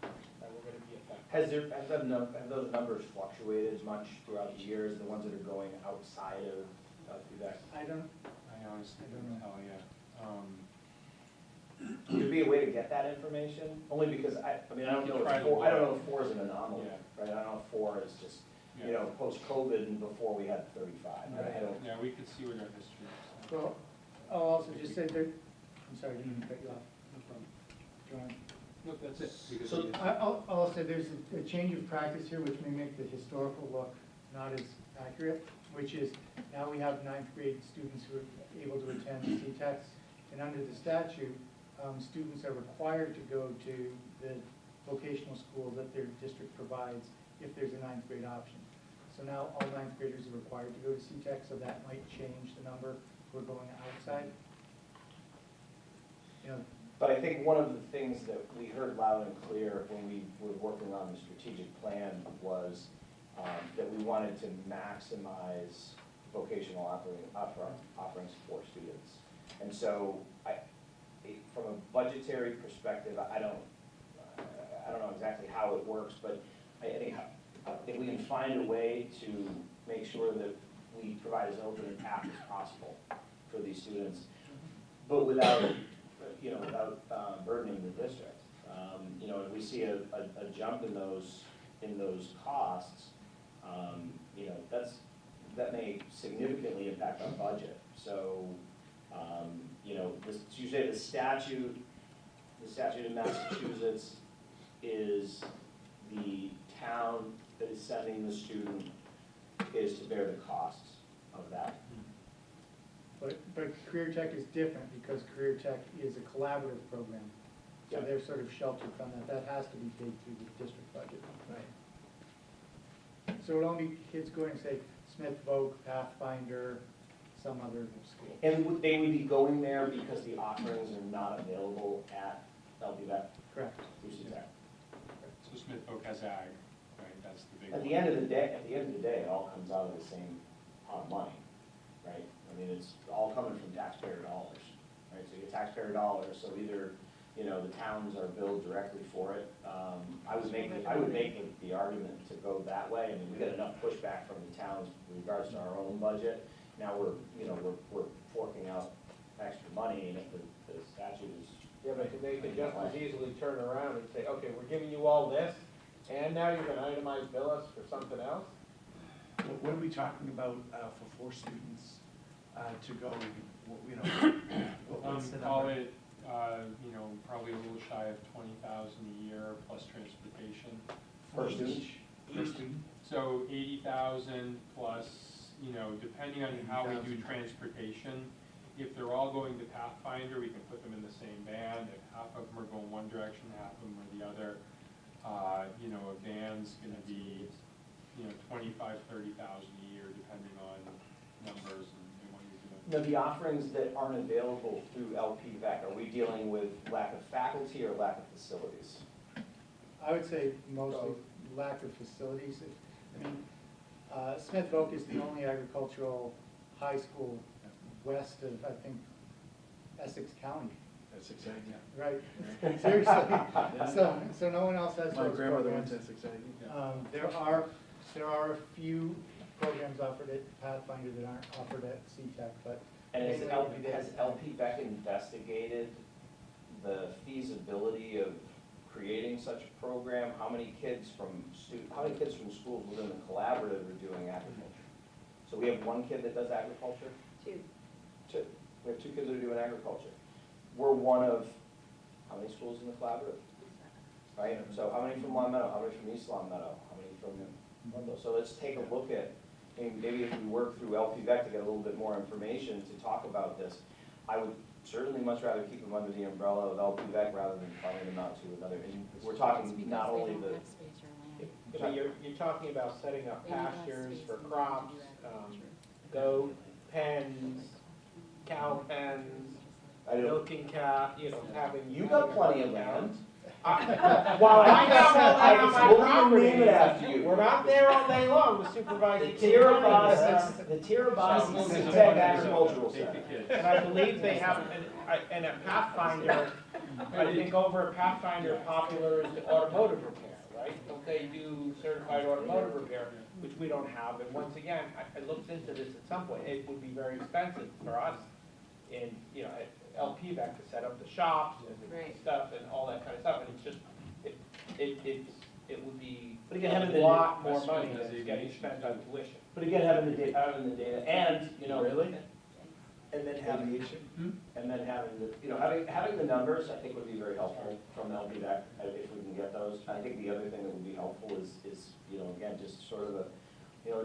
that were going to be affected. Have those numbers fluctuated much throughout the years, the ones that are going outside of Quebec? I honestly don't know, Could be a way to get that information, only because I don't know if 4 is an anomaly, right? I don't know if 4 is just, you know, post-COVID and before we had 35. Right? Yeah, we could see what our history is. Well, I'll also just say that, I'm sorry, I didn't mean to cut you off. No problem. John. No, that's it. So I'll say there's a change of practice here which may make the historical look not as accurate, which is now we have 9th grade students who are able to attend CTEX, and under the statute, students are required to go to the vocational school that their district provides if there's a 9th grade option. So now all ninth graders are required to go to CTEC, so that might change the number if we're going outside. You know, But I think one of the things that we heard loud and clear when we were working on the strategic plan was that we wanted to maximize vocational offerings for students. And so from a budgetary perspective, I don't know exactly how it works, but I think if we can find a way to make sure that we provide as open a path as possible for these students, but without burdening the district. If we see a jump in those costs, that may significantly impact our budget. So, you say the statute in Massachusetts is the town that is sending the student is to bear the costs of that. But Career Tech is different because Career Tech is a collaborative program. So they're sort of sheltered from that. That has to be paid through the district budget. Right. So it only kids going to, say, Smith Voc, Pathfinder, some other school. And they would be going there because the offerings are not available at LPVET? Correct. So Smith Voc has ag, right? That's the big one. At the end of the day, it all comes out of the same pot of money, right? I mean, it's all coming from taxpayer dollars, right? So you get taxpayer dollars, so either, the towns are billed directly for it. I would make the argument to go that way. I mean, we get enough pushback from the towns with regards to our own budget. Now we're forking out extra money, and if the statute is. Yeah, but they could just as easily turn around and say, okay, we're giving you all this, and now you're gonna itemize bill us for something else? What are we talking about for 4 students to go, what's the Call number? it, probably a little shy of 20,000 a year plus transportation. Per student? Per student? So 80,000 plus, depending on how we do transportation. If they're all going to Pathfinder, we can put them in the same van. If half of them are going one direction, half of them are the other, a van's gonna be, 25, 30,000 a year, depending on numbers and what you're doing. Now, the offerings that aren't available through LPVEC, are we dealing with lack of faculty or lack of facilities? I would say mostly lack of facilities. I mean, Smith Voc is the only agricultural high school west of, I think, Essex County. That's exciting. Right, seriously. So no one else has My those grandmother went programs. to Essex, There are a few programs offered at Pathfinder that aren't offered at CTEC, but. And has mainly has LPVEC investigated the feasibility of creating such a program? How many kids from schools within the collaborative are doing agriculture? So we have one kid that does agriculture? Two. We have 2 kids that are doing agriculture. We're one of, how many schools in the collaborative? Right, so how many from Long Meadow, how many from East Long Meadow, how many from Wendell? So let's take a look at, maybe if we work through LPVEC to get a little bit more information to talk about this. I would certainly much rather keep them under the umbrella of LPVEC rather than farming them out to another. And we're talking not only the. But you're talking about setting up pastures for crops, goat pens, cow pens, milking calf, having. You got plenty of land. Well, I got all that on my property. We're We're not there all day long to supervise The the Tirabassi Tech Agricultural Center. And I believe they have, and at Pathfinder, I think over at Pathfinder, popular is the automotive repair, right? Don't they do certified automotive repair, which we don't have? And once again, I looked into this at some point, it would be very expensive for us in, at LPVEC to set up the shops and stuff and all that kind of stuff. And it's just, it would be But again, having a the lot more money than is getting spent on tuition. But again, having the data, and Really? and then having having the numbers, I think would be very helpful from LPVEC if we can get those. I think the other thing that would be helpful is again, just sort of a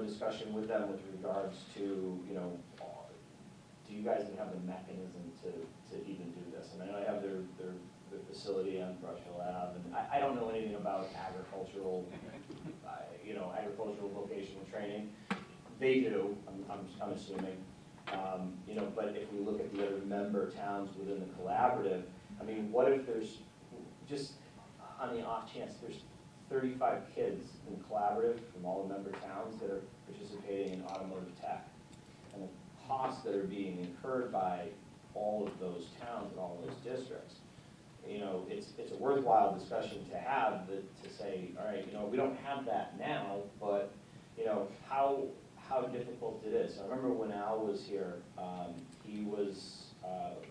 discussion with them with regards to do you guys have the mechanism to even do this? And I know I have their facility on Brush Hill Ave, and I don't know anything about agricultural, you know, agricultural vocational training. They do, I'm assuming. You know, but if we look at the other member towns within the collaborative, I mean, what if there's, just on the off chance, there's 35 kids in collaborative from all the member towns that are participating in automotive tech? And the costs that are being incurred by all of those towns and all of those districts. You know, it's a worthwhile discussion to have, to say, all right, you know, we don't have that now, but, you know, how difficult it is. I remember when Al was here, he was,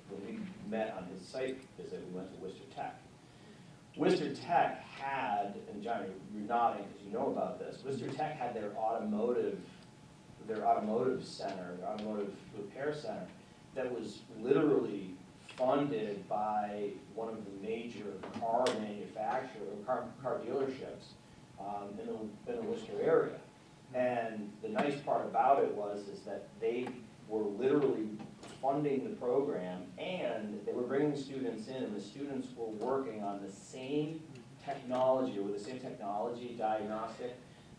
when we met on his site visit, we went to Worcester Tech. Worcester Tech had, and John, you're nodding because you know about this, Worcester Tech had their automotive center, their automotive repair center, that was literally funded by one of the major car car dealerships in the Worcester area. And the nice part about it is that they were literally funding the program, and they were bringing students in, and the students were working on the same technology, or with the same technology diagnostic,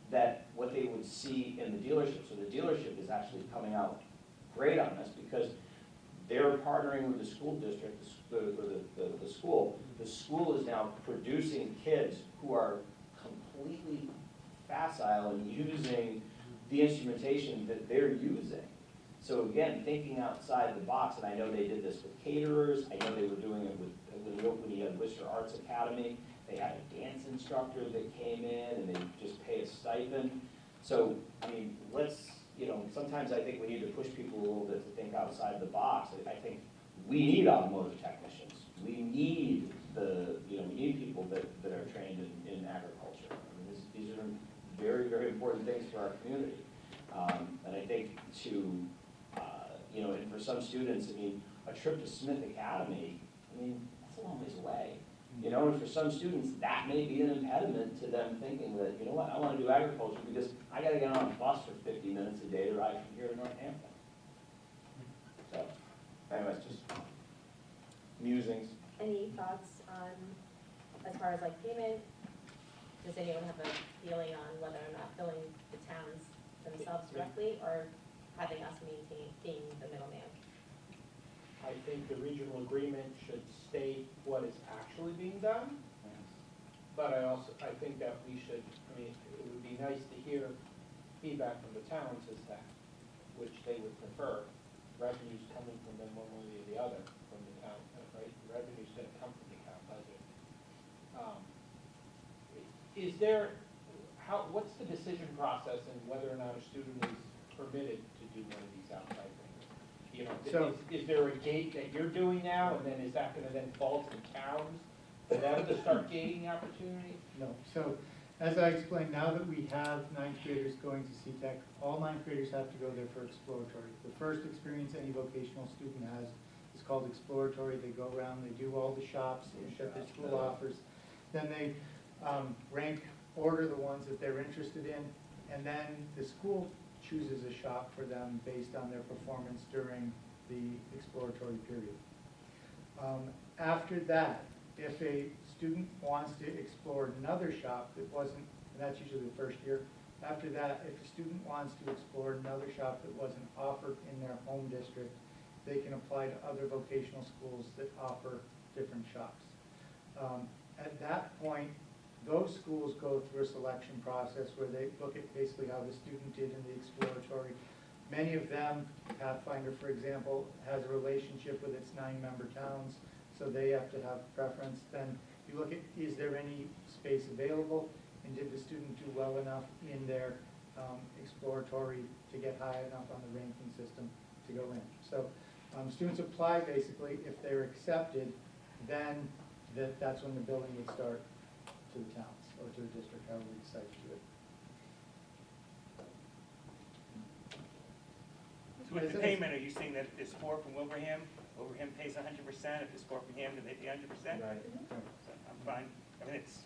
that what they would see in the dealership. So the dealership is actually coming out great on this because they're partnering with the school district, the school. The school is now producing kids who are completely facile and using the instrumentation that they're using. So again, thinking outside the box, and I know they did this with caterers, I know they were doing it when you had Worcester Arts Academy. They had a dance instructor that came in and they just pay a stipend. So, I mean, you know, sometimes I think we need to push people a little bit to think outside the box. I think we need automotive technicians. We need we need people that are trained in agriculture. I mean, these are very, very important things for our community. And I think you know, and for some students, I mean, a trip to Smith Academy, I mean, that's a long ways away. You know, and for some students, that may be an impediment to them thinking that, you know what, I want to do agriculture because I got to get on a bus for 50 minutes a day to ride from here to Northampton. So, anyways, just musings. Any thoughts on, as far as like payment? Does anyone have a feeling on whether or not billing the towns themselves directly or having us being the middleman? I think the regional agreement should state what is actually being done. But I think that we should, I mean, it would be nice to hear feedback from the towns as to which they would prefer. Revenues coming from them one way or the other from the town, right? The revenue's gonna come from the town budget. Is there, what's the decision process and whether or not a student is permitted to do one of these outside things? You know, is there a gate that you're doing now, and then is that gonna then fall to the towns for them to start gating opportunity? No. So, as I explained, now that we have ninth graders going to CTEC, all ninth graders have to go there for exploratory. The first experience any vocational student has is called exploratory. They go around, they do all the shops that the school offers. Then they order the ones that they're interested in, and then the school chooses a shop for them based on their performance during the exploratory period. After that, if a student wants to explore another shop that wasn't, and that's usually the first year, after that, if a student wants to explore another shop that wasn't offered in their home district, they can apply to other vocational schools that offer different shops. At that point, those schools go through a selection process where they look at basically how the student did in the exploratory. Many of them, Pathfinder, for example, has a relationship with its 9-member towns, so they have to have preference. Then you look at, is there any space available, and did the student do well enough in their exploratory to get high enough on the ranking system to go in. So students apply basically. If they're accepted, then that's when the billing would start to the towns or to the district, however we decide to do it. So with the payment, are you saying that if there's 4 from Wilbraham pays 100%, if there's 4 from Hampton, they pay 100%? Right. So I'm fine. I mean, it's,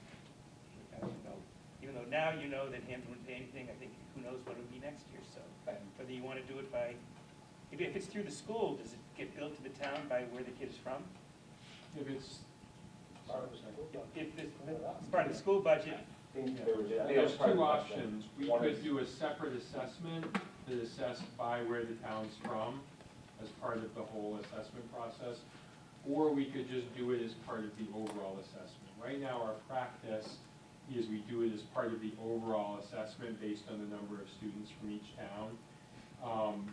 even though now you know that Hampton wouldn't pay anything, I think who knows what it would be next year, so. Whether you want to do it by, if it's through the school, does it get billed to the town by where the kid is from? If it's part of the school budget. If it's part of the school budget, think there was, I think that There's was part of two the question. options. We One could is- do a separate assessment that assessed by where the town's from as part of the whole assessment process, or we could just do it as part of the overall assessment. Right now, our practice is we do it as part of the overall assessment based on the number of students from each town.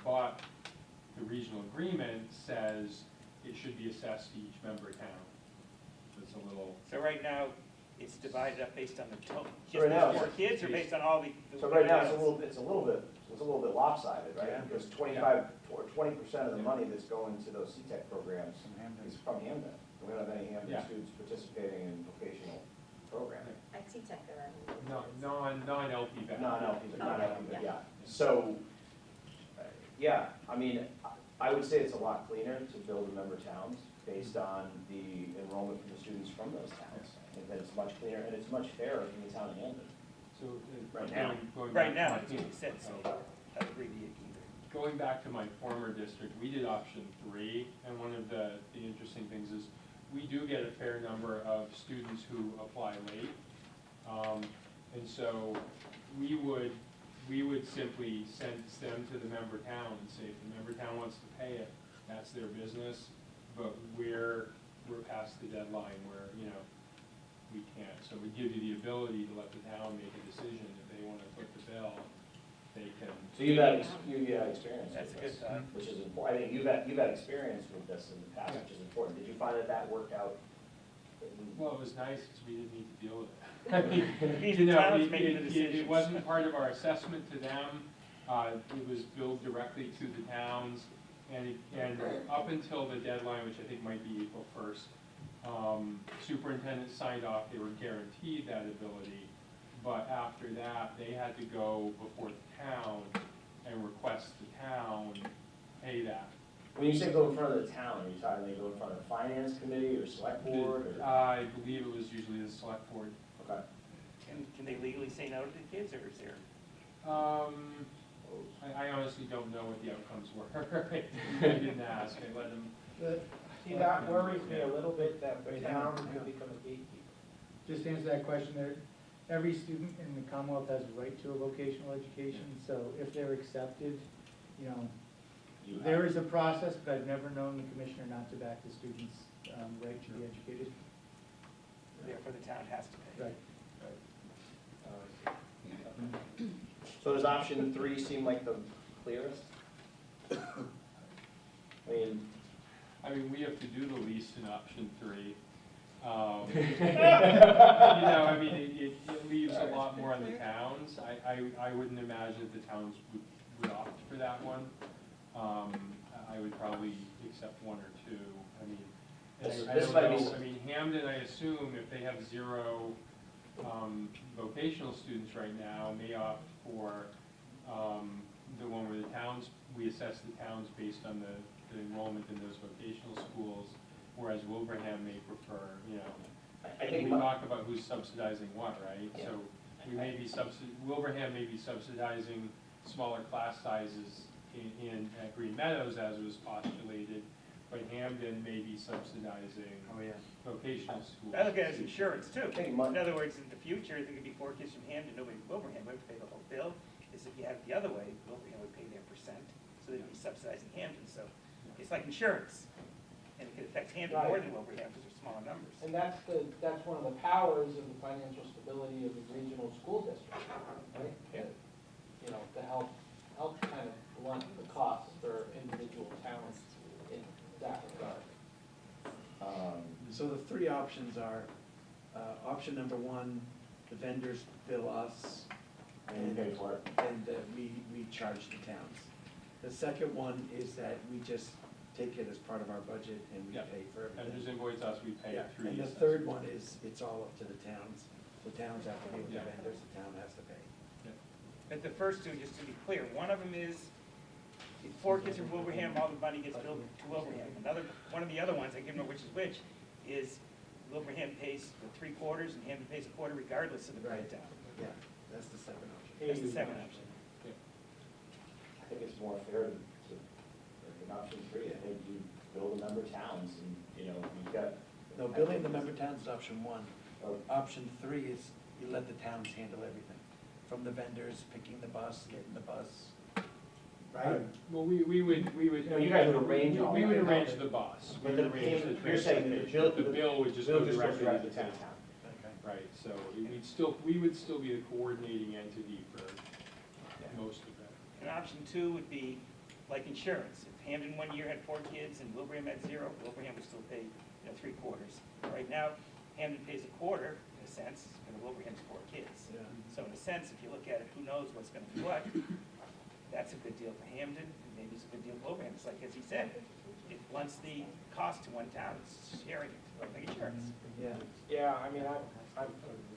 But the regional agreement says it should be assessed to each member town. So it's a little. So right now, it's divided up based on the total, So just right now, the 4 kids, or based on all the? So right now, everybody it's a little bit lopsided, right? Yeah. Because 20% of the money that's going to those CTEC programs is from Hamden. We don't have any Hamden Yeah. students participating in vocational programming. At T-Tech there are. No, non-LP. Non-LP, yeah. So, yeah, I mean, I would say it's a lot cleaner to build a member towns based on the enrollment for the students from those towns. I think that it's much cleaner and it's much fairer in the town of Hamden. So, Right now. going Right back now, to that's my- what you said, so that abbreviate either. Going back to my former district, we did option 3, and one of the interesting things is we do get a fair number of students who apply late. And so we would simply send them to the member town and say, if the member town wants to pay it, that's their business, but we're past the deadline where, we can't. So we give you the ability to let the town make a decision. If they want to foot the bill, they can. So you've had experience That's with a good this, thought. which is important. I think you've had experience with this in the past, which is important. Did you find that worked out? Well, it was nice because we didn't need to deal with it. I mean, Means you the know, town's making the it decisions. wasn't part of our assessment to them. It was billed directly to the towns. And up until the deadline, which I think might be April 1st, superintendent signed off, they were guaranteed that ability. But after that, they had to go before the town and request the town pay that. When you say go in front of the town, are you talking they go in front of the finance committee or select board? Or? I believe it was usually the select board. Okay. Can they legally say no to the kids, or is there? I honestly don't know what the outcomes were. I didn't ask, I let them. See, that worries me a little bit, that the town could become a gatekeeper. Just to answer that question, every student in the Commonwealth has a right to a vocational education, so if they're accepted, there is a process, but I've never known the commissioner not to back the students' right to be educated. Therefore, the town has to pay. Right. So does option 3 seem like the clearest? I mean, we have to do the least in option 3. It leaves a lot more on the towns. I wouldn't imagine that the towns would opt for that one. I would probably accept 1 or 2. I don't know. Hamden, I assume, if they have 0 vocational students right now, may opt for the one where the towns, we assess the towns based on the enrollment in those vocational schools, whereas Wilbraham may prefer, I think we talk about who's subsidizing what, right? Yeah. So we may be Wilbraham may be subsidizing smaller class sizes at Green Meadows, as was postulated, but Hamden may be subsidizing vocational schools. I look at it as insurance too. Take In money. other words, in the future, there could be 4 kids from Hamden, nobody from Wilbraham, we have to pay the whole bill. Is if you have it the other way, Wilbraham would pay their %, so they'd be subsidizing Hamden, so it's like insurance. And it could affect Hamden more than Wilbraham because they're smaller numbers. And that's one of the powers of the financial stability of the regional school district, right? Yeah. To help kind of blunt the costs for individual towns in that regard. So the 3 options are, option number 1, the vendors bill us, And you pay for it. and we charge the towns. The second one is that we just take it as part of our budget and we Yeah. pay for everything. Vendors invoice us, we pay Yeah, it through and the assessment. third one is, it's all up to the towns. The towns have to pay with the Yeah. vendors, the town has to pay. But the first 2, just to be clear, one of them is, if 4 kids from Wilbraham, all the money gets billed to Wilbraham. One of the other ones, I can't remember which is which, is Wilbraham pays the 3/4 and Hamden pays a quarter regardless of the Right. breakdown. Yeah, that's the second option. That's the second option. I think it's more fair to in option 3. I think you build a member towns and, you've got. No, building the member towns is option 1. Oh. Option 3 is you let the towns handle everything, from the vendors, picking the bus, getting the bus, right? Well, we would. No, you guys would arrange all We would that. arrange the bus. But We would arrange the you're saying that transportation. The bill would just go directly to the town. town. Right, so we would still be the coordinating entity for most of that. And option 2 would be like insurance. If Hamden one year had 4 kids and Wilbraham had 0, Wilbraham would still pay 3/4. Right now, Hamden pays 1/4, in a sense, for the Wilbraham's 4 kids. Yeah. So in a sense, if you look at it, who knows what's going to flood? That's a good deal for Hamden, and maybe it's a good deal for Wilbraham. It's like, as he said, it blunts the cost to one town, it's sharing it, like insurance. Yeah, I mean,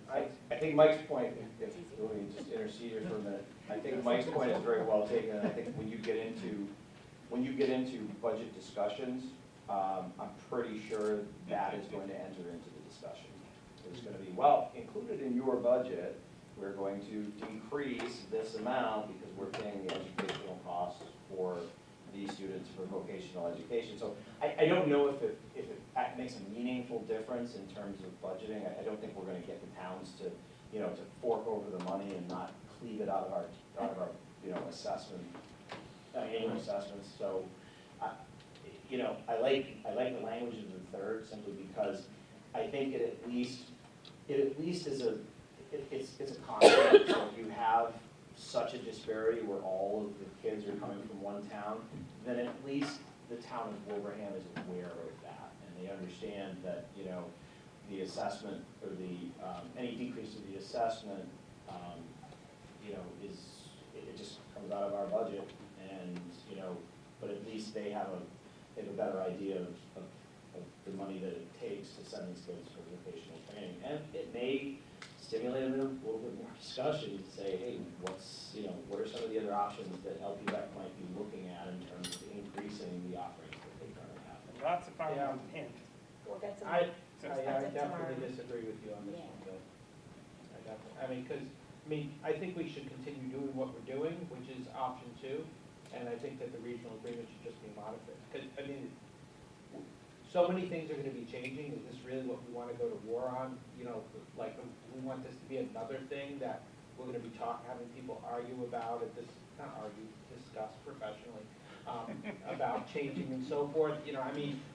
I think Mike's point, if let me just intercede here for a minute, I think Mike's point is very well taken, and I think when you get into budget discussions, I'm pretty sure that is going to enter into the discussion. It's going to be, well, included in your budget, we're going to decrease this amount because we're paying the educational costs for these students for vocational education. So I don't know if it makes a meaningful difference in terms of budgeting. I don't think we're going to get the towns to, to fork over the money and not cleave it out of our assessment, annual assessments. So, I like the language of the third simply because I think it at least is it's a concept. So if you have such a disparity where all of the kids are coming from one town, then at least the town of Wilbraham is aware of that, and they understand that, the assessment or any decrease of the assessment, it just comes out of our budget, and, but at least they have a better idea of the money that it takes to send these kids for vocational training, and it may stimulate them a little bit more discussion to say, hey, what are some of the other options that LPVEC might be looking at in terms of increasing the offerings that they currently have? Lots of farmers Yeah. in Hamden. We'll get some. I perspective tomorrow. definitely disagree with you on this one, Bill. I think we should continue doing what we're doing, which is option 2, and I think that the regional agreement should just be modified. Because, so many things are gonna be changing, is this really what we wanna go to war on? Like, we want this to be another thing that we're gonna be having people argue about, discuss professionally, about changing and so forth.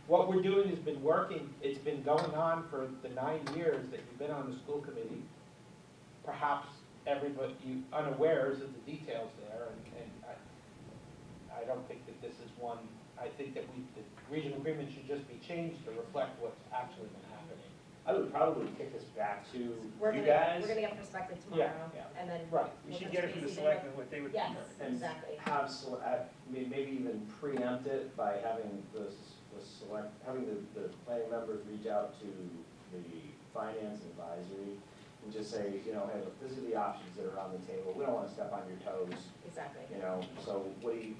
What we're doing has been working, it's been going on for the 9 years that you've been on the school committee. Perhaps everybody, you unawares of the details there, and I don't think that this is one, I think that the regional agreement should just be changed to reflect what's actually been happening. I would probably kick this back to you We're guys. gonna get perspective tomorrow, Yeah. and then. Right. We we'll should touch get it from the base either selectmen, what they would Yes, prefer. And exactly. maybe even preempt it by having the planning members reach out to the finance advisory and just say, hey, look, this are the options that are on the table. We don't want to step on your toes. Exactly. So what do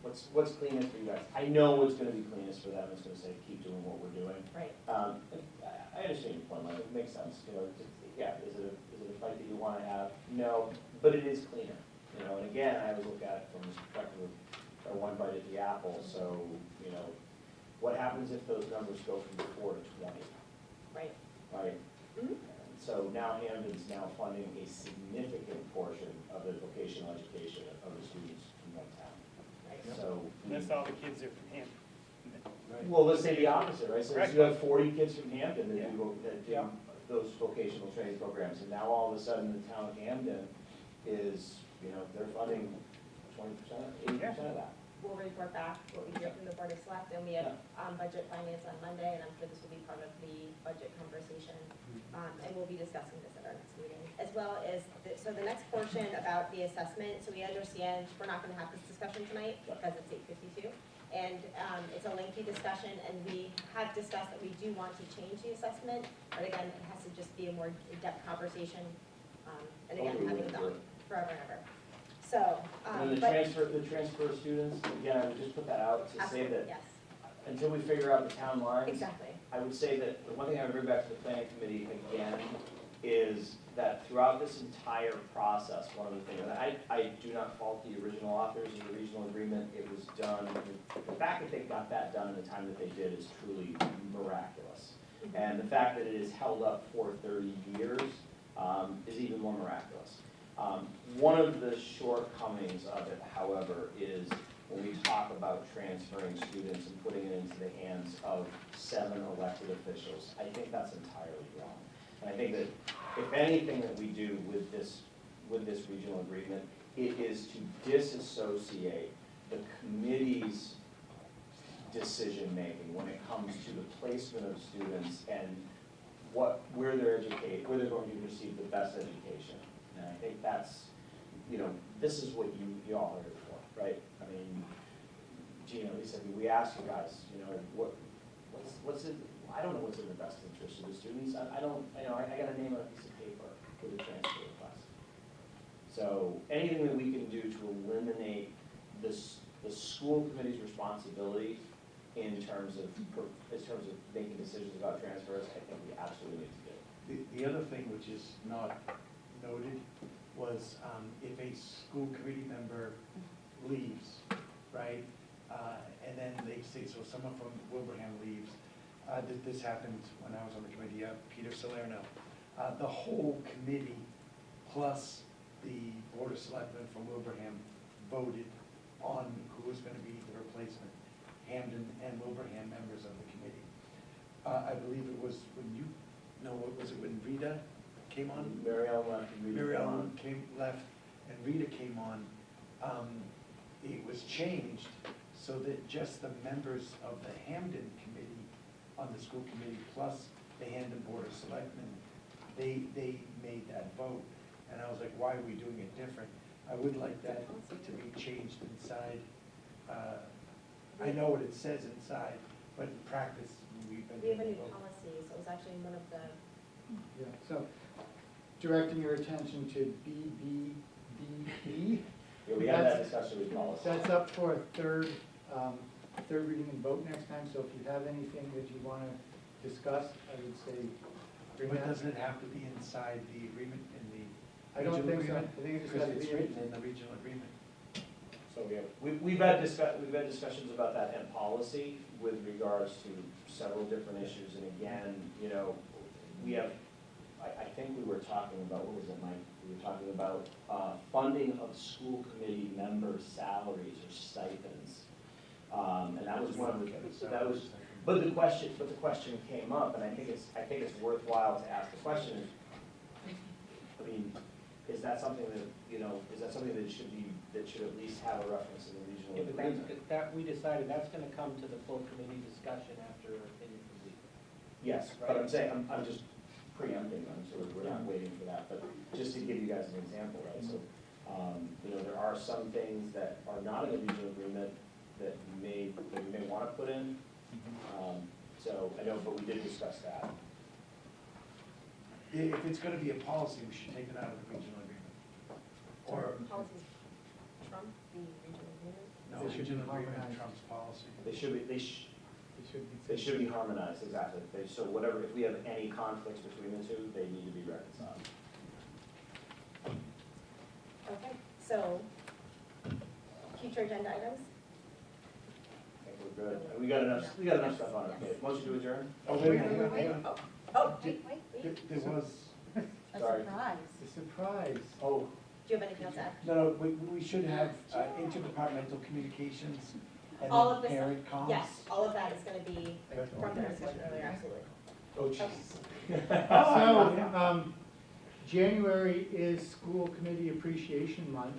what's cleanest for you guys? I know what's going to be cleanest for them. It's going to say, keep doing what we're doing. Right. I understand your point, Mike. It makes sense. Is it a fight that you want to have? No, but it is cleaner. And again, I always look at it from the perspective of one bite at the apple. So, what happens if those numbers go from 4 to 20? Right. Right? Mhm. And so now Hamden's now funding a significant portion of the vocational education of the students in one town. Right. So, That's all the kids are from Hamden. well, let's say the opposite, right? So Right. you have 40 kids from Hampton that Yeah. do Yeah. those vocational training programs, and now all of a sudden the town of Hamden is, they're funding 20%, 80% of that. We'll report back what we hear from the Board of Select, and we have budget finance on Monday, and I'm sure this will be part of the budget conversation. And we'll be discussing this at our next meeting, as well as, so the next portion about the assessment, so we understand we're not gonna have this discussion tonight because it's 8:52. And it's a lengthy discussion, and we have discussed that we do want to change the assessment, but again, it has to just be a more in-depth conversation, and again, having done forever and ever. So, And then the transfer students, again, I would just put that out to say that yes, until we figure out the town lines, exactly. I would say that the one thing I would bring back to the planning committee again is that throughout this entire process, one of the things, and I do not fault the original authors of the regional agreement, it was done, the fact that they got that done in the time that they did is truly miraculous. And the fact that it is held up for 30 years, is even more miraculous. One of the shortcomings of it, however, is when we talk about transferring students and putting it into the hands of 7 elected officials, I think that's entirely wrong. And I think that if anything that we do with this regional agreement, it is to disassociate the committee's decision-making when it comes to the placement of students and where they're going to receive the best education. And I think that's, this is what you all are here for, right? I mean, Gina, Lisa, we ask you guys, what's in, I don't know what's in the best interest of the students. I got a name on a piece of paper for the transfer request. So anything that we can do to eliminate the school committee's responsibility in terms of making decisions about transfers, I think we absolutely need to do. The other thing which is not noted was if a school committee member leaves, right, and then they say, so someone from Wilbraham leaves, this happened when I was on the committee, Peter Salerno, the whole committee plus the Board of Selectmen from Wilbraham voted on who was going to be the replacement, Hamden and Wilbraham members of the committee. I believe it was when Rita came on? Mary Ellen left and Rita Mary came Ellen on. left and Rita came on. It was changed so that just the members of the Hamden committee on the school committee plus the Hamden Board of Selectmen, they made that vote. And I was like, why are we doing it different? I would like that to be changed inside. I know what it says inside, but in practice, we've been. We have a new policy, so it was actually one of the. Yeah, so directing your attention to BBBB. Yeah, we had that discussion with policy. That's up for a third reading and vote next time, so if you have anything that you want to discuss, I would say bring But that. doesn't it have to be inside the agreement in the I don't regional think so. agreement? I think it just Because has to it's be written in the regional agreement. So we've had discussions about that in policy with regards to several different issues. And again, we have, I think we were talking about, what was it, Mike? We were talking about funding of school committee members' salaries or stipends. And that was one of the, but the question came up, and I think it's worthwhile to ask the question is, I mean, is that something that should at least have a reference in the regional agreement? That, we decided that's gonna come to the full committee discussion after opinion from legal. Yes, but I'm saying, I'm just preempting them, so we're not waiting for that, but just to give you guys an example, right? So, there are some things that are not in the regional agreement that we may want to put in. So I know, but we did discuss that. If it's gonna be a policy, we should take it out of the regional agreement. Or, Policies trump the regional agreement? no, They should be regional agreement harmonized. trumps policy. They should be harmonized, exactly. So whatever, if we have any conflicts between the two, they need to be reconciled. Okay, so, future agenda items? I think we're good. We got enough stuff on our plate. Motion to adjourn? Oh, wait, hang on. Oh, wait. There was, A Sorry. surprise. A surprise. oh, Do you have anything else to add? no, we should have interdepartmental communications and All then of this, parent comms. yes, all of that is gonna be from the discussion earlier, absolutely. Oh, jeez. So, January is School Committee Appreciation Month,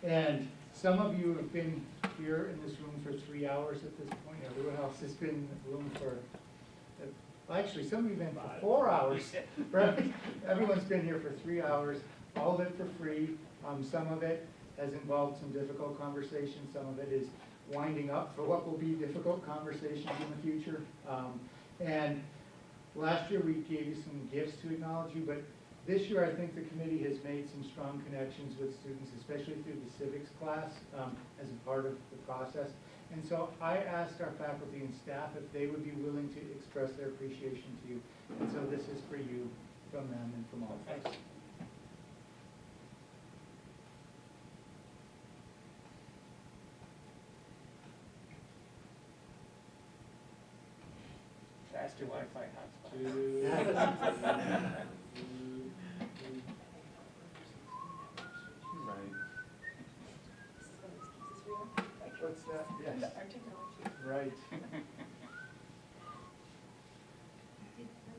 and some of you have been here in this room for 3 hours at this point. Everyone else has been in the room for, actually, some of you have been for 4 hours, right? Everyone's been here for 3 hours, all of it for free. Some of it has involved some difficult conversations, some of it is winding up for what will be difficult conversations in the future. And last year, we gave you some gifts to acknowledge you, but this year, I think the committee has made some strong connections with students, especially through the civics class, as a part of the process. And so I asked our faculty and staff if they would be willing to express their appreciation to you. And so this is for you, from them and from all of us. Faster Wi-Fi hotspot. What's that? Yes. Right.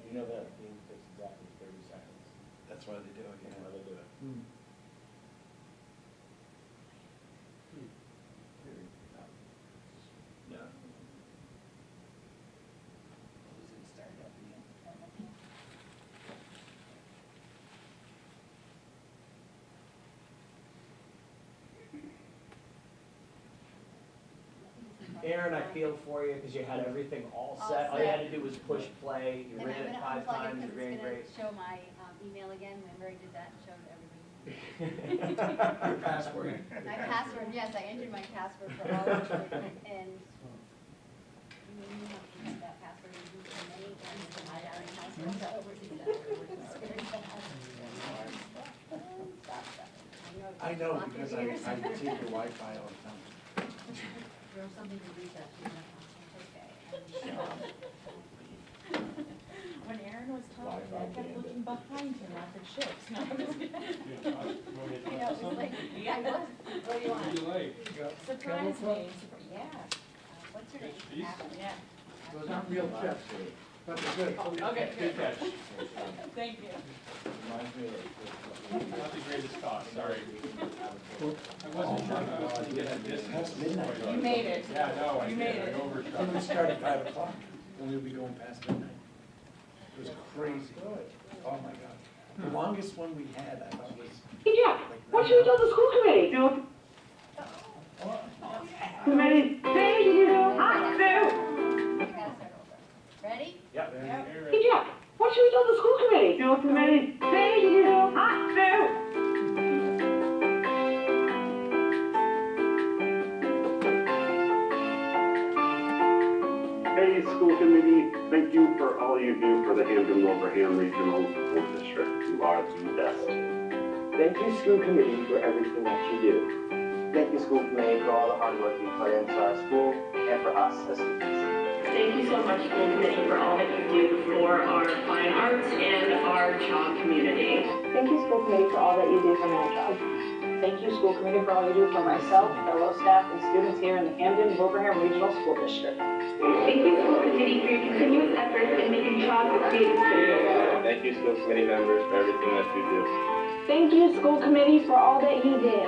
You know that theme takes exactly 30 seconds. That's why they do it, That's why they do it. Hmm. Yeah. Aaron, I feel for you because you had everything all set. All you had to do was push play. You ran it 5 times, you ran great. Show my email again, remember I did that and showed everybody. Your password. My password, yes, I entered my password for all of it, and you have to use that password and do so many times to hide out in password, so overdo that, which is very bad. Stop that. I know, Lock because your I ears. take your Wi-Fi all the time. Throw something to read that, okay. When Aaron was talking, I kept looking behind him at the chips. No, I'm just kidding. I know, it was like, I was, what do you want? What do you like? Surprise me, yeah. What's your name? These? Yeah. Those aren't real chips, but they're good. Okay, Good catch. Thank you. Reminds me of Not the greatest cost, sorry. I wasn't sure if I was gonna get this. That's midnight. You made it. Yeah, no, I You did, made I it. overshot. And we start at 5 o'clock, and we'll be going past midnight. It was crazy. Oh, my God. The longest one we had, I thought was. Yeah, what should we tell the school committee? Do committee, thank you, hot do. Ready? Yep. Hey Jeff, what should we tell the school committee? Do committee, thank you, hot do. Hey, school committee, thank you for all you do for the Hampton-Wilbraham Regional School District. You are the best. Thank you, school committee, for everything that you do. Thank you, school committee, for all the hard work you put into our school and for us as students. Thank you so much, school committee, for all that you do for our fine arts and our job community. Thank you, school committee, for all that you do for my job. Thank you, school committee, for all you do for myself, fellow staff, and students here in the Hampton-Wilbraham Regional School District. Thank you, school committee, for your continuous efforts in making CHOG a creative space. Thank you, school committee members, for everything that you do. Thank you, school committee, for all that you do.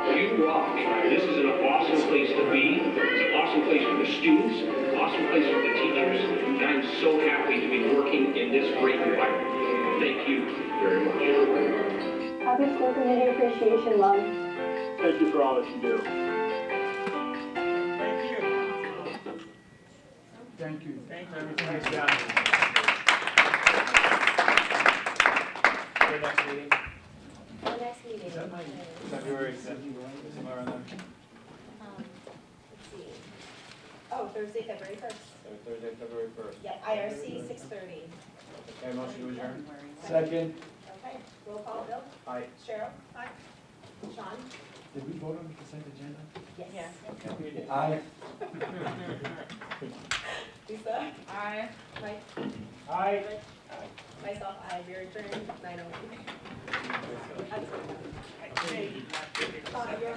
You rock. This is an awesome place to be. It's an awesome place for the students, an awesome place for the teachers, and I'm so happy to be working in this great environment. Thank you very much. Happy School Committee Appreciation Month. Thank you for all that you do. Thank you. Thank you. Nice job. Your next meeting, The next meeting. Is that my- February 5th, somewhere around there. Let's see. Oh, Thursday, February 1st. Thursday, February 1st. Yep, IRC 6:30. Okay, motion to adjourn? Second. Okay, roll call, Bill? Aye. Cheryl? Aye. Sean? Did we vote on the consent agenda? Yes. Okay. Aye. Lisa? Aye. Mike? Aye. Rich? Myself, aye. We're adjourned 9:01. You're